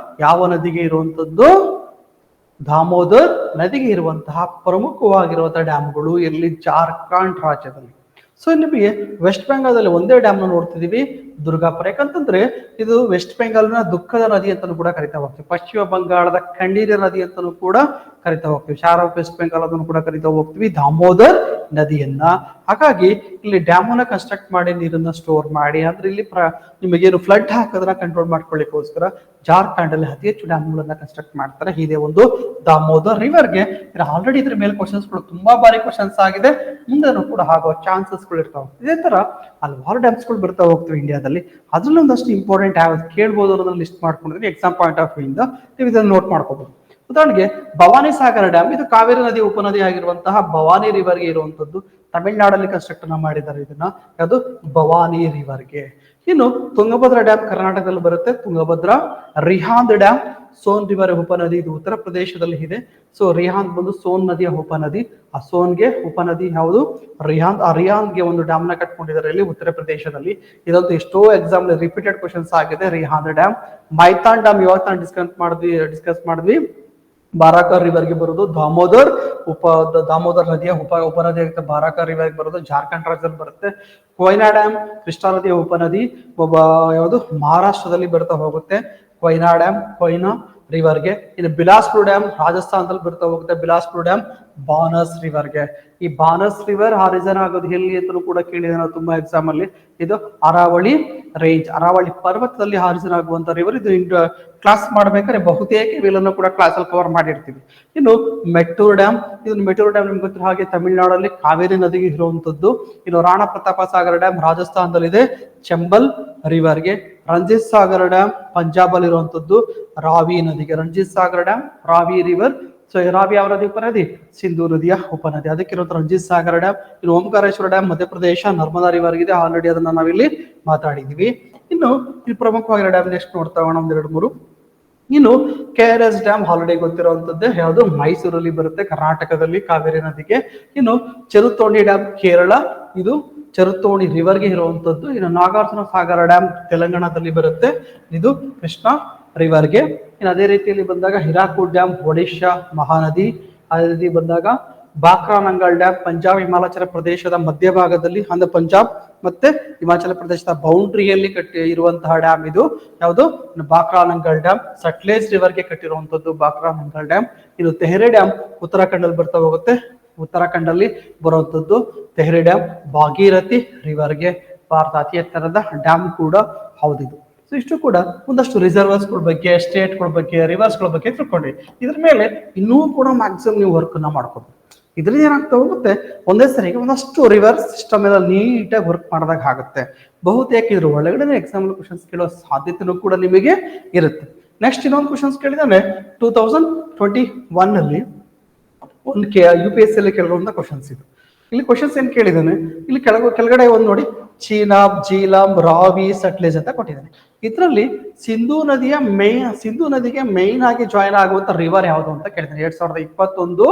Speaker 1: ಯಾವ ನದಿಗೆ ಇರುವಂತದ್ದು? ದಾಮೋದರ್ ನದಿಗೆ ಇರುವಂತಹ ಪ್ರಮುಖವಾಗಿರುವಂತಹ ಡ್ಯಾಮ್ಗಳು. ಎಲ್ಲಿ? ಜಾರ್ಖಂಡ್ ರಾಜ್ಯದಲ್ಲಿ. ಸೊ ನಿಮಗೆ ವೆಸ್ಟ್ ಬೆಂಗಾಲದಲ್ಲಿ ಒಂದೇ ಡ್ಯಾಮ್ ನ ನೋಡ್ತಿದೀವಿ, ದುರ್ಗಾಪುರ. ಯಾಕಂತಂದ್ರೆ ಇದು ವೆಸ್ಟ್ ಬೆಂಗಾಲ್ನ ದುಃಖದ ನದಿ ಅಂತಾನು ಕೂಡ ಕರಿತಾ ಹೋಗ್ತೀವಿ. ಪಶ್ಚಿಮ ಬಂಗಾಳದ ಕಣ್ಣೀರಿನ ನದಿ ಅಂತಾನು ಕೂಡ ಕರಿತಾ ಹೋಗ್ತೀವಿ. ಶಾರ್ ಆಫ್ ವೆಸ್ಟ್ ಬೆಂಗಾಲ್ ಅದನ್ನು ಕೂಡ ಕರಿತಾ ಹೋಗ್ತೀವಿ, ದಾಮೋದರ್ ನದಿಯನ್ನ. ಹಾಗಾಗಿ ಇಲ್ಲಿ ಡ್ಯಾಮ್ ಅನ್ನ ಕನ್ಸ್ಟ್ರಕ್ಟ್ ಮಾಡಿ ನೀರನ್ನ ಸ್ಟೋರ್ ಮಾಡಿ, ಅಂದ್ರೆ ಇಲ್ಲಿ ನಿಮಗೇನು ಫ್ಲಡ್ ಹಾಕೋದನ್ನ ಕಂಟ್ರೋಲ್ ಮಾಡ್ಕೊಳ್ಳಿಕ್ಕೋಸ್ಕರ ಜಾರ್ಖಂಡ್ ಅಲ್ಲಿ ಅತಿ ಹೆಚ್ಚು ಡ್ಯಾಮ್ಗಳನ್ನ ಕನ್ಸ್ಟ್ರಕ್ಟ್ ಮಾಡ್ತಾರೆ. ಇದೇ ಒಂದು ದಾಮೋದರ್ ರಿವರ್ಗೆ. ಆಲ್ರೆಡಿ ಇದ್ರ ಮೇಲೆ ಕ್ವಶನ್ಸ್ಗಳು ತುಂಬಾ ಬಾರಿ ಕ್ವಶನ್ಸ್ ಆಗಿದೆ, ಮುಂದೆನೂ ಕೂಡ ಆಗೋ ಚಾನ್ಸಸ್ಗಳು ಇರ್ತಾವೆ. ಇದೇ ತರ ಹಲವಾರು ಡ್ಯಾಮ್ಸ್ಗಳು ಬರ್ತಾ ಹೋಗ್ತವೆ ಇಂಡಿಯಾದಲ್ಲಿ. ಅದ್ರಲ್ಲಿ ಒಂದಷ್ಟು ಇಂಪಾರ್ಟೆಂಟ್ ಯಾವ್ದು ಕೇಳ್ಬೋದು ಅನ್ನೋದನ್ನ ಲಿಸ್ಟ್ ಮಾಡ್ಕೊಂಡಿದ್ರೆ ಎಕ್ಸಾಮ್ ಪಾಯಿಂಟ್ ಆಫ್ ವ್ಯೂ ಇಂದ ನೀವು ಇದನ್ನ ನೋಟ್ ಮಾಡ್ಕೋಬಹುದು. ಉದಾಹರಣೆಗೆ ಭವಾನಿ ಸಾಗರ ಡ್ಯಾಮ್, ಇದು ಕಾವೇರಿ ನದಿ ಉಪನದಿ ಆಗಿರುವಂತಹ ಭವಾನಿ ರಿವರ್ಗೆ ಇರುವಂತದ್ದು. ತಮಿಳುನಾಡಲ್ಲಿ ಕನ್ಸ್ಟ್ರಕ್ಟ್ ಮಾಡಿದ್ದಾರೆ ಇದನ್ನ. ಅದು ಭವಾನಿ ರಿವರ್ಗೆ. ಇನ್ನು ತುಂಗಭದ್ರಾ ಡ್ಯಾಮ್ ಕರ್ನಾಟಕದಲ್ಲಿ ಬರುತ್ತೆ. ತುಂಗಭದ್ರಾ. ರಿಹಾಂದ್ ಡ್ಯಾಮ್ ಸೋನ್ ರಿವರ್ ಉಪನದಿ, ಇದು ಉತ್ತರ ಪ್ರದೇಶದಲ್ಲಿ ಇದೆ. ಸೊ ರಿಹಾಂದ್ ಬಂದು ಸೋನ್ ನದಿಯ ಉಪನದಿ. ಆ ಸೋನ್ಗೆ ಉಪನದಿ ಯಾವುದು? ರಿಹಾಂದ್. ಆ ರಿಹಾಂದ್ಗೆ ಒಂದು ಡ್ಯಾಮ್ ನ ಕಟ್ಕೊಂಡಿದ್ದಾರೆ ಇಲ್ಲಿ ಉತ್ತರ ಪ್ರದೇಶದಲ್ಲಿ. ಇದಂತೂ ಎಷ್ಟೋ ಎಕ್ಸಾಮ್ ರಿಪೀಟೆಡ್ ಕ್ವಶನ್ಸ್ ಆಗಿದೆ. ರಿಹಾಂದ್ ಡ್ಯಾಮ್. ಮೈತಾನ್ ಡ್ಯಾಮ್ ಇವತ್ತು ಡಿಸ್ಕಸ್ ಮಾಡಿದ್ವಿ. ಬಾರಾಕರ್ ರಿವರ್ಗೆ ಬರೋದು ದಾಮೋದರ್ ದಾಮೋದರ್ ನದಿಯ ಉಪನದಿ ಆಗುತ್ತೆ. ಬಾರಾಕರ್ ರಿವರ್ಗೆ ಬರೋದು ಜಾರ್ಖಂಡ್ ರಾಜ್ಯದಲ್ಲಿ ಬರುತ್ತೆ. ಕೊಯ್ನಾ ಡ್ಯಾಮ್ ಕೃಷ್ಣಾ ನದಿಯ ಉಪನದಿ, ಯಾವುದು? ಮಹಾರಾಷ್ಟ್ರದಲ್ಲಿ ಬರ್ತಾ ಹೋಗುತ್ತೆ. ಕೊಯ್ನಾ ಡ್ಯಾಮ್, ಕೊಯ್ನಾ ರಿವರ್ಗೆ. ಇನ್ನು ಬಿಲಾಸ್ಪುರ್ ಡ್ಯಾಮ್ ರಾಜಸ್ಥಾನದಲ್ಲಿ ಬರ್ತಾ ಹೋಗುತ್ತೆ. ಬಿಲಾಸ್ಪುರ್ ಡ್ಯಾಮ್ ಬಾನಸ್ ರಿವರ್ಗೆ. ಈ ಬಾನಸ್ ರಿವರ್ ಹಾರಿಜನ್ ಆಗೋದು ಎಲ್ಲಿ ಅಂತಲೂ ಕೂಡ ಕೇಳಿದೆ ನಾವು ತುಂಬಾ ಎಕ್ಸಾಮ್ ಅಲ್ಲಿ. ಇದು ಅರಾವಳಿ ರೇಂಜ್, ಅರಾವಳಿ ಪರ್ವತದಲ್ಲಿ ಹಾರಿಜನ್ ಆಗುವಂತ ರಿವರ್. ಇದು ಕ್ಲಾಸ್ ಮಾಡ್ಬೇಕಾದ್ರೆ ಬಹುತೇಕ ಇವೆಲ್ಲನೂ ಕೂಡ ಕ್ಲಾಸ್ ಅಲ್ಲಿ ಕವರ್ ಮಾಡಿರ್ತೀವಿ. ಇನ್ನು ಮೆಟ್ಟೂರ್ ಡ್ಯಾಮ್, ಇದನ್ನು ಮೆಟ್ಟೂರ್ ಡ್ಯಾಮ್ ನಿಮ್ಗೆ ಗೊತ್ತಿರೋ ಹಾಗೆ ತಮಿಳುನಾಡಲ್ಲಿ ಕಾವೇರಿ ನದಿಗೆ ಇರುವಂತದ್ದು. ಇನ್ನು ರಾಣಾ ಪ್ರತಾಪ ಸಾಗರ ಡ್ಯಾಮ್ ರಾಜಸ್ಥಾನದಲ್ಲಿದೆ, ಚಂಬಲ್ ರಿವರ್ಗೆ. ರಂಜಿತ್ ಸಾಗರ್ ಡ್ಯಾಮ್ ಪಂಜಾಬ್ ಅಲ್ಲಿ ಇರುವಂತದ್ದು, ರಾವಿ ನದಿಗೆ. Ranjit Sagar dam, Ravi river. So Ravi ಯಾವ ನದಿ ಉಪನದಿ? ಸಿಂಧೂ ನದಿಯ ಉಪನದಿ. ಅದಕ್ಕಿರುವಂತ ರಂಜಿತ್ ಸಾಗರ್ ಡ್ಯಾಮ್. ಇನ್ನು ಓಂಕಾರೇಶ್ವರ ಡ್ಯಾಮ್ ಮಧ್ಯಪ್ರದೇಶ, ನರ್ಮದಾ ರಿವರ್ ಇದೆ. ಆಲ್ರೆಡಿ ಅದನ್ನ ನಾವಿಲ್ಲಿ ಮಾತಾಡಿದೀವಿ. ಇನ್ನು ಇಲ್ಲಿ ಪ್ರಮುಖವಾಗಿರೋ ಡ್ಯಾಮ್ ನೆಕ್ಸ್ಟ್ ನೋಡ್ತಾ ಹೋಗೋಣ, ಒಂದೆರಡು ಮೂರು. ಇನ್ನು KRS ಡ್ಯಾಮ್ ಆಲ್ರೆಡಿ ಗೊತ್ತಿರುವಂತದ್ದೇ, ಯಾವುದು? ಮೈಸೂರಲ್ಲಿ ಬರುತ್ತೆ, ಕರ್ನಾಟಕದಲ್ಲಿ, ಕಾವೇರಿ ನದಿಗೆ. ಇನ್ನು ಚೆರುತೋಣಿ ಡ್ಯಾಮ್ ಕೇರಳ, ಇದು ಚೆರುತೋಣಿ ರಿವರ್ಗೆ ಇರುವಂತದ್ದು. ಇನ್ನು ನಾಗಾರ್ಜುನ ಸಾಗರ ಡ್ಯಾಮ್ ತೆಲಂಗಾಣದಲ್ಲಿ ಬರುತ್ತೆ, ಇದು ಕೃಷ್ಣ ರಿವರ್ಗೆ. ಇನ್ನು ಅದೇ ರೀತಿಯಲ್ಲಿ ಬಂದಾಗ ಹಿರಾಕೂಡ್ ಡ್ಯಾಮ್ ಒಡಿಶಾ ಮಹಾನದಿ. ಅದೇ ರೀತಿ ಬಂದಾಗ ಬಾಕ್ರಾನಂಗಲ್ ಡ್ಯಾಮ್ ಪಂಜಾಬ್ ಹಿಮಾಚಲ ಪ್ರದೇಶದ ಮಧ್ಯಭಾಗದಲ್ಲಿ, ಅಂದ್ರೆ ಪಂಜಾಬ್ ಮತ್ತೆ ಹಿಮಾಚಲ ಪ್ರದೇಶದ ಬೌಂಡ್ರಿಯಲ್ಲಿ ಇರುವಂತಹ ಡ್ಯಾಮ್ ಇದು. ಯಾವುದು? ಬಾಕ್ರಾನಂಗಲ್ ಡ್ಯಾಮ್. ಸಟ್ಲೇಜ್ ರಿವರ್ಗೆ ಕಟ್ಟಿರುವಂತದ್ದು ಬಾಕ್ರಾನಂಗಲ್ ಡ್ಯಾಮ್. ಇದು ತೆಹರೆ ಡ್ಯಾಮ್ ಉತ್ತರಾಖಂಡ್ ಅಲ್ಲಿ ಬರ್ತಾ ಹೋಗುತ್ತೆ, ಉತ್ತರಾಖಂಡ್ ಅಲ್ಲಿ ಬರುವಂತದ್ದು ತೆಹರೆ ಡ್ಯಾಮ್. ಭಾಗೀರಥಿ ರಿವರ್ಗೆ. ಭಾರತ ಅತಿ ಎತ್ತರದ ಡ್ಯಾಮ್ ಕೂಡ ಹೌದಿದು. ಸೊ ಇಷ್ಟು ಕೂಡ ಒಂದಷ್ಟು ರಿಸರ್ವರ್ಸ್ಗಳ ಬಗ್ಗೆ, ಸ್ಟೇಟ್ಗಳ ಬಗ್ಗೆ, ರಿವರ್ಸ್ಗಳ ಬಗ್ಗೆ ತಿಳ್ಕೊಂಡ್ರಿ. ಇದ್ರ ಮೇಲೆ ಇನ್ನೂ ಕೂಡ ಮ್ಯಾಕ್ಸಿಮಮ್ ನೀವು ವರ್ಕ್ ಅನ್ನ ಮಾಡ್ಕೊಂಡು, ಇದ್ರಿಂದ ಏನಾಗ್ತಾ ಹೋಗುತ್ತೆ, ಒಂದೇ ಸರಿಗೆ ಒಂದಷ್ಟು ರಿವರ್ಸ್ ಸಿಸ್ಟಮ್ ಎಲ್ಲ ನೀಟಾಗಿ ವರ್ಕ್ ಮಾಡಿದಾಗ ಆಗುತ್ತೆ. ಬಹುತೇಕ ಇದ್ರ ಒಳಗಡೆ ಎಕ್ಸಾಮ್ ಕ್ವಶನ್ಸ್ ಕೇಳೋ ಸಾಧ್ಯತೆನೂ ಕೂಡ ನಿಮಗೆ ಇರುತ್ತೆ. ನೆಕ್ಸ್ಟ್ ಇನ್ನೊಂದು ಕ್ವಶನ್ಸ್ ಕೇಳಿದ್ರೆ 2021 ಅಲ್ಲಿ ಒಂದು UPSC ಅಲ್ಲಿ ಕೇಳಿರುವಂತ ಕ್ವಶನ್ಸ್ ಇದು. ಇಲ್ಲಿ ಕ್ವಶನ್ಸ್ ಏನ್ ಕೇಳಿದಾನೆ, ಇಲ್ಲಿ ಕೆಳಗಡೆ ಒಂದು ನೋಡಿ, ಚೀನಾಬ್, ಜೀಲಂ, ರಾವಿ, ಸಟ್ಲೇಜ್ ಅಂತ ಕೊಟ್ಟಿದ್ದಾನೆ. ಇದರಲ್ಲಿ ಸಿಂಧೂ ನದಿಗೆ ಮೇನ್ ಆಗಿ ಜಾಯಿನ್ ಆಗುವಂತ ರಿವರ್ ಯಾವುದು ಅಂತ ಕೇಳಿದ್ದಾನೆ. 2021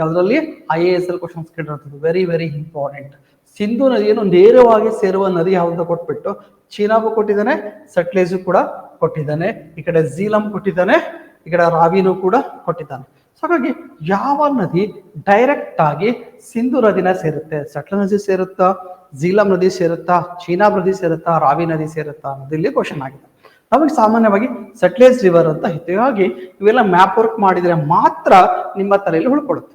Speaker 1: ಯಾವುದರಲ್ಲಿ IAS ಅಲ್ಲಿ ಕ್ವಶನ್ಸ್ ಕೇಳಿರುತ್ತದೆ. Very very important. ಸಿಂಧೂ ನದಿಯನ್ನು ನೇರವಾಗಿ ಸೇರುವ ನದಿ ಯಾವುದು ಅಂತ ಕೊಟ್ಬಿಟ್ಟು ಚೀನಾಬು ಕೊಟ್ಟಿದ್ದಾನೆ, ಸಟ್ಲೇಜು ಕೂಡ ಕೊಟ್ಟಿದ್ದಾನೆ, ಈ ಕಡೆ ಜೀಲಂ ಕೊಟ್ಟಿದ್ದಾನೆ, ಈ ಕಡೆ ರಾವಿನೂ ಕೂಡ ಕೊಟ್ಟಿದ್ದಾನೆ. ಹಾಗಾಗಿ ಯಾವ ನದಿ ಡೈರೆಕ್ಟ್ ಆಗಿ ಸಿಂಧು ನದಿನ ಸೇರುತ್ತೆ? ಸಟ್ಲ ನದಿ ಸೇರುತ್ತಾ, ಜೀಲಂ ನದಿ ಸೇರುತ್ತಾ, ಚೀನಾಬ್ ನದಿ ಸೇರುತ್ತಾ, ರಾವಿ ನದಿ ಸೇರುತ್ತಾ ಅನ್ನೋದು ಇಲ್ಲಿ ಕ್ವಶನ್ ಆಗಿದೆ. ನಮಗೆ ಸಾಮಾನ್ಯವಾಗಿ ಸಟ್ಲೇಜ್ ರಿವರ್ ಅಂತ ಇತ್ತು. ಹಾಗಾಗಿ ಇವೆಲ್ಲ ಮ್ಯಾಪ್ ವರ್ಕ್ ಮಾಡಿದ್ರೆ ಮಾತ್ರ ನಿಮ್ಮ ತಲೆಯಲ್ಲಿ ಉಳ್ಕೊಳ್ಳುತ್ತೆ.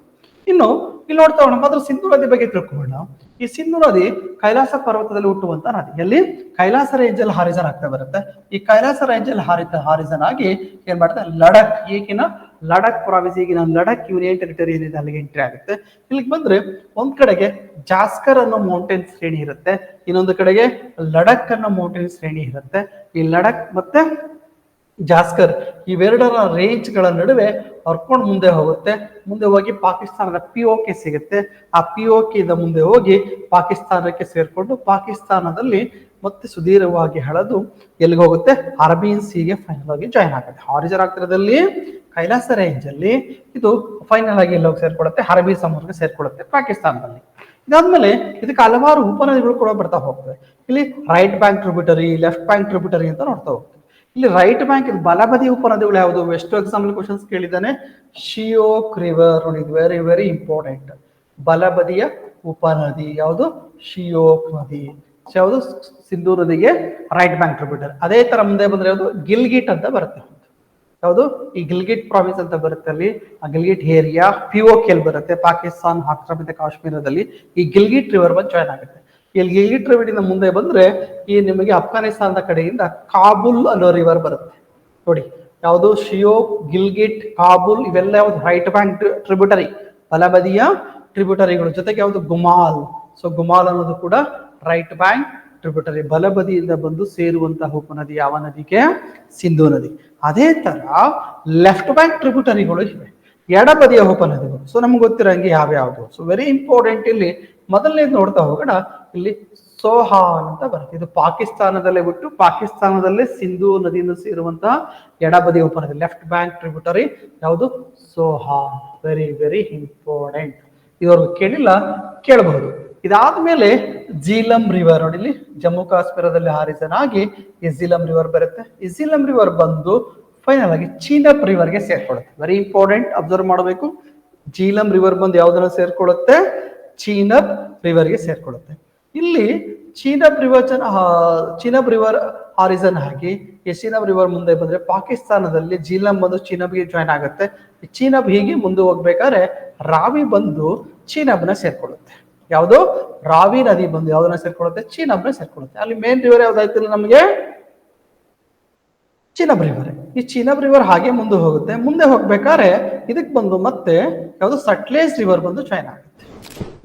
Speaker 1: ಇನ್ನು ಇಲ್ಲಿ ನೋಡ್ತಾ ಹೋಗೋಣ, ಮಾತ್ರ ಸಿಂಧು ನದಿ ಬಗ್ಗೆ ತಿಳ್ಕೊಳ್ಳೋಣ. ಈ ಸಿಂಧು ನದಿ ಕೈಲಾಸ ಪರ್ವತದಲ್ಲಿ ಹುಟ್ಟುವಂತ ನದಿ. ಎಲ್ಲಿ? ಕೈಲಾಸ ರೇಂಜ್ ಅಲ್ಲಿ ಹಾರಿಜನ್ ಆಗ್ತಾ ಬರುತ್ತೆ. ಈ ಕೈಲಾಸ ರೇಂಜ್ ಅಲ್ಲಿ ಹಾರಿಜನ್ ಆಗಿ ಏನ್ ಮಾಡುತ್ತೆ, ಲಡಕ್, ಈಗಿನ ಲಡಕ್ ಪ್ರಾವಿನ್ಸ್, ಈಗಿನ ಲಡಕ್ ಯೂನಿಯನ್ ಟೆರಿಟರಿ ಏನಿದೆ ಅಲ್ಲಿಗೆ ಎಂಟ್ರಿ ಆಗುತ್ತೆ. ಇಲ್ಲಿಗೆ ಬಂದ್ರೆ ಒಂದ್ ಕಡೆಗೆ ಜಾಸ್ಕರ್ ಅನ್ನೋ ಮೌಂಟೇನ್ ಶ್ರೇಣಿ ಇರುತ್ತೆ, ಇನ್ನೊಂದು ಕಡೆಗೆ ಲಡಕ್ ಅನ್ನೋ ಮೌಂಟೇನ್ ಶ್ರೇಣಿ ಇರುತ್ತೆ. ಈ ಲಡಕ್ ಮತ್ತೆ ಜಾಸ್ಕರ್ ಇವೆರಡರ ರೇಂಜ್ ಗಳ ನಡುವೆ ಹರ್ಕೊಂಡು ಮುಂದೆ ಹೋಗುತ್ತೆ. ಮುಂದೆ ಹೋಗಿ ಪಾಕಿಸ್ತಾನದ POK ಸಿಗುತ್ತೆ. ಆ POK ಇಂದ ಮುಂದೆ ಹೋಗಿ ಪಾಕಿಸ್ತಾನಕ್ಕೆ ಸೇರ್ಕೊಂಡು ಪಾಕಿಸ್ತಾನದಲ್ಲಿ ಮತ್ತೆ ಸುದೀರ್ಘವಾಗಿ ಹಳದು ಎಲ್ಲಿಗೆ ಹೋಗುತ್ತೆ, ಅರಬಿಯನ್ ಸೀಗೆ ಫೈನಲ್ ಆಗಿ ಜಾಯಿನ್ ಆಗುತ್ತೆ. ಹಾರಿಜನ್ ಆಗ್ತಿರೋದಲ್ಲಿ ಕೈಲಾಸ ರೇಂಜ್ ಅಲ್ಲಿ ಇದು ಫೈನಲ್ ಆಗಿ ಎಲ್ಲೋಗಿ ಸೇರ್ಕೊಳ್ಳುತ್ತೆ, ಅರಬ್ಬಿ ಸಮುದ್ರಕ್ಕೆ ಸೇರ್ಕೊಳ್ಳುತ್ತೆ ಪಾಕಿಸ್ತಾನದಲ್ಲಿ. ಇದಾದ್ಮೇಲೆ ಇದಕ್ಕೆ ಹಲವಾರು ಉಪನದಿಗಳು ಕೂಡ ಬರ್ತಾ ಹೋಗ್ತವೆ. ಇಲ್ಲಿ right bank tributary, left bank tributary ಅಂತ ನೋಡ್ತಾ ಹೋಗ್ತವೆ. ಇಲ್ಲಿ ರೈಟ್ ಬ್ಯಾಂಕ್ ಬಲಬದಿ ಉಪನದಿಗಳು ಯಾವುದು? ವೆಸ್ಟ್ ಎಕ್ಸಾಮ್ ಕ್ವಶನ್ಸ್ ಕೇಳಿದ್ದಾನೆ. ಶಿಯೋಕ್ ರಿವರ್ ನೋಡಿ, ವೆರಿ ವೆರಿ ಇಂಪಾರ್ಟೆಂಟ್. ಬಲಬದಿಯ ಉಪನದಿ ಯಾವುದು? ಶಿಯೋಕ್ ನದಿ. ಯಾವುದು? ಸಿಂಧೂ ನದಿಗೆ ರೈಟ್ ಬ್ಯಾಂಕ್ ಟ್ರಿಬ್ಯೂಟರಿ. ಅದೇ ತರ ಮುಂದೆ ಬಂದ್ರೆ ಯಾವುದು? ಗಿಲ್ಗಿಟ್ ಅಂತ ಬರುತ್ತೆ. ಯಾವುದು? ಈ ಗಿಲ್ಗಿಟ್ ಪ್ರಾವಿನ್ಸ್ ಅಂತ ಬರುತ್ತೆ. ಅಲ್ಲಿ ಆ ಗಿಲ್ಗಿಟ್ ಏರಿಯಾ POK ಅಲ್ಲಿ ಬರುತ್ತೆ, ಪಾಕಿಸ್ತಾನ ಆಕ್ರಮಿತ ಕಾಶ್ಮೀರದಲ್ಲಿ. ಈ ಗಿಲ್ಗಿಟ್ ರಿವರ್ ಬಂದು ಜಾಯ್ನ್ ಆಗುತ್ತೆ. ಇಲ್ಲಿ ಗಿಲ್ಗಿಟ್ ರಿವರ್ ಇಂದ ಮುಂದೆ ಬಂದ್ರೆ ಈ ನಿಮಗೆ ಅಫ್ಘಾನಿಸ್ತಾನದ ಕಡೆಯಿಂದ ಕಾಬೂಲ್ ಅನ್ನೋ ರಿವರ್ ಬರುತ್ತೆ ನೋಡಿ. ಯಾವುದು? ಶಿಯೋಕ್, ಗಿಲ್ಗಿಟ್, ಕಾಬೂಲ್ ಇವೆಲ್ಲ ಯಾವ್ದು? ರೈಟ್ ಬ್ಯಾಂಕ್ ಟ್ರಿಬ್ಯೂಟರಿ, ಬಲಬದಿಯ ಟ್ರಿಬ್ಯೂಟರಿಗಳು. ಜೊತೆಗೆ ಯಾವುದು? ಗುಮಾಲ್. ಸೊ ಗುಮಾಲ್ ಅನ್ನೋದು ಕೂಡ ರೈಟ್ ಬ್ಯಾಂಕ್ ಟ್ರಿಬ್ಯೂಟರಿ, ಬಲಬದಿಯಿಂದ ಬಂದು ಸೇರುವಂತಹ ಉಪನದಿ ಯಾವ ನದಿಗೆ? ಸಿಂಧೂ ನದಿ. ಅದೇ ತರ ಲೆಫ್ಟ್ ಬ್ಯಾಂಕ್ ಟ್ರಿಬ್ಯೂಟರಿಗಳು ಇವೆ, ಎಡಬದಿಯ ಉಪನದಿಗಳು. ಸೊ ನಮ್ಗೆ ಗೊತ್ತಿರಂಗೆ ಯಾವ್ಯಾವುದು? So very important. ಇಲ್ಲಿ ಮೊದಲನೇದು ನೋಡ್ತಾ ಹೋಗೋಣ. ಇಲ್ಲಿ ಸೋಹಾನ್ ಅಂತ ಬರುತ್ತೆ. ಇದು ಪಾಕಿಸ್ತಾನದಲ್ಲೇ ಬಿಟ್ಟು ಪಾಕಿಸ್ತಾನದಲ್ಲೇ ಸಿಂಧೂ ನದಿಯಿಂದ ಸೇರುವಂತಹ ಎಡಬದಿ ಉಪನದಿ, ಲೆಫ್ಟ್ ಬ್ಯಾಂಕ್ ಟ್ರಿಬ್ಯೂಟರಿ ಯಾವುದು? ಸೋಹಾನ್. Very very important. ಇವ್ರಿಗೆ ಕೇಳಿಲ್ಲ, ಕೇಳಬಹುದು. ಇದಾದ್ಮೇಲೆ ಜೀಲಂ ರಿವರ್ ನೋಡಿ, ಇಲ್ಲಿ ಜಮ್ಮು ಕಾಶ್ಮೀರದಲ್ಲಿ ಹಾರಿಜನ್ ಆಗಿ ಈ ಜೀಲಂ ರಿವರ್ ಬರುತ್ತೆ. ಈ ಜೀಲಂ ರಿವರ್ ಬಂದು ಫೈನಲ್ ಆಗಿ ಚೀನಬ್ ರಿವರ್ಗೆ ಸೇರ್ಕೊಳ್ಳುತ್ತೆ. ವೆರಿ ಇಂಪಾರ್ಟೆಂಟ್, ಅಬ್ಸರ್ವ್ ಮಾಡಬೇಕು. ಜೀಲಂ ರಿವರ್ ಬಂದು ಯಾವ್ದನ್ನ ಸೇರ್ಕೊಳ್ಳುತ್ತೆ? ಚೀನಬ್ ರಿವರ್ಗೆ ಸೇರ್ಕೊಳ್ಳುತ್ತೆ. ಇಲ್ಲಿ ಚೀನಬ್ ರಿವರ್ ಹಾರಿಜನ್ ಆಗಿ ಈ ಚೀನಬ್ ರಿವರ್ ಮುಂದೆ ಬಂದ್ರೆ ಪಾಕಿಸ್ತಾನದಲ್ಲಿ ಜೀಲಂ ಬಂದು ಚೀನಬ್ಗೆ ಜಾಯ್ನ್ ಆಗುತ್ತೆ. ಈ ಚೀನಬ್ ಹೀಗೆ ಮುಂದೆ ಹೋಗ್ಬೇಕಾದ್ರೆ ರಾವಿ ಬಂದು ಚೀನಬ್ನ ಸೇರ್ಕೊಳ್ಳುತ್ತೆ. ಯಾವುದು? ರಾವಿ ನದಿ ಬಂದು ಯಾವ್ದನ್ನ ಸೇರ್ಕೊಳ್ಳುತ್ತೆ? ಚೀನಬ್ನ ಸೇರ್ಕೊಳ್ಳುತ್ತೆ. ಅಲ್ಲಿ ಮೇನ್ ರಿವರ್ ಯಾವ್ದಾಯ್ತಿಲ್ಲ ನಮಗೆ? ಚೀನಬ್ ರಿವರ್. ಈ ಚೀನಬ್ ರಿವರ್ ಹಾಗೆ ಮುಂದೆ ಹೋಗುತ್ತೆ. ಮುಂದೆ ಹೋಗ್ಬೇಕಾದ್ರೆ ಇದಕ್ಕೆ ಬಂದು ಮತ್ತೆ ಯಾವುದು? ಸಟ್ಲೇಜ್ ರಿವರ್ ಬಂದು ಜಾಯ್ನ್ ಆಗುತ್ತೆ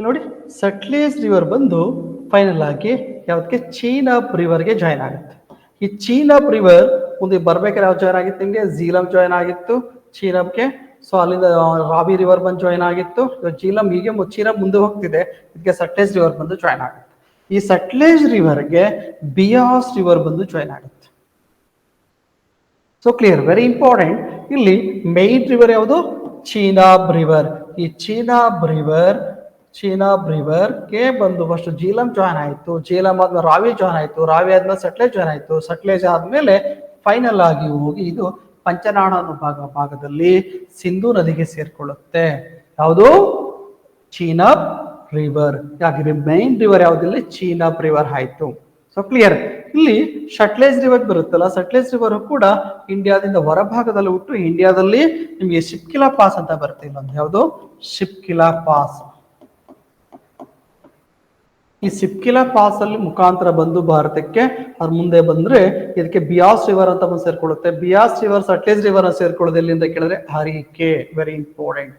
Speaker 1: ನೋಡಿ. ಸಟ್ಲೇಜ್ ರಿವರ್ ಬಂದು ಫೈನಲ್ ಆಗಿ ಯಾವ್ದಕ್ಕೆ? ಚೀನಬ್ ರಿವರ್ಗೆ ಜಾಯ್ನ್ ಆಗುತ್ತೆ. ಈ ಚೀನಬ್ ರಿವರ್ ಮುಂದೆ ಬರ್ಬೇಕಾದ್ರೆ ಯಾವ್ದು ಜಾಯ್ನ್ ಆಗಿತ್ತು ನಿಮ್ಗೆ? ಜೀಲಂ ಜಾಯ್ನ್ ಆಗಿತ್ತು ಚೀನಬ್ಗೆ. ಸೊ ಅಲ್ಲಿಂದ ರಾವಿ ರಿವರ್ ಬಂದು ಜಾಯ್ನ್ ಆಗಿತ್ತು. ಜೀಲಂ ಹೀಗೆ ಚೀನಬ್ ಮುಂದೆ ಹೋಗ್ತಿದೆ, ಇದಕ್ಕೆ ಸಟ್ಲೇಜ್ ರಿವರ್ ಬಂದು ಜಾಯ್ನ್ ಆಗುತ್ತೆ. ಈ ಸಟ್ಲೇಜ್ ರಿವರ್ಗೆ ಬಿಯಾಸ್ ರಿವರ್ ಬಂದು ಜಾಯ್ನ್ ಆಗುತ್ತೆ. So clear, very important. ಇಲ್ಲಿ ಮೇನ್ ರಿವರ್ ಯಾವುದು? ಚೀನಾಬ್ ರಿವರ್. ಈ ಚೀನಾಬ್ ರಿವರ್ಗೆ ಬಂದು ಫಸ್ಟ್ ಜೀಲಂ ಜಾಯ್ನ್ ಆಯ್ತು, ಜೀಲಂ ಆದ್ಮೇಲೆ ರಾವಿ ಜಾಯ್ನ್ ಆಯ್ತು, ರಾವಿ ಆದ್ಮೇಲೆ ಸಟ್ಲೇಜ್ ಜಾಯ್ನ್ ಆಯ್ತು, ಸಟ್ಲೇಜ್ ಆದ್ಮೇಲೆ ಫೈನಲ್ ಆಗಿ ಹೋಗಿ ಇದು ಪಂಚನಾಡ ಅನ್ನೋ ಭಾಗದಲ್ಲಿ ಸಿಂಧೂ ನದಿಗೆ ಸೇರ್ಕೊಳ್ಳುತ್ತೆ. ಯಾವುದು? ಚೀನಬ್ ರಿವರ್. ಯಾಕೆ ಮೈನ್ ರಿವರ್ ಯಾವ್ದಿಲ್ಲ? ಚೀನಬ್ ರಿವರ್ ಆಯ್ತು. So clear. ಇಲ್ಲಿ ಸಟ್ಲೇಜ್ ರಿವರ್ ಬರುತ್ತಲ್ಲ, ಸಟ್ಲೇಜ್ ರಿವರ್ ಕೂಡ ಇಂಡಿಯಾದಿಂದ ಹೊರಭಾಗದಲ್ಲಿ ಹುಟ್ಟು ಇಂಡಿಯಾದಲ್ಲಿ ನಿಮಗೆ ಶಿಪ್ಕಿಲಾ ಪಾಸ್ ಅಂತ ಬರುತ್ತೆ. ಇಲ್ಲೊಂದು ಯಾವುದು? ಶಿಪ್ಕಿಲಾ ಪಾಸ್. ಈ ಶಿಪ್ಕಿಲಾ ಪಾಸ್ ಅಲ್ಲಿ ಮುಖಾಂತರ ಬಂದು ಭಾರತಕ್ಕೆ ಅದ್ರ ಮುಂದೆ ಬಂದ್ರೆ ಇದಕ್ಕೆ ಬಿಯಾಸ್ ರಿವರ್ ಅಂತ ಬಂದು ಸೇರ್ಕೊಳ್ಳುತ್ತೆ. ಬಿಯಾಸ್ ರಿವರ್ ಸಟ್ಲೇಜ್ ರಿವರ್ ಸೇರ್ಕೊಳ್ಳೋದು ಎಲ್ಲಿಂದ ಕೇಳಿದ್ರೆ Harike. Very important.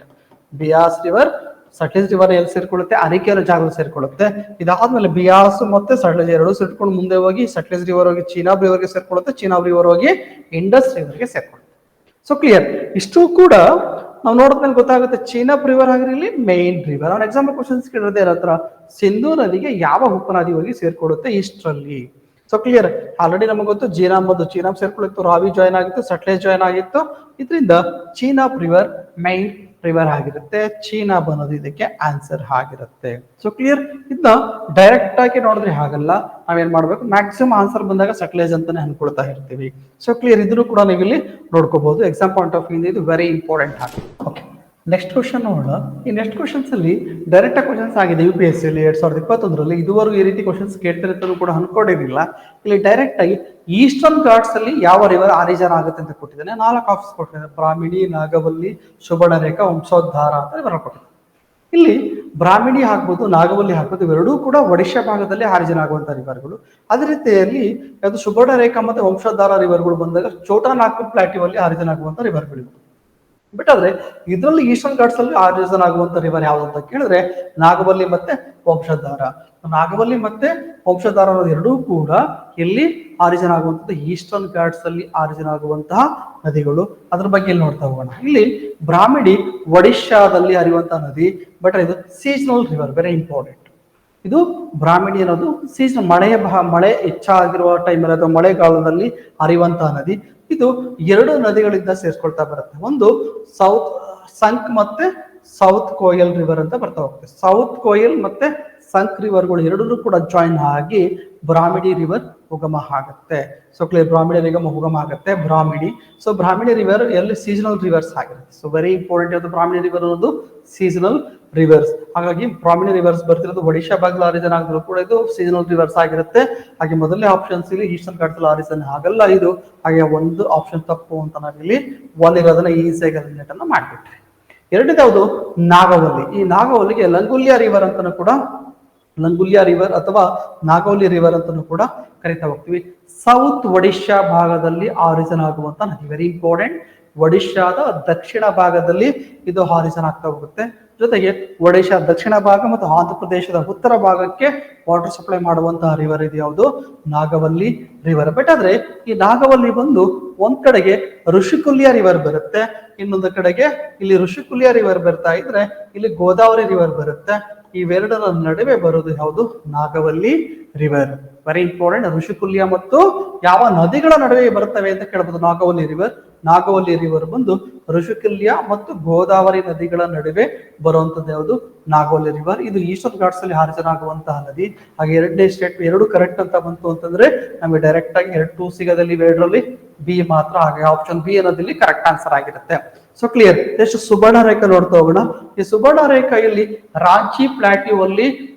Speaker 1: Beas river Sutlej river ಎಲ್ಲಿ ಸೇರ್ಕೊಳ್ಳುತ್ತೆ? ಹರಿಕೆ ಅನ್ನೋ ಜಾಗದಲ್ಲಿ ಸೇರ್ಕೊಳ್ಳುತ್ತೆ. ಇದಾದ್ಮೇಲೆ ಬಿಯಾಸ್ ಮತ್ತೆ ಸಟ್ಲೇಜ್ ಎರಡು ಸೇರ್ಕೊಂಡು ಮುಂದೆ ಹೋಗಿ ಸಟ್ಲೇಜ್ ರಿವರ್ ಹೋಗಿ ಚೀನಾಬ್ ರಿವರ್ಗೆ ಸೇರ್ಕೊಳ್ಳುತ್ತೆ, ಚೀನಾಬ್ ರಿವರ್ ಹೋಗಿ ಇಂಡಸ್ ರಿವರ್ಗೆ ಸೇರ್ಕೊಳ್ಳುತ್ತೆ. So clear. ಇಷ್ಟು ಕೂಡ ನಾವು ನೋಡಿದ್ಮೇಲೆ ಗೊತ್ತಾಗುತ್ತೆ ಚೀನಾಬ್ ರಿವರ್ ಆಗಿರಲಿ ಮೇನ್ ರಿವರ್. ಅವ್ನ ಎಕ್ಸಾಂಪಲ್ ಕ್ವಶನ್ಸ್ ಕೇಳಿದ್ರೆ ಯಾರ ಹತ್ರ ಸಿಂಧೂ ನದಿಗೆ ಯಾವ ಉಪನದಿ ಹೋಗಿ ಸೇರ್ಕೊಡುತ್ತೆ ಇಷ್ಟರಲ್ಲಿ. ಸೊ ಕ್ಲಿಯರ್, ಆಲ್ರೆಡಿ ನಮಗೆ ಗೊತ್ತು ಚೀನಾಬ್ ಸೇರ್ಕೊಳ್ಳಿತ್ತು, ರಾವಿ ಜಾಯ್ನ್ ಆಗಿತ್ತು, ಸಟ್ಲೇಜ್ ಜಾಯ್ನ್ ಆಗಿತ್ತು. ಇದರಿಂದ ಚೀನಾಬ್ ರಿವರ್ ಮೈನ್ ರಿವರ್ ಆಗಿರುತ್ತೆ, ಚೀನಾಬ್ ಅನ್ನೋದು ಇದಕ್ಕೆ ಆನ್ಸರ್ ಆಗಿರುತ್ತೆ. ಸೊ ಕ್ಲಿಯರ್, ಇದನ್ನ ಡೈರೆಕ್ಟ್ ಆಗಿ ನೋಡಿದ್ರೆ ಹಾಗಲ್ಲ, ನಾವೇನ್ ಮಾಡ್ಬೇಕು, ಮ್ಯಾಕ್ಸಿಮಮ್ ಆನ್ಸರ್ ಬಂದಾಗ ಸಟ್ಲೇಜ್ ಅಂತಾನೆ ಅನ್ಕೊಳ್ತಾ ಇರ್ತೀವಿ. ಸೊ ಕ್ಲಿಯರ್, ಇದನ್ನು ಕೂಡ ನೀವು ಇಲ್ಲಿ ನೋಡ್ಕೋಬಹುದು. ಎಕ್ಸಾಮ್ ಪಾಯಿಂಟ್ ಆಫ್ ವ್ಯೂ ಇದು ವೆರಿ ಇಂಪಾರ್ಟೆಂಟ್ ಆಗಿದೆ. ಓಕೆ, ನೆಕ್ಸ್ಟ್ ಕ್ವಶನ್ ನೋಡೋಣ. ಈ ನೆಕ್ಸ್ಟ್ ಕ್ವಶನ್ಸ್ ಅಲ್ಲಿ ಡೈರೆಕ್ಟ್ ಆಗಿ ಕ್ವಶನ್ಸ್ ಆಗಿದೆ UPSC 2021ರಲ್ಲಿ. ಇದುವರೆಗೂ ಈ ರೀತಿ ಕ್ವಶನ್ಸ್ ಕೇಳ್ತಿರ್ತಾನು ಕೂಡ ಅನ್ಕೊಂಡಿರಲಿಲ್ಲ. ಇಲ್ಲಿ ಡೈರೆಕ್ಟ್ ಆಗಿ ಈಸ್ಟರ್ನ್ ಘಾಟ್ಸ್ ಅಲ್ಲಿ ಯಾವ ರಿವರ್ ಆರಿಜಿನ್ ಆಗುತ್ತೆ ಅಂತ ಕೊಟ್ಟಿದ್ದಾನೆ. 4 ಆಪ್ಷನ್ಸ್ ಕೊಟ್ಟಿದ್ದಾನೆ, ಬ್ರಾಹ್ಮಿಣಿ, ನಾಗವಲ್ಲಿ, ಸುಬರ್ಣರೇಖಾ, ವಂಶೋದ್ಧಾರ ಅಂತ ವಿವರ ಕೊಟ್ಟಿದ್ದಾನೆ. ಇಲ್ಲಿ ಬ್ರಾಹ್ಮಿಣಿ ಹಾಕ್ಬೋದು, ನಾಗವಲ್ಲಿ ಹಾಕ್ಬೋದು, ಇವೆರಡೂ ಕೂಡ ಒಡಿಶಾ ಭಾಗದಲ್ಲಿ ಆರಿಜಿನ್ ಆಗುವಂತಹ ರಿವರ್ಗಳು. ಅದೇ ರೀತಿಯಲ್ಲಿ ಅದು ಸುಬರ್ಣರೇಖಾ ಮತ್ತೆ ವಂಶೋದ್ಧಾರ ರಿವರ್ಗಳು ಬಂದಾಗ ಛೋಟಾ ನಾಗ್ಪುರ್ ಪ್ಲಾಟ್ಯೂ ಅಲ್ಲಿ ಆರಿಜಿನ್ ಆಗುವಂತ ರಿವರ್ಗಳು. ಬಟ್ ಆದ್ರೆ ಇದರಲ್ಲಿ ಈಸ್ಟರ್ನ್ ಘಾಟ್ಸ್ ಅಲ್ಲಿ ಆರಿಜಿನ್ ಆಗುವಂತ ರಿವರ್ ಯಾವ್ದು ಅಂತ ಕೇಳಿದ್ರೆ ನಾಗವಲ್ಲಿ ಮತ್ತೆ ವಂಶೋದ್ಧಾರ. ನಾಗವಲ್ಲಿ ಮತ್ತೆ ವಂಶೋದ್ಧಾರ ಅನ್ನೋದು ಎರಡೂ ಕೂಡ ಎಲ್ಲಿ ಆರಿಜಿನ್ ಆಗುವಂತದ್ದು ಈಸ್ಟರ್ನ್ ಘಾಟ್ಸ್ ಅಲ್ಲಿ ಆರಿಜಿನ್ ಆಗುವಂತಹ ನದಿಗಳು. ಅದ್ರ ಬಗ್ಗೆ ಇಲ್ಲಿ ನೋಡ್ತಾ ಹೋಗೋಣ. ಇಲ್ಲಿ ಬ್ರಾಹ್ಮಿಣಿ ಒಡಿಶಾದಲ್ಲಿ ಹರಿಯುವಂತಹ ನದಿ, ಬಟ್ ಇದು ಸೀಸನಲ್ ರಿವರ್, ವೆರಿ ಇಂಪಾರ್ಟೆಂಟ್. ಇದು ಬ್ರಾಹ್ಮಿಣಿ ಅನ್ನೋದು ಸೀಸನ್ ಮಳೆ ಹೆಚ್ಚಾಗಿರುವ ಟೈಮಲ್ಲಿ ಅಥವಾ ಮಳೆಗಾಲದಲ್ಲಿ ಹರಿಯುವಂತಹ ನದಿ. ಇದು 2 ನದಿಗಳಿಂದ ಸೇರ್ಕೊಳ್ತಾ ಬರುತ್ತೆ. ಒಂದು ಸೌತ್ ಸಂಕ್ ಮತ್ತೆ ಸೌತ್ ಕೋಯಲ್ ರಿವರ್ ಅಂತ ಬರ್ತಾ ಹೋಗುತ್ತೆ. ಸೌತ್ ಕೋಯಲ್ ಮತ್ತೆ ಸಂಕ್ ರಿವರ್ಗಳು ಎರಡೂ ಕೂಡ ಜಾಯಿನ್ ಆಗಿ ಬ್ರಾಹ್ಮಿಣಿ ರಿವರ್ ಉಗಮ ಆಗುತ್ತೆ. ಸೊ ಕ್ಲಿಯರ್, ಬ್ರಾಹ್ಮಿಣಿ ರಿಗಮ ಉಗಮ ಆಗುತ್ತೆ ಬ್ರಾಹ್ಮಿಣಿ. ಸೊ ಬ್ರಾಹ್ಮಿಣಿ ರಿವರ್ ಎಲ್ಲಿ ಸೀಸನಲ್ ರಿವರ್ಸ್ ಆಗಿರುತ್ತೆ. ಸೊ ವೆರಿ ಇಂಪಾರ್ಟೆಂಟ್ ಯಾವುದು, ಬ್ರಾಹ್ಮಿಣಿ ರಿವರ್ ಅನ್ನೋದು ಸೀಸನಲ್ ರಿವರ್ಸ್. ಹಾಗಾಗಿ ಬ್ರಾಹ್ಮಿಣಿ ರಿವರ್ಸ್ ಬರ್ತಿರೋದು ಒಡಿಶಾ ಭಾಗದಲ್ಲಿ ಆರಿಜಿನ್ ಆಗಿದ್ರು ಕೂಡ ಇದು ಸೀಸನಲ್ ರಿವರ್ಸ್ ಆಗಿರುತ್ತೆ. ಹಾಗೆ ಮೊದಲನೇ ಆಪ್ಷನ್ಸ್ ಇಲ್ಲಿ ಈಸ್ಟರ್ನ್ ಘಾಟ್ಸ್ ಆರಿಜಿನ್ ಆಗಲ್ಲ ಇದು. ಹಾಗೆ ಒಂದು ಆಪ್ಷನ್ ತಪ್ಪು ಅಂತ ನಾವಿಲ್ಲಿ ಒಂದಿರೋದನ್ನ ಈಸಿಯಾಗಿ ಎಲಿಮಿನೇಟ್ ಅನ್ನ ಮಾಡ್ಬಿಟ್ರಿ. ಎರಡನೇದು ಯಾವುದು, ನಾಗವಲ್ಲಿ. ಈ ನಾಗವಲ್ಲಿಗೆ ಲಂಗುಲ್ಯಾ ರಿವರ್ ಅಂತಾನು ಕೂಡ, ಲಂಗುಲ್ಯಾ ರಿವರ್ ಅಥವಾ ನಾಗವಲ್ಲಿ ರಿವರ್ ಅಂತಾನು ಕೂಡ ಕರಿತಾ ಹೋಗ್ತೀವಿ. ಸೌತ್ ಒಡಿಶಾ ಭಾಗದಲ್ಲಿ ಆರಿಜಿನ್ ಆಗುವಂತ ನದಿ, ವೆರಿ ಇಂಪಾರ್ಟೆಂಟ್. ಒಡಿಶಾದ ದಕ್ಷಿಣ ಭಾಗದಲ್ಲಿ ಇದು ಆರಿಜಿನ್ ಆಗ್ತಾ ಹೋಗುತ್ತೆ. ಜೊತೆಗೆ ಒಡಿಶಾ ದಕ್ಷಿಣ ಭಾಗ ಮತ್ತು ಆಂಧ್ರ ಪ್ರದೇಶದ ಉತ್ತರ ಭಾಗಕ್ಕೆ ವಾಟರ್ ಸಪ್ಲೈ ಮಾಡುವಂತಹ ರಿವರ್ ಇದು ಯಾವುದು, ನಾಗವಲ್ಲಿ ರಿವರ್. ಬಟ್ ಆದ್ರೆ ಈ ನಾಗವಲ್ಲಿ ಬಂದು ಒಂದ್ ಕಡೆಗೆ ಋಷಿಕುಲ್ಯ ರಿವರ್ ಬರುತ್ತೆ, ಇನ್ನೊಂದು ಕಡೆಗೆ ಇಲ್ಲಿ ಋಷಿಕುಲ್ಯ ರಿವರ್ ಬರ್ತಾ ಇದ್ರೆ ಇಲ್ಲಿ ಗೋದಾವರಿ ರಿವರ್ ಬರುತ್ತೆ. ಇವೆರಡರ ನಡುವೆ ಬರೋದು ಯಾವುದು, Nagavali river. Very important. Rushikulya ಮತ್ತು ಯಾವ ನದಿಗಳ ನಡುವೆ ಬರ್ತವೆ ಅಂತ ಕೇಳಬಹುದು. ನಾಗವಲ್ಲಿ ರಿವರ್ ಬಂದು ಋಷಿಕುಲ್ಯ ಮತ್ತು ಗೋದಾವರಿ ನದಿಗಳ ನಡುವೆ ಬರುವಂತದ್ದು ಯಾವುದು, ನಾಗವಲ್ಲಿ ರಿವರ್. ಇದು ಈಸ್ಟರ್ನ್ ಘಾಟ್ಸ್ ಅಲ್ಲಿ ಆರಿಜಿನ್ ಆಗುವಂತಹ ನದಿ. ಹಾಗೆ ಎರಡನೇ ಸ್ಟೇಟ್ ಎರಡು ಕರೆಕ್ಟ್ ಅಂತ ಬಂತು ಅಂತಂದ್ರೆ ನಮಗೆ ಡೈರೆಕ್ಟ್ ಆಗಿ 2 ಸಿಗದಲ್ಲಿ ಎರಡರಲ್ಲಿ ಬಿ ಮಾತ್ರ. ಹಾಗೆ ಆಪ್ಷನ್ ಬಿ ಅನ್ನೋದಲ್ಲಿ ಕರೆಕ್ಟ್ ಆನ್ಸರ್ ಆಗಿರುತ್ತೆ. So clear. ಎಷ್ಟು ಸುವರ್ಣ ರೇಖೆ ನೋಡ್ತಾ ಹೋಗೋಣ. ಈ ಸುವರ್ಣ ರೇಖೆಯಲ್ಲಿ ರಾಂಚಿ ಪ್ಲಾಟ್ಯೂ ಅಲ್ಲಿ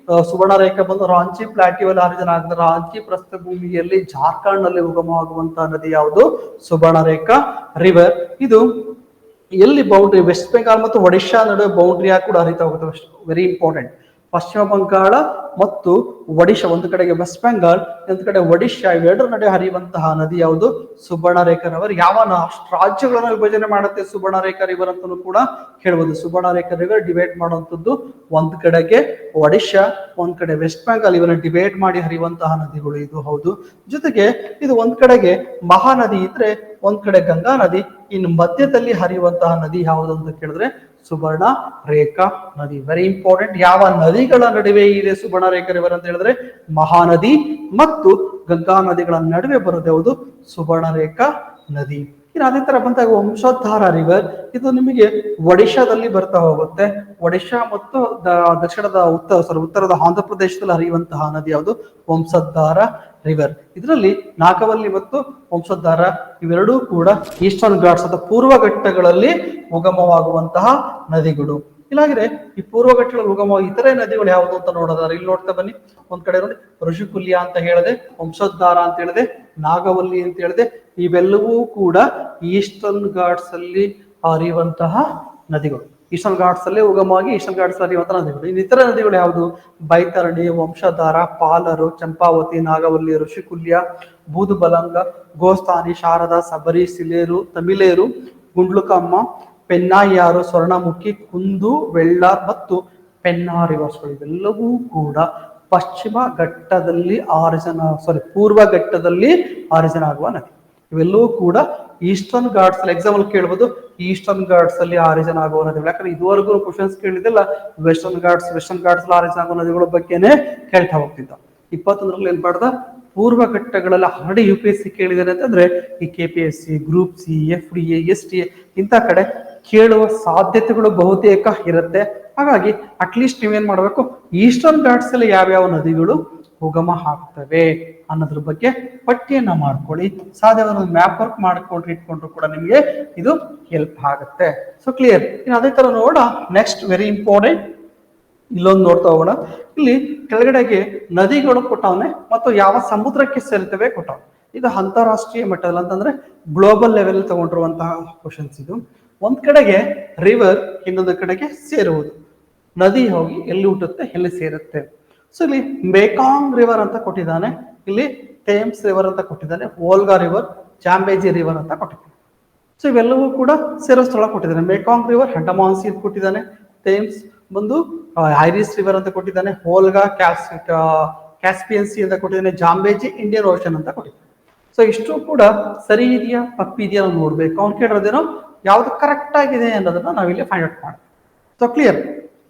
Speaker 1: ಸುವರ್ಣ ರೇಖೆ ಬಂದು ರಾಂಚಿ ಪ್ಲಾಟ್ಯೂ ಅಲ್ಲಿ ಆರಿಜಿನ್ ಆಗಿದೆ. ರಾಂಚಿ ಪ್ರಸ್ಥಭೂಮಿಯಲ್ಲಿ ಜಾರ್ಖಂಡ್ ನಲ್ಲಿ ಉಗಮವಾಗುವಂತಹ ನದಿ ಯಾವುದು, ಸುವರ್ಣ ರೇಖಾ ರಿವರ್. ಇದು ಎಲ್ಲಿ ಬೌಂಡ್ರಿ, ವೆಸ್ಟ್ ಬೆಂಗಾಲ್ ಮತ್ತು ಒಡಿಶಾ ನಡುವೆ ಬೌಂಡ್ರಿ ಆಗಿ ಕೂಡ ಹರಿತಾ ಹೋಗುತ್ತೆ. Very important. ಪಶ್ಚಿಮ ಬಂಗಾಳ ಮತ್ತು ಒಡಿಶಾ, ಒಂದು ಕಡೆಗೆ ವೆಸ್ಟ್ ಬೆಂಗಾಲ್, ಒಂದು ಕಡೆ ಒಡಿಶಾ, ಇವೆರಡರ ನಡುವೆ ಹರಿಯುವಂತಹ ನದಿ ಯಾವುದು, ಸುವರ್ಣ ರೇಖಾ ರಿವರ್. ಯಾವ ರಾಜ್ಯಗಳನ್ನ ವಿಭಜನೆ ಮಾಡುತ್ತೆ ಸುವರ್ಣ ರೇಖಾ ರಿವರ್ ಅಂತಾನು ಕೂಡ ಹೇಳ್ಬೋದು. ಸುವರ್ಣ ರೇಖಾ ರಿವರ್ ಡಿವೈಡ್ ಮಾಡುವಂತದ್ದು ಒಂದ್ ಕಡೆಗೆ ಒಡಿಶಾ, ಒಂದ್ ಕಡೆ ವೆಸ್ಟ್ ಬೆಂಗಾಲ್, ಇವನ್ನ ಡಿವೈಡ್ ಮಾಡಿ ಹರಿಯುವಂತಹ ನದಿಗಳು ಇದು ಹೌದು. ಜೊತೆಗೆ ಇದು ಒಂದ್ ಕಡೆಗೆ ಮಹಾನದಿ ಇದ್ರೆ ಒಂದ್ ಕಡೆ ಗಂಗಾ ನದಿ, ಇನ್ನು ಮಧ್ಯದಲ್ಲಿ ಹರಿಯುವಂತಹ ನದಿ ಯಾವುದು ಅಂತ ಕೇಳಿದ್ರೆ ಸುವರ್ಣ ರೇಖಾ ನದಿ. Very important. ಯಾವ ನದಿಗಳ ನಡುವೆ ಇದೆ ಸುವರ್ಣ ರೇಖಾ ರಿವರ್ ಅಂತ ಹೇಳಿದ್ರೆ ಮಹಾನದಿ ಮತ್ತು ಗಂಗಾ ನದಿಗಳ ನಡುವೆ ಬರೋದು ಯಾವುದು, ಸುವರ್ಣ ರೇಖಾ ನದಿ. ಇನ್ನು ಅದೇ ತರ ಬಂದಾಗ ವಂಶೋದ್ಧಾರ ರಿವರ್, ಇದು ನಿಮಗೆ ಒಡಿಶಾದಲ್ಲಿ ಬರ್ತಾ ಹೋಗುತ್ತೆ. ಒಡಿಶಾ ಮತ್ತು ದಕ್ಷಿಣದ ಉತ್ತರದ ಆಂಧ್ರ ಪ್ರದೇಶದಲ್ಲಿ ಹರಿಯುವಂತಹ ನದಿ ಯಾವುದು, ವಂಶೋದ್ಧಾರ ರಿವರ್. ಇದರಲ್ಲಿ ನಾಗವಲ್ಲಿ ಮತ್ತು ವಂಶೋದ್ಧಾರ ಇವೆರಡೂ ಕೂಡ ಈಸ್ಟರ್ನ್ ಘಾಟ್ಸ್ ಅಥವಾ ಪೂರ್ವ ಘಟ್ಟಗಳಲ್ಲಿ ಉಗಮವಾಗುವಂತಹ ನದಿಗಳು. ಇಲ್ಲಾಂದ್ರೆ ಈ ಪೂರ್ವ ಘಟ್ಟಗಳಲ್ಲಿ ಉಗಮವಾಗಿ ಇತರೆ ನದಿಗಳು ಯಾವುದು ಅಂತ ನೋಡೋದಾದ್ರೆ ಇಲ್ಲಿ ನೋಡ್ತಾ ಬನ್ನಿ. ಒಂದ್ ಕಡೆ ನೋಡಿ ಋಷಿಕುಲ್ಯ ಅಂತ ಹೇಳಿದೆ, ವಂಶೋದ್ಧಾರ ಅಂತ ಹೇಳಿದೆ, ನಾಗವಲ್ಲಿ ಅಂತ ಹೇಳಿದೆ. ಇವೆಲ್ಲವೂ ಕೂಡ ಈಸ್ಟರ್ನ್ ಘಾಟ್ಸ್ ಅಲ್ಲಿ ಹರಿಯುವಂತಹ ನದಿಗಳು. ಈಸ್ಟರ್ನ್ ಘಾಟ್ಸ್ ಅಲ್ಲೇ ಉಗಮವಾಗಿ ಈಸ್ಟರ್ನ್ ಘಾಟ್ಸ್ ಹರಿಯುವಂತಹ ನದಿಗಳು. ಇನ್ನು ಇತರ ನದಿಗಳು ಯಾವುದು, ಬೈತರಣಿ, ವಂಶಧಾರ, ಪಾಲರು, ಚಂಪಾವತಿ, ನಾಗವಲ್ಲಿ, ಋಷಿಕುಲ್ಯ, ಬೂದುಬಲಂಗ, ಗೋಸ್ಥಾನಿ, ಶಾರದಾ, ಸಬರಿ, ಸಿಲೇರು, ತಮಿಳೇರು, ಗುಂಡ್ಲುಕಮ್ಮ, ಪೆನ್ನಾಯಾರು, ಸ್ವರ್ಣಮುಖಿ, ಕುಂದು, ವೆಳ್ಳಾರ್ ಮತ್ತು ಪೆನ್ನಾ ರಿವರ್ಸ್ಗಳು. ಇವೆಲ್ಲವೂ ಕೂಡ ಪಶ್ಚಿಮ ಘಟ್ಟದಲ್ಲಿ ಪೂರ್ವ ಘಟ್ಟದಲ್ಲಿ ಆರಿಜಿನ್ ಆಗುವ ನದಿ. ಇವೆಲ್ಲವೂ ಕೂಡ ಈಸ್ಟರ್ನ್ ಘಾಟ್ಸ್ ಅಲ್ಲಿ ಎಕ್ಸಾಂಪಲ್ ಕೇಳ್ಬೋದು. ಈಸ್ಟರ್ನ್ ಘಾಟ್ಸ್ ಅಲ್ಲಿ ಆರಿಜಿನ್ ಆಗುವ ನದಿಗಳು, ಯಾಕಂದ್ರೆ ಇದುವರೆಗೂ ಕ್ವಶನ್ಸ್ ಕೇಳಿದಿಲ್ಲ ವೆಸ್ಟರ್ನ್ ಘಾಟ್ಸ್ ಆರಿಜಿನ್ ಆಗುವ ನದಿಗಳ ಬಗ್ಗೆನೇ ಕೇಳ್ತಾ ಹೋಗ್ತಿದ್ದ. 21ರಲ್ಲಿ ಏನ್ ಮಾಡ್ದ, ಪೂರ್ವ ಘಟ್ಟಗಳೆಲ್ಲ ಆಲ್ರೆಡಿ UPSC ಕೇಳಿದಾರೆ ಅಂತಂದ್ರೆ ಈ KPSC, group C, FDA, STA ಇಂಥ ಕಡೆ ಕೇಳುವ ಸಾಧ್ಯತೆಗಳು ಬಹುತೇಕ ಇರುತ್ತೆ. ಹಾಗಾಗಿ ಅಟ್ಲೀಸ್ಟ್ ನೀವೇನ್ ಮಾಡಬೇಕು, ಈಸ್ಟರ್ನ್ ಘಾಟ್ಸ್ ಅಲ್ಲಿ ಯಾವ್ಯಾವ ನದಿಗಳು ಉಗಮ ಆಗ್ತವೆ ಅನ್ನೋದ್ರ ಬಗ್ಗೆ ಪಟ್ಟಿಯನ್ನ ಮಾಡ್ಕೊಳ್ಳಿ. ಸಾಧ್ಯವಾದ ಮ್ಯಾಪ್ ವರ್ಕ್ ಮಾಡ್ಕೊಂಡು ಇಟ್ಕೊಂಡ್ರು ಕೂಡ ನಿಮಗೆ ಇದು ಹೆಲ್ಪ್ ಆಗುತ್ತೆ. So clear. ಇನ್ನು ಅದೇ ತರ ನೋಡ ನೆಕ್ಸ್ಟ್ ವೆರಿ ಇಂಪಾರ್ಟೆಂಟ್ ಇಲ್ಲೊಂದು ನೋಡ್ತಾ ಹೋಗೋಣ. ಇಲ್ಲಿ ಕೆಳಗಡೆಗೆ ನದಿಗಳು ಕೊಟ್ಟವನೆ ಮತ್ತು ಯಾವ ಸಮುದ್ರಕ್ಕೆ ಸೇರ್ತವೆ ಕೊಟ್ಟವ್. ಇದು ಅಂತಾರಾಷ್ಟ್ರೀಯ ಮಟ್ಟದಲ್ಲಿ ಅಂತಂದ್ರೆ ಗ್ಲೋಬಲ್ ಲೆವೆಲ್ ತಗೊಂಡಿರುವಂತಹ ಕ್ವಶನ್ಸ್. ಇದು ಒಂದ್ ಕಡೆಗೆ ರಿವರ್, ಇನ್ನೊಂದು ಕಡೆಗೆ ಸೇರುವುದು. ನದಿ ಹೋಗಿ ಎಲ್ಲಿ ಹುಟ್ಟುತ್ತೆ, ಎಲ್ಲಿ ಸೇರುತ್ತೆ. ಸೊ ಇಲ್ಲಿ ಮೇಕಾಂಗ್ ರಿವರ್ ಅಂತ ಕೊಟ್ಟಿದ್ದಾನೆ, ಇಲ್ಲಿ ಥೇಮ್ಸ್ ರಿವರ್ ಅಂತ ಕೊಟ್ಟಿದ್ದಾನೆ, ವೋಲ್ಗಾ ರಿವರ್, ಜಾಂಬೇಜಿ ರಿವರ್ ಅಂತ ಕೊಟ್ಟಿದ್ದಾನೆ. ಸೊ ಇವೆಲ್ಲವೂ ಕೂಡ ಸೇರೋ ಸ್ಥಳ ಕೊಟ್ಟಿದ್ದಾನೆ. ಮೇಕಾಂಗ್ ರಿವರ್ ಅಂಡಮಾನ್ ಸಿ ಕೊಟ್ಟಿದ್ದಾನೆ, ಥೇಮ್ಸ್ ಬಂದು ಐರಿಸ್ ರಿವರ್ ಅಂತ ಕೊಟ್ಟಿದ್ದಾನೆ, ವೋಲ್ಗಾ ಕ್ಯಾಸ್ಪಿಯನ್ ಸಿ ಅಂತ ಕೊಟ್ಟಿದ್ದಾನೆ, ಜಾಂಬೇಜಿ ಇಂಡಿಯನ್ ಓಷನ್ ಅಂತ ಕೊಟ್ಟಿದ್ದಾನೆ. ಸೊ ಇಷ್ಟು ಕೂಡ ಸರಿ ಇದೆಯಾ ತಪ್ಪಿದೆಯಾ ನಾವು ನೋಡ್ಬೇಕು. ಅವ್ನು ಕೇಳಿರೋದೇನೋ ಯಾವ್ದು ಕರೆಕ್ಟ್ ಆಗಿದೆ ಅನ್ನೋದನ್ನ ನಾವಿಲ್ಲಿ ಫೈಂಡ್ ಔಟ್ ಮಾಡ್ತೀವಿ. ಸೊ ಕ್ಲಿಯರ್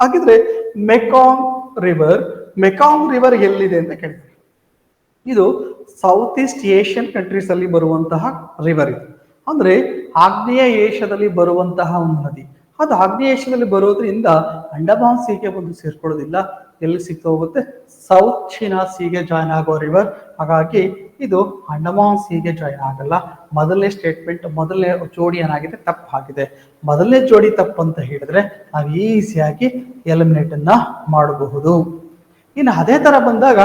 Speaker 1: ಹಾಗಿದ್ರೆ ಮೆಕಾಂಗ್ ರಿವರ್ ಎಲ್ಲಿದೆ ಅಂತ ಕೇಳ್ತೀವಿ. ಇದು ಸೌತ್ ಈಸ್ಟ್ ಏಷ್ಯನ್ ಕಂಟ್ರೀಸ್ ಅಲ್ಲಿ ಬರುವಂತಹ ರಿವರ್. ಇದು ಅಂದ್ರೆ ಆಗ್ನೇಯ ಏಷ್ಯಾದಲ್ಲಿ ಬರುವಂತಹ ಒಂದು ನದಿ. ಅದು ಆಗ್ನೇಯ ಏಷ್ಯಾದಲ್ಲಿ ಬರೋದ್ರಿಂದ ಅಂಡಮಾನ್ ಸೀಗೆ ಬಂದು ಸೇರ್ಕೊಳ್ಳೋದಿಲ್ಲ, ಎಲ್ಲಿ ಸಿಗ್ತಾ ಹೋಗುತ್ತೆ, ಸೌತ್ ಚೀನಾ ಸೀಗೆ ಜಾಯ್ನ್ ಆಗೋ ರಿವರ್. ಹಾಗಾಗಿ ಇದು ಅಂಡಮಾನ್ ಸೀಗೆ ಜಾಯ್ನ್ ಆಗಲ್ಲ. ಮೊದಲನೇ ಸ್ಟೇಟ್ಮೆಂಟ್, ಮೊದಲನೇ ಜೋಡಿ ಏನಾಗಿದೆ, ತಪ್ಪಾಗಿದೆ. ಮೊದಲನೇ ಜೋಡಿ ತಪ್ಪು ಅಂತ ಹೇಳಿದ್ರೆ ನಾವು ಈಸಿಯಾಗಿ ಎಲಿಮಿನೇಟ್ ಅನ್ನ ಮಾಡಬಹುದು. ಇನ್ನು ಅದೇ ತರ ಬಂದಾಗ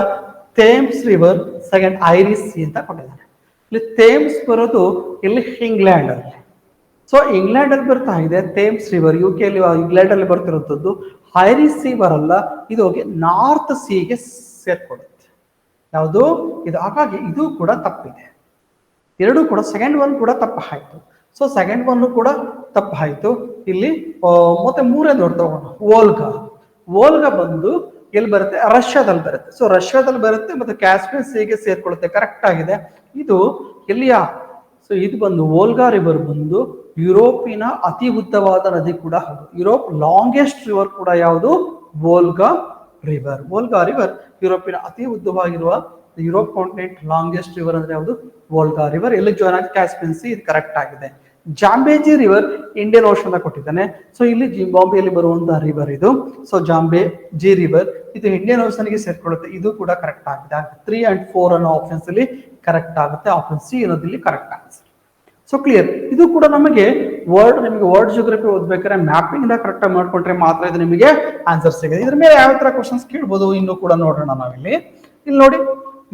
Speaker 1: Thames river second iris C ಅಂತ ಕೊಟ್ಟಿದ್ದಾರೆ. ಇಲ್ಲಿ ಥೇಮ್ಸ್ ಬರೋದು ಇಲ್ಲಿ ಇಂಗ್ಲೆಂಡ್ ಅಲ್ಲಿ. ಸೊ ಇಂಗ್ಲೆಂಡ್ ಅಲ್ಲಿ ಬರ್ತಾ ಇದೆ ಥೇಮ್ಸ್ ರಿವರ್, UK ಅಲ್ಲಿ ಇಂಗ್ಲೆಂಡ್ ಅಲ್ಲಿ ಬರ್ತಿರುವಂತದ್ದು. ಐರಿಸ್ ಸಿ ಬರಲ್ಲ, ಇದು ಹೋಗಿ ನಾರ್ತ್ ಸೀಗೆ ಸೇರ್ಕೊಡುತ್ತೆ. ಯಾವುದು ಇದು? ಹಾಗಾಗಿ ಇದು ಕೂಡ ತಪ್ಪಿದೆ. ಎರಡು ಕೂಡ ಸೆಕೆಂಡ್ ಒನ್ ಕೂಡ ತಪ್ಪಾಯ್ತು. ಸೊ ಸೆಕೆಂಡ್ ಒನ್ ಕೂಡ ತಪ್ಪಾಯ್ತು. ಇಲ್ಲಿ ಮತ್ತೆ ಮೂರೇ ನೋಡ್ತಾ ಹೋಗೋಣ. ವೋಲ್ಗಾ ಬಂದು ಎಲ್ಲಿ ಬರುತ್ತೆ, ರಷ್ಯಾದಲ್ಲಿ ಬರುತ್ತೆ. ಸೊ ರಷ್ಯಾದಲ್ಲಿ ಬರುತ್ತೆ ಮತ್ತೆ ಕ್ಯಾಸ್ಪಿಯನ್ ಸೀಗೆ ಸೇರ್ಕೊಳ್ಳುತ್ತೆ. ಕರೆಕ್ಟ್ ಆಗಿದೆ. ಇದು ಎಲ್ಲಿಯ? ಸೊ ಇದು ಬಂದು ವೋಲ್ಗಾ ರಿವರ್ ಬಂದು ಯುರೋಪಿನ ಅತಿ ಉದ್ದವಾದ ನದಿ ಕೂಡ ಹೌದು. ಯುರೋಪ್ ಲಾಂಗೆಸ್ಟ್ ರಿವರ್ ಕೂಡ ಯಾವುದು? ವೋಲ್ಗಾ ರಿವರ್ ಯುರೋಪಿನ ಅತಿ ಉದ್ದವಾಗಿರುವ ಯುರೋಪ್ ಕಾಂಟಿನೆಂಟ್ ಲಾಂಗೆಸ್ಟ್ ರಿವರ್ ಅಂದ್ರೆ ಯಾವುದು? Volga river. ಎಲ್ಲಿ ಜಾಯ್ನ್ ಆಗಿ ಕ್ಯಾಸ್ಪಿಯನ್ ಸಿ, ಇದು ಕರೆಕ್ಟ್ ಆಗಿದೆ. ಜಾಂಬೇಜಿ ರಿವರ್ ಇಂಡಿಯನ್ ಓಷನ್ ಕೊಟ್ಟಿದ್ದಾನೆ. ಸೊ ಇಲ್ಲಿ ಜಿಂಬಾಬ್ವೆಯಲ್ಲಿ ಬರುವಂತಹ ರಿವರ್ ಇದು. ಸೊ ಜಾಂಬೇಜಿ ರಿವರ್ ಇದು ಇಂಡಿಯನ್ ಓಷನ್ ಗೆ ಸೇರ್ಕೊಳ್ಳುತ್ತೆ. ಇದು ಕೂಡ ಕರೆಕ್ಟ್ ಆಗಿದೆ. 3 and 4 ಅನ್ನೋ ಆಪ್ಷನ್ಸ್ ಅಲ್ಲಿ ಕರೆಕ್ಟ್ ಆಗುತ್ತೆ. ಆಪ್ಷನ್ ಸಿ ಅನ್ನೋದಿಲ್ಲಿ ಕರೆಕ್ಟ್ ಆನ್ಸರ್. So clear. ಇದು ಕೂಡ ನಮಗೆ ನಿಮಗೆ ವರ್ಡ್ ಜಿಯೋಗ್ರಫಿ ಓದ್ಬೇಕಾದ್ರೆ ಮ್ಯಾಪಿಂಗ್ ಕರೆಕ್ಟ್ ಆಗಿ ಮಾಡ್ಕೊಂಡ್ರೆ ಮಾತ್ರ ಇದು ನಿಮಗೆ ಆನ್ಸರ್ ಸಿಗುತ್ತೆ. ಇದ್ರ ಮೇಲೆ ಯಾವ ತರ ಕ್ವಶನ್ಸ್ ಕೇಳ್ಬೋದು ಇನ್ನು ಕೂಡ ನೋಡೋಣ ನಾವಿಲ್ಲಿ. ಇಲ್ಲಿ ನೋಡಿ,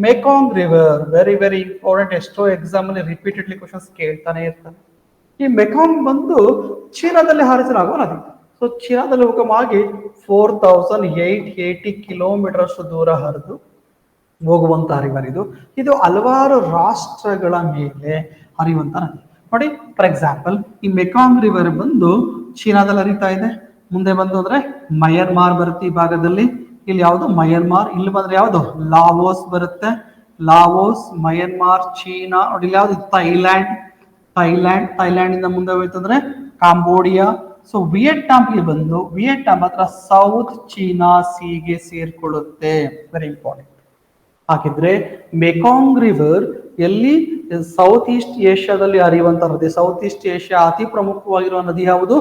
Speaker 1: ಮೇಕಾಂಗ್ ರಿವರ್ ವೆರಿ ವೆರಿ ಇಂಪಾರ್ಟೆಂಟ್. ಎಷ್ಟೋ ಎಕ್ಸಾಮ್ ಅಲ್ಲಿ ರಿಪೀಟೆಡ್ಲಿ ಕ್ವಶನ್ಸ್ ಕೇಳ್ತಾನೆ ಇರ್ತಾನೆ. ಈ ಮೆಕಾಂಗ್ ಬಂದು ಚೀನಾದಲ್ಲಿ ಆರಿಜಿನ್ ಆಗೋ ನದಿ. ಸೊ ಚೀನಾದಲ್ಲಿ ಉಗಮವಾಗಿ 4880 ಕಿಲೋಮೀಟರ್ ಅಷ್ಟು ದೂರ ಹರಿದು ಹೋಗುವಂತಹ ರಿವರ್ ಇದು. ಇದು ಹಲವಾರು ರಾಷ್ಟ್ರಗಳ ಮೇಲೆ ಹರಿಯುವಂತ ನದಿ. ನೋಡಿ, ಫಾರ್ ಎಕ್ಸಾಂಪಲ್ ಈ ಮೆಕಾಂಗ್ ರಿವರ್ ಬಂದು ಚೀನಾದಲ್ಲಿ ಹರಿತಾ ಇದೆ. ಮುಂದೆ ಬಂದು ಅಂದ್ರೆ ಮಯನ್ಮಾರ್ ಬರುತ್ತೆ ಈ ಭಾಗದಲ್ಲಿ. ಇಲ್ಲಿ ಯಾವುದು? ಮಯನ್ಮಾರ್. ಇಲ್ಲಿ ಬಂದ್ರೆ ಯಾವುದು? ಲಾವೋಸ್ ಬರುತ್ತೆ. Laos, Myanmar, China. ನೋಡಿ ಇಲ್ಲಿ ಯಾವ್ದು? ಥೈಲ್ಯಾಂಡ್ ಇಂದ ಮುಂದೆ ಹೋಯ್ತಂದ್ರೆ ಕಾಂಬೋಡಿಯಾ. ಸೊ ವಿಯೆಟ್ನಾಂಗೆ ಬಂದು ವಿಯೆಟ್ನಾಂ ಹತ್ರ ಸೌತ್ ಚೀನಾ ಸೀಗೆ ಸೇರ್ಕೊಳ್ಳುತ್ತೆ. Very important. ಹಾಗಿದ್ರೆ ಮೆಕಾಂಗ್ ರಿವರ್ ಎಲ್ಲಿ? ಸೌತ್ ಈಸ್ಟ್ ಏಷ್ಯಾದಲ್ಲಿ ಹರಿಯುವಂತ ನದಿ. ಸೌತ್ ಈಸ್ಟ್ ಏಷ್ಯಾ ಅತಿ ಪ್ರಮುಖವಾಗಿರುವ ನದಿ ಯಾವುದು?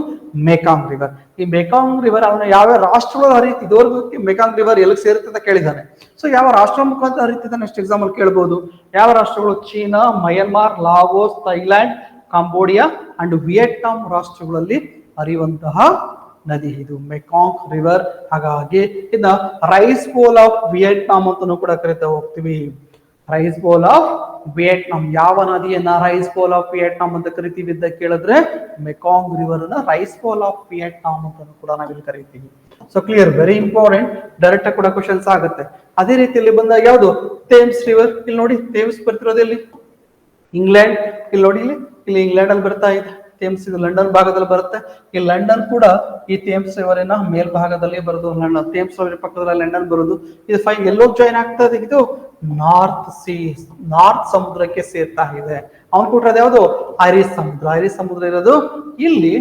Speaker 1: Mekong river. ಈ ಮೆಕಾಂಗ್ ರಿವರ್ ಅವನ ಯಾವ ರಾಷ್ಟ್ರಗಳು ಹರಿಯುತ್ತೆ? ಇದುವರೆಗೂ ಮೆಕಾಂಗ್ ರಿವರ್ ಎಲ್ಲಿ ಸೇರುತ್ತೆ ಅಂತ ಕೇಳಿದ್ದಾನೆ. ಸೊ ಯಾವ ರಾಷ್ಟ್ರ ಮುಖಾಂತರ ಹರಿತಿದ್ದಾನೆ ನೆಕ್ಸ್ಟ್ ಎಕ್ಸಾಮ್ ಅಲ್ಲಿ ಕೇಳಬಹುದು. ಯಾವ ರಾಷ್ಟ್ರಗಳು? China, Myanmar, Laos, Thailand, Cambodia and Vietnam ರಾಷ್ಟ್ರಗಳಲ್ಲಿ ಹರಿಯುವಂತಹ ನದಿ ಇದು ಮೆಕಾಂಗ್ ರಿವರ್. ಹಾಗಾಗಿ ಇದನ್ನ ರೈಸ್ ಬೌಲ್ ಆಫ್ ವಿಯೆಟ್ನಾಂ ಅಂತಾನೂ ಕೂಡ ಕರಿತಾ ಹೋಗ್ತೀವಿ. Rice bowl of Vietnam. ಯಾವ ನದಿಯನ್ನ ರೈಸ್ ಬೌಲ್ ಆಫ್ ವಿಯೆಟ್ನಾಂ ಅಂತ ಕರಿತೀವಿ ಅಂತ ಕೇಳಿದ್ರೆ ಮೆಕಾಂಗ್ ರಿವರ್ ಅನ್ನ ರೈಸ್ ಬೌಲ್ ಆಫ್ ವಿಯೆಟ್ನಾಂ ಅಂತ ಕೂಡ ನಾವಿಲ್ಲಿ ಕರಿತೀವಿ. So clear, very important. Direct ಆಗಿ ಕೂಡ ಕ್ವಶನ್ಸ್ ಆಗುತ್ತೆ. ಅದೇ ರೀತಿಯಲ್ಲಿ ಬಂದಾಗ ಯಾವುದು? Thames river. ಇಲ್ಲಿ ನೋಡಿ, ಥೇಮ್ಸ್ ಬರ್ತಿರೋದು ಎಲ್ಲಿ? ಇಂಗ್ಲೆಂಡ್. ಇಲ್ಲಿ ನೋಡಿ, ಇಲ್ಲಿ ಇಂಗ್ಲೆಂಡ್ ಅಲ್ಲಿ ಬರ್ತಾ ಇದೆ. ಥೇಮ್ಸ್ ಇದು ಲಂಡನ್ ಭಾಗದಲ್ಲಿ ಬರುತ್ತೆ. ಈ ಲಂಡನ್ ಕೂಡ ಈ ಥೇಮ್ಸ್ ರಿವರಿನ ಮೇಲ್ಭಾಗದಲ್ಲಿ ಬರೋದು. ಲಂಡನ್ ಥೇಮ್ಸ್ ರಿವರ್ ಪಕ್ಕದಲ್ಲಿ ಲಂಡನ್ ಬರೋದು. ಇದು ಫೈನ್ ಎಲ್ಲೋ ಜಾಯಿನ್ ಆಗ್ತದೆ, ಇದು ನಾರ್ತ್ ಸಿ, ನಾರ್ತ್ ಸಮುದ್ರಕ್ಕೆ ಸೇರ್ತಾ ಇದೆ. ಅವ್ನು ಕೊಟ್ಟಿರೋದು ಯಾವುದು? ಐರಿಷ್ ಸಮುದ್ರ. ಐರಿಷ್ ಸಮುದ್ರ ಇರೋದು ಇಲ್ಲಿ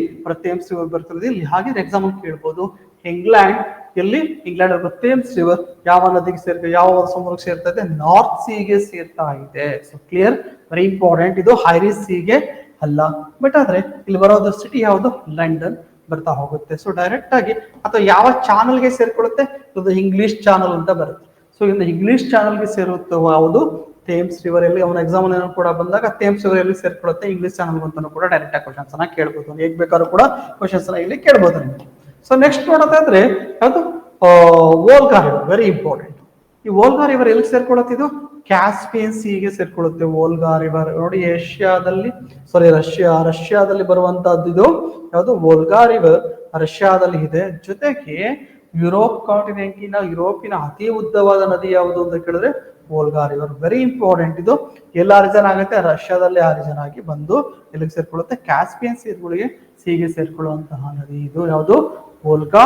Speaker 1: ಥೇಮ್ಸ್ ರಿವರ್ ಬರ್ತದೆ ಇಲ್ಲಿ. ಹಾಗೆ ಎಕ್ಸಾಂಪಲ್ ಕೇಳ್ಬೋದು, ಇಂಗ್ಲೆಂಡ್ ಎಲ್ಲಿ? ಇಂಗ್ಲೆಂಡ್ ಥೇಮ್ಸ್ ರಿವರ್ ಯಾವ ನದಿಗೆ ಸೇರ್ತದೆ, ಯಾವ ಸಮುದ್ರಕ್ಕೆ ಸೇರ್ತಾ ಇದೆ? ನಾರ್ತ್ ಸಿಗೆ ಸೇರ್ತಾ ಇದೆ. So clear, very important. ಇದು ಐರಿಷ್ ಸಿಗೆ ಅಲ್ಲ, ಬಟ್ ಆದ್ರೆ ಇಲ್ಲಿ ಬರೋದು ಸಿಟಿ ಯಾವುದು? ಲಂಡನ್ ಬರ್ತಾ ಹೋಗುತ್ತೆ. ಸೊ ಡೈರೆಕ್ಟ್ ಆಗಿ ಅಥವಾ ಯಾವ ಚಾನಲ್ಗೆ ಸೇರ್ಕೊಳ್ಳುತ್ತೆ? ಇದು ಇಂಗ್ಲಿಷ್ ಚಾನಲ್ ಅಂತ ಬರುತ್ತೆ. ಸೊ ಇನ್ನು ಇಂಗ್ಲಿಷ್ ಚಾನಲ್ಗೆ ಸೇರುತ್ತೆ ಯಾವುದು? Thames river. ಎಲ್ಲಿ ಅವನ ಎಕ್ಸಾಮ್ ಕೂಡ ಬಂದಾಗ ಥೇಮ್ಸ್ ರಿವರ್ ಎಲ್ಲಿ ಸೇರ್ಕೊಳ್ಳುತ್ತೆ? ಇಂಗ್ಲಿಷ್ ಚಾನಲ್ ಅಂತಾನು ಕೂಡ ಡೈರೆಕ್ಟ್ ಆಗಿ ಕ್ವಶನ್ಸ್ ಅನ್ನ ಕೇಳ್ಬೋದು. ಹೇಗ್ ಬೇಕಾದ್ರೂ ಕೂಡ ಕ್ವಶನ್ಸ್ ಅನ್ನ ಇಲ್ಲಿ ಕೇಳ್ಬೋದು ನಿಮಗೆ. ಸೊ ನೆಕ್ಸ್ಟ್ ನೋಡೋದಾದ್ರೆ ಯಾವುದು? Volga river, very important. ಈ ವೋಲ್ಗಾ ರಿವರ್ ಎಲ್ಲಿ ಸೇರ್ಕೊಳ್ಳುತ್ತೆ? ಇದು ಕ್ಯಾಸ್ಪಿಯನ್ ಸಿಗೆ ಸೇರ್ಕೊಳ್ಳುತ್ತೆ. ವೋಲ್ಗಾ ರಿವರ್ ನೋಡಿ ಏಷ್ಯಾದಲ್ಲಿ, ಸಾರಿ ರಷ್ಯಾದಲ್ಲಿ ಬರುವಂತಹದ್ದು ಇದು ಯಾವುದು? ವೋಲ್ಗಾ ರಿವರ್ ರಷ್ಯಾದಲ್ಲಿ ಇದೆ. ಜೊತೆಗೆ ಯುರೋಪ್ ಕಾಂಟಿನೆಂಟಿನ ಯುರೋಪಿನ ಅತಿ ಉದ್ದವಾದ ನದಿ ಯಾವುದು ಅಂತ ಕೇಳಿದ್ರೆ ವೋಲ್ಗಾ ರಿವರ್, ವೆರಿ ಇಂಪಾರ್ಟೆಂಟ್. ಇದು ಎಲ್ಲ ಆರಿಜನ್ ಆಗುತ್ತೆ? ರಷ್ಯಾದಲ್ಲಿ ಆರಿಜನ್ ಆಗಿ ಬಂದು ಎಲ್ಲಿಗೆ ಸೇರ್ಕೊಳ್ಳುತ್ತೆ? ಕ್ಯಾಸ್ಪಿಯನ್ ಸಿಗೆ ಸೇರ್ಕೊಳ್ಳುವಂತಹ ನದಿ ಇದು ಯಾವುದು? Volga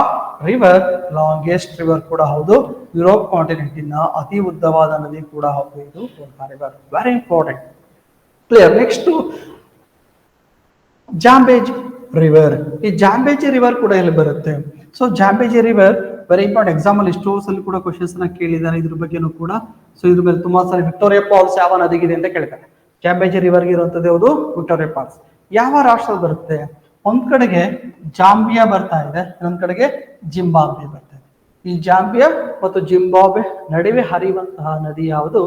Speaker 1: river. ಲಾಂಗೆಸ್ಟ್ ರಿವರ್ ಕೂಡ ಹೌದು, ಯುರೋಪ್ ಕಾಂಟಿನೆಂಟಿನ ಅತಿ ಉದ್ದವಾದ ನದಿ ಕೂಡ ಹೌದು, ಇದು Volga river, very important. Clear. Next Zambezi river. ಈ ಜಾಂಬೇಜಿ ರಿವರ್ ಕೂಡ ಇಲ್ಲಿ ಬರುತ್ತೆ. So Zambezi river very important. Example stores ಅಲ್ಲಿ ಕೂಡ ಕ್ವಶನ್ಸ್ ನ ಕೇಳಿದ್ದಾರೆ ಇದ್ರ ಬಗ್ಗೆನೂ ಕೂಡ. ಸೊ ಇದ್ರ ಮೇಲೆ ತುಂಬಾ ಸಾರಿ ವಿಕ್ಟೋರಿಯಾ ಫಾಲ್ಸ್ ಯಾವ ನದಿಗಿದೆ ಅಂತ ಕೇಳ್ತಾರೆ. ಜಾಂಬೇಜಿ ರಿವರ್ ಇರುವಂತದ್ದು ಯಾವುದು? Victoria Falls. ಯಾವ ರಾಷ್ಟ್ರದಲ್ಲಿ ಬರುತ್ತೆ? ಒಂದ್ ಕಡೆಗೆ ಜಾಂಬಿಯಾ ಬರ್ತಾ ಇದೆ, ಇನ್ನೊಂದ್ ಕಡೆಗೆ ಜಿಂಬಾಬ್ವೆ ಬರ್ತಾ ಇದೆ. ಈ ಜಾಂಬಿಯಾ ಮತ್ತು ಜಿಂಬಾಬ್ವೆ ನಡುವೆ ಹರಿಯುವಂತಹ ನದಿ ಯಾವುದು?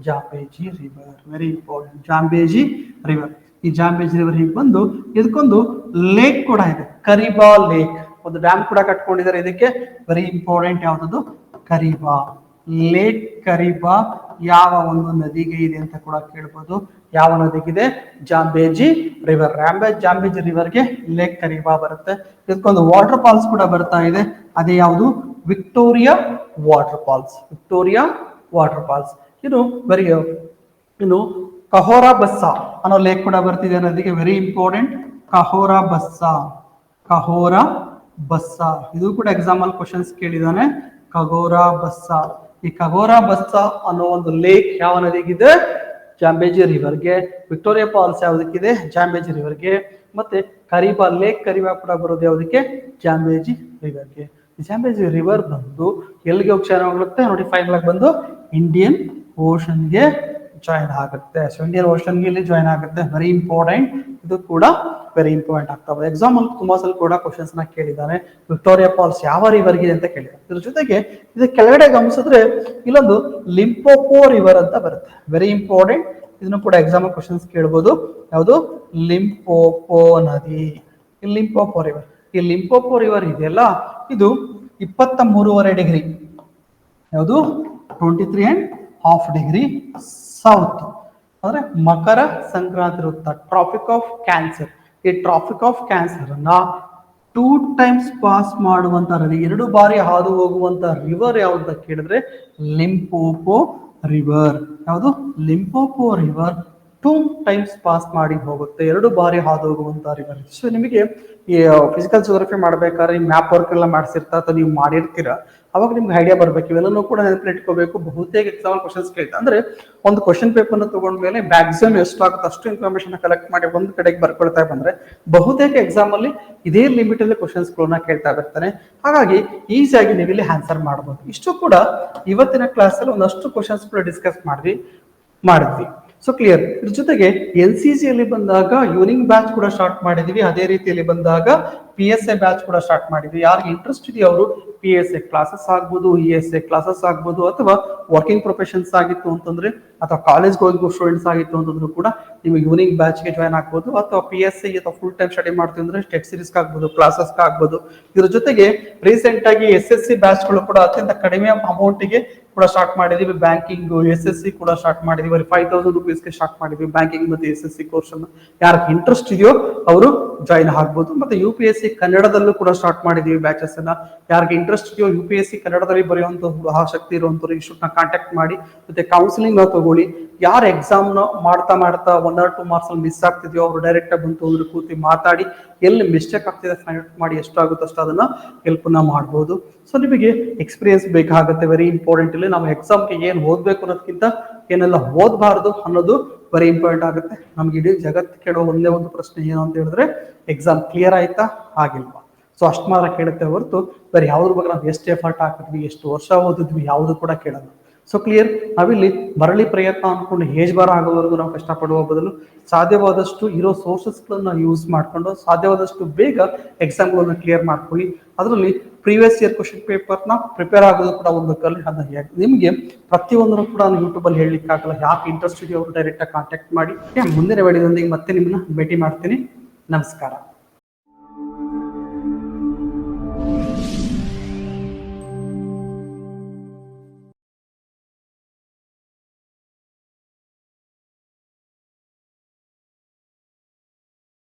Speaker 1: Zambezi river, very important. Zambezi river. ಈ ಜಾಂಬೇಜಿ ರಿವರ್ ಹೀಗೆ ಬಂದು ಇದಕ್ಕೊಂದು ಲೇಕ್ ಕೂಡ ಇದೆ, ಕರಿಬಾ ಲೇಕ್. ಒಂದು ಡ್ಯಾಮ್ ಕೂಡ ಕಟ್ಕೊಂಡಿದ್ದಾರೆ ಇದಕ್ಕೆ, ವೆರಿ ಇಂಪಾರ್ಟೆಂಟ್. ಯಾವ್ದು? ಕರಿಬಾ ಲೇಕ್. ಕರಿಬಾ ಯಾವ ಒಂದು ನದಿಗೆ ಇದೆ ಅಂತ ಕೂಡ ಕೇಳ್ಬೋದು. ಯಾವ ನದಿಗಿದೆ? Zambezi river. ಜಾಂಬೇಜಿ ರಿವರ್ಗೆ ಲೇಕ್ ಕರಿಬಾ ಬರುತ್ತೆ. ಇದಕ್ಕೊಂದು ವಾಟರ್ ಫಾಲ್ಸ್ ಕೂಡ ಬರ್ತಾ ಇದೆ, ಅದೇ ಯಾವುದು? Victoria water falls. Victoria water falls. ಇನ್ನು ಕಹೋರಾ ಬಸ್ಸಾ ಅನ್ನೋ ಲೇಕ್ ಕೂಡ ಬರ್ತಿದೆ ನದಿಗೆ, ವೆರಿ ಇಂಪಾರ್ಟೆಂಟ್. ಕಹೋರಾ ಬಸ್ಸಾ ಇದು ಕೂಡ ಎಕ್ಸಾಂಪಲ್ ಕ್ವಶನ್ಸ್ ಕೇಳಿದಾನೆ. ಕಗೋರಾ ಬಸ್ಸಾ. ಈ ಕಗೋರಾ ಬಸ್ಸಾ ಅನ್ನೋ ಒಂದು ಲೇಕ್ ಯಾವ ನದಿಗಿದೆ? ಜಾಂಬೇಜಿ ರಿವರ್ಗೆ. ವಿಕ್ಟೋರಿಯಾ ಫಾಲ್ಸ್ ಯಾವುದಕ್ಕಿದೆ? ಜಾಂಬೇಜಿ ರಿವರ್ಗೆ. ಮತ್ತೆ ಕರಿಬಾ ಲೇಕ್ ಕರಿಬಾ ಕೂಡ ಬರೋದು ಯಾವುದಕ್ಕೆ? ಜಾಂಬೇಜಿ ರಿವರ್ಗೆ. ಜಾಂಬೇಜಿ ರಿವರ್ ಬಂದು ಎಲ್ಲಿಗೆ ಹೋಗುತ್ತೆ ನೋಡಿ? ಫೈನಲ್ ಆಗಿ ಬಂದು ಇಂಡಿಯನ್ ಓಷನ್ಗೆ ಜಾಯಿನ್ ಆಗುತ್ತೆ. ಸೊ ಇಂಡಿಯನ್ ಓಷನ್ಗೆ ಇಲ್ಲಿ ಜಾಯಿನ್ ಆಗುತ್ತೆ, ವೆರಿ ಇಂಪಾರ್ಟೆಂಟ್. ಇದು ಕೂಡ ವೆರಿ ಇಂಪಾರ್ಟೆಂಟ್ ಆಗ್ತದೆ. ಎಕ್ಸಾಮ್ ಅಲ್ಲಿ ತುಂಬಾ ಸಲ ಕೂಡ ಕ್ವಶನ್ಸ್ ನ ಕೇಳಿದ್ದಾನೆ. ವಿಕ್ಟೋರಿಯಾ ಫಾಲ್ಸ್ ಯಾವ ರಿವರ್ ಇದೆ ಅಂತ ಕೇಳಿದ್ದಾರೆ. ಇದ್ರ ಜೊತೆಗೆ ಇದು ಕೆಳಗಡೆ ಗಮನಿಸಿದ್ರೆ ಇಲ್ಲೊಂದು ಲಿಂಪೋಪೋ ರಿವರ್ ಅಂತ ಬರುತ್ತೆ, ವೆರಿ ಇಂಪಾರ್ಟೆಂಟ್. ಇದನ್ನು ಕೂಡ ಎಕ್ಸಾಮ್ ಕ್ವಶನ್ಸ್ ಕೇಳಬಹುದು. ಯಾವುದು? ಲಿಂಪೋಪೋ ನದಿ. ಈ ಲಿಂಪೋಪೋ ರಿವರ್. ಈ ಲಿಂಪೋಪೋ ರಿವರ್ ಇದೆಯಲ್ಲ, ಇದು 23.5 ಡಿಗ್ರಿ, ಯಾವುದು? 23.5 ಡಿಗ್ರಿ ಸೌತ್ ಅಂದ್ರೆ ಮಕರ ಸಂಕ್ರಾಂತಿ ವೃತ್ತ, ಟ್ರಾಫಿಕ್ ಆಫ್ ಕ್ಯಾನ್ಸರ್. ಈ ಟ್ರಾಫಿಕ್ ಆಫ್ ಕ್ಯಾನ್ಸರ್ ಅನ್ನ 2 ಟೈಮ್ಸ್ ಪಾಸ್ ಮಾಡುವಂತ ನದಿ, 2 ಬಾರಿ ಹಾದು ಹೋಗುವಂತ ರಿವರ್ ಯಾವ್ದು ಅಂತ ಕೇಳಿದ್ರೆ ಲಿಂಪೋಪೋ ರಿವರ್. ಯಾವುದು? ಲಿಂಪೋಪೋ ರಿವರ್ 2 ಟೈಮ್ಸ್ ಪಾಸ್ ಮಾಡಿ ಹೋಗುತ್ತೆ, 2 ಬಾರಿ ಹಾದು ಹೋಗುವಂತ ರಿವರ್. ಸೊ ನಿಮಗೆ ಈ ಫಿಸಿಕಲ್ ಜಿಯೋಗ್ರಫಿ ಮಾಡ್ಬೇಕಾದ್ರೆ ಮ್ಯಾಪ್ ವರ್ಕ್ ಎಲ್ಲ ಮಾಡಿಸಿರ್ತಾ ಅಥವಾ ನೀವು ಮಾಡಿರ್ತೀರಾ, ಅವಾಗ ನಿಮ್ಗೆ ಐಡಿಯಾ ಬರ್ಬೇಕು. ಇವೆಲ್ಲನೂ ಕೂಡ ನೆನಪಲ್ಲಿ ಇಟ್ಕೋಬೇಕು. ಬಹುತೇಕ ಎಕ್ಸಾಮ್ ಕ್ವಶನ್ಸ್ ಕೇಳ್ತಾ ಅಂದ್ರೆ ಒಂದು ಕ್ವಶನ್ ಪೇಪರ್ ನ ತಗೊಂಡ್ಮೇಲೆ ಮ್ಯಾಕ್ಸಿಮಮ್ ಎಷ್ಟಾಗುತ್ತೆ ಅಷ್ಟು ಇನ್ಫಾರ್ಮೇಶನ್ ಕಲೆಕ್ಟ್ ಮಾಡಿ ಒಂದು ಕಡೆಗೆ ಬರ್ಕೊಳ್ತಾ ಬಂದ್ರೆ ಬಹುತೇಕ ಎಕ್ಸಾಮ್ ಅಲ್ಲಿ ಇದೇ ಲಿಮಿಟ್ ಅಲ್ಲಿ ಕ್ವಶನ್ಸ್ ಗಳನ್ನ ಕೇಳ್ತಾ ಬರ್ತಾನೆ. ಹಾಗಾಗಿ ಈಸಿಯಾಗಿ ನೀವು ಇಲ್ಲಿ ಆನ್ಸರ್ ಮಾಡಬಹುದು. ಇಷ್ಟು ಕೂಡ ಇವತ್ತಿನ ಕ್ಲಾಸ್ ಅಲ್ಲಿ ಒಂದಷ್ಟು ಕ್ವಶನ್ಸ್ ಕೂಡ ಡಿಸ್ಕಸ್ ಮಾಡಿದ್ವಿ. So clear. ಇದ್ರ ಜೊತೆಗೆ NCC ಅಲ್ಲಿ ಬಂದಾಗ ಯೂನಿಂಗ್ ಬ್ಯಾಚ್ ಕೂಡ ಸ್ಟಾರ್ಟ್ ಮಾಡಿದ್ವಿ. ಅದೇ ರೀತಿಯಲ್ಲಿ ಬಂದಾಗ PSA ಬ್ಯಾಚ್ ಕೂಡ ಸ್ಟಾರ್ಟ್ ಮಾಡಿದ್ವಿ. ಯಾರಿಗೆ ಇಂಟ್ರೆಸ್ಟ್ ಇದೆಯೋ ಅವರು PSA ಕ್ಲಾಸಸ್ ಆಗ್ಬೋದು, ESA ಕ್ಲಾಸಸ್ ಆಗ್ಬೋದು, ಅಥವಾ ವರ್ಕಿಂಗ್ ಪ್ರೊಫೆಷನ್ಸ್ ಆಗಿತ್ತು ಅಂತಂದ್ರೆ, ಅಥವಾ ಕಾಲೇಜ್ ಗೋಯಿಂಗ್ ಸ್ಟೂಡೆಂಟ್ಸ್ ಆಗಿತ್ತು ಅಂತಂದ್ರೂ ಕೂಡ ನೀವು ಯೂನಿಂಗ್ ಬ್ಯಾಚ್ ಗೆ ಜಾಯ್ನ್ ಆಗ್ಬೋದು. ಅಥವಾ PSA ಅಥವಾ ಫುಲ್ ಟೈಮ್ ಸ್ಟಡಿ ಮಾಡ್ತೀವಿ ಅಂದ್ರೆ ಟೆಸ್ಟ್ ಸೀರೀಸ್ ಆಗ್ಬೋದು, ಕ್ಲಾಸಸ್ ಆಗ್ಬೋದು. ಇದ್ರ ಜೊತೆಗೆ ರೀಸೆಂಟ್ ಆಗಿ SSC ಬ್ಯಾಚ್ ಗಳು ಕೂಡ ಅತ್ಯಂತ ಕಡಿಮೆ ಅಮೌಂಟ್ ಗೆ ಕೂಡ ಸ್ಟಾರ್ಟ್ ಮಾಡಿದೀವಿ. ಬ್ಯಾಂಕಿಂಗ್ SSC ಕೂಡ ಸ್ಟಾರ್ಟ್ ಮಾಡಿದೀವಿ. 5000 ರೂಪೀಸ್ಗೆ ಸ್ಟಾರ್ಟ್ ಮಾಡಿದ್ವಿ ಬ್ಯಾಂಕಿಂಗ್ ಮತ್ತೆ SSC ಕೋರ್ಸ್ ಅನ್ನು. ಯಾರಿಗೆ ಇಂಟ್ರೆಸ್ಟ್ ಇದೆಯೋ ಅವರು ಜಾಯಿನ್ ಆಗ್ಬೋದು. ಮತ್ತೆ UPSC ಕನ್ನಡದಲ್ಲೂ ಕೂಡ ಸ್ಟಾರ್ಟ್ ಮಾಡಿದೀವಿ ಬ್ಯಾಚಸ್ ಅನ್ನ. ಯಾರಿಗೆ ಇಂಟ್ರೆಸ್ಟ್ ಇದೆಯೋ UPSC ಕನ್ನಡದಲ್ಲಿ ಬರೆಯುವಂತ ಆಸಕ್ತಿ ಇರುವಂತರು ಇನ್ಸ್ಟಿಟ್ಯೂಟ್ ನ ಕಾಂಟ್ಯಾಕ್ಟ್ ಮಾಡಿ, ಮತ್ತೆ ಕೌನ್ಸಿಲಿಂಗ್ ನ ತಗೊಳ್ಳಿ. ಯಾರು ಎಕ್ಸಾಮ್ ನ ಮಾಡ್ತಾ 1 or 2 ಮಾರ್ಕ್ಸ್ ಅಲ್ಲಿ ಮಿಸ್ ಆಗ್ತಿದೆಯೋ ಅವರು ಡೈರೆಕ್ಟ್ ಆಗಿ ಬಂದು ಹೋದ್ರು ಕೂತಿ ಮಾತಾಡಿ ಎಲ್ಲಿ ಮಿಸ್ಟೇಕ್ ಆಗ್ತಿದೆ ಫೈಂಡ್ ಔಟ್ ಮಾಡಿ ಎಷ್ಟಾಗುತ್ತೋ ಅಷ್ಟು ಅದನ್ನ ಹೆಲ್ಪ್ ನ ಮಾಡ್ಬೋದು. ಸೊ ನಿಮಗೆ ಎಕ್ಸ್ಪೀರಿಯನ್ಸ್ ಬೇಕಾಗುತ್ತೆ, ವೆರಿ ಇಂಪಾರ್ಟೆಂಟ್. ಇಲ್ಲಿ ನಾವು ಎಕ್ಸಾಮ್ಗೆ ಏನ್ ಓದ್ಬೇಕು ಅನ್ನೋದಕ್ಕಿಂತ ಏನೆಲ್ಲ ಓದಬಾರ್ದು ಅನ್ನೋದು ವೆರಿ ಇಂಪಾರ್ಟೆಂಟ್ ಆಗುತ್ತೆ. ನಮ್ಗೆ ಇಡೀ ಜಗತ್ತು ಕೇಳೋ ಒಂದೇ ಒಂದು ಪ್ರಶ್ನೆ ಏನು ಅಂತ ಹೇಳಿದ್ರೆ ಎಕ್ಸಾಮ್ ಕ್ಲಿಯರ್ ಆಯ್ತಾ ಆಗಿಲ್ವಾ. ಸೊ ಅಷ್ಟು ಮಾತ್ರ ಕೇಳುತ್ತೆ ಹೊರತು ಬೇರೆ ಯಾವ್ದ್ರ ಬಗ್ಗೆ ನಾವು ಎಷ್ಟು ಎಫರ್ಟ್ ಹಾಕಿದ್ವಿ, ಎಷ್ಟು ವರ್ಷ ಓದಿದ್ವಿ ಯಾವುದು ಕೂಡ ಕೇಳಲ್ಲ. ಸೊ ಕ್ಲಿಯರ್, ನಾವಿಲ್ಲಿ ಮರಳಿ ಪ್ರಯತ್ನ ಅನ್ಕೊಂಡು ಏಜ್ ಬಾರ ಆಗೋವರೆಗೂ ನಾವು ಕಷ್ಟಪಡುವ ಬದಲು ಸಾಧ್ಯವಾದಷ್ಟು ಇರೋ ಸೋರ್ಸಸ್ಗಳನ್ನ ಯೂಸ್ ಮಾಡ್ಕೊಂಡು ಸಾಧ್ಯವಾದಷ್ಟು ಬೇಗ ಎಕ್ಸಾಮ್ಗಳನ್ನ ಕ್ಲಿಯರ್ ಮಾಡ್ಕೊಳ್ಳಿ. ಅದರಲ್ಲಿ ಪ್ರೀವಿಯಸ್ ಇಯರ್ ಕ್ವಶನ್ ಪೇಪರ್ನ ಪ್ರಿಪೇರ್ ಆಗೋದು ಕೂಡ ಒಂದು ಕಲಿ. ಅದನ್ನ ನಿಮಗೆ ಪ್ರತಿಯೊಂದನ್ನು ಕೂಡ ನಾನು ಯೂಟ್ಯೂಬಲ್ಲಿ ಹೇಳಲಿಕ್ಕಾಗಲ್ಲ. ಯಾಕೆ ಇಂಟ್ರೆಸ್ಟ್ ಇದೆಯೋ ಅವರು ಡೈರೆಕ್ಟಾಗಿ ಕಾಂಟ್ಯಾಕ್ಟ್ ಮಾಡಿ. ಮುಂದಿನ ವಿಡಿಯೋದೊಂದಿಗೆ ಮತ್ತೆ ನಿಮ್ಮನ್ನ ಭೇಟಿ ಮಾಡ್ತೀನಿ. ನಮಸ್ಕಾರ.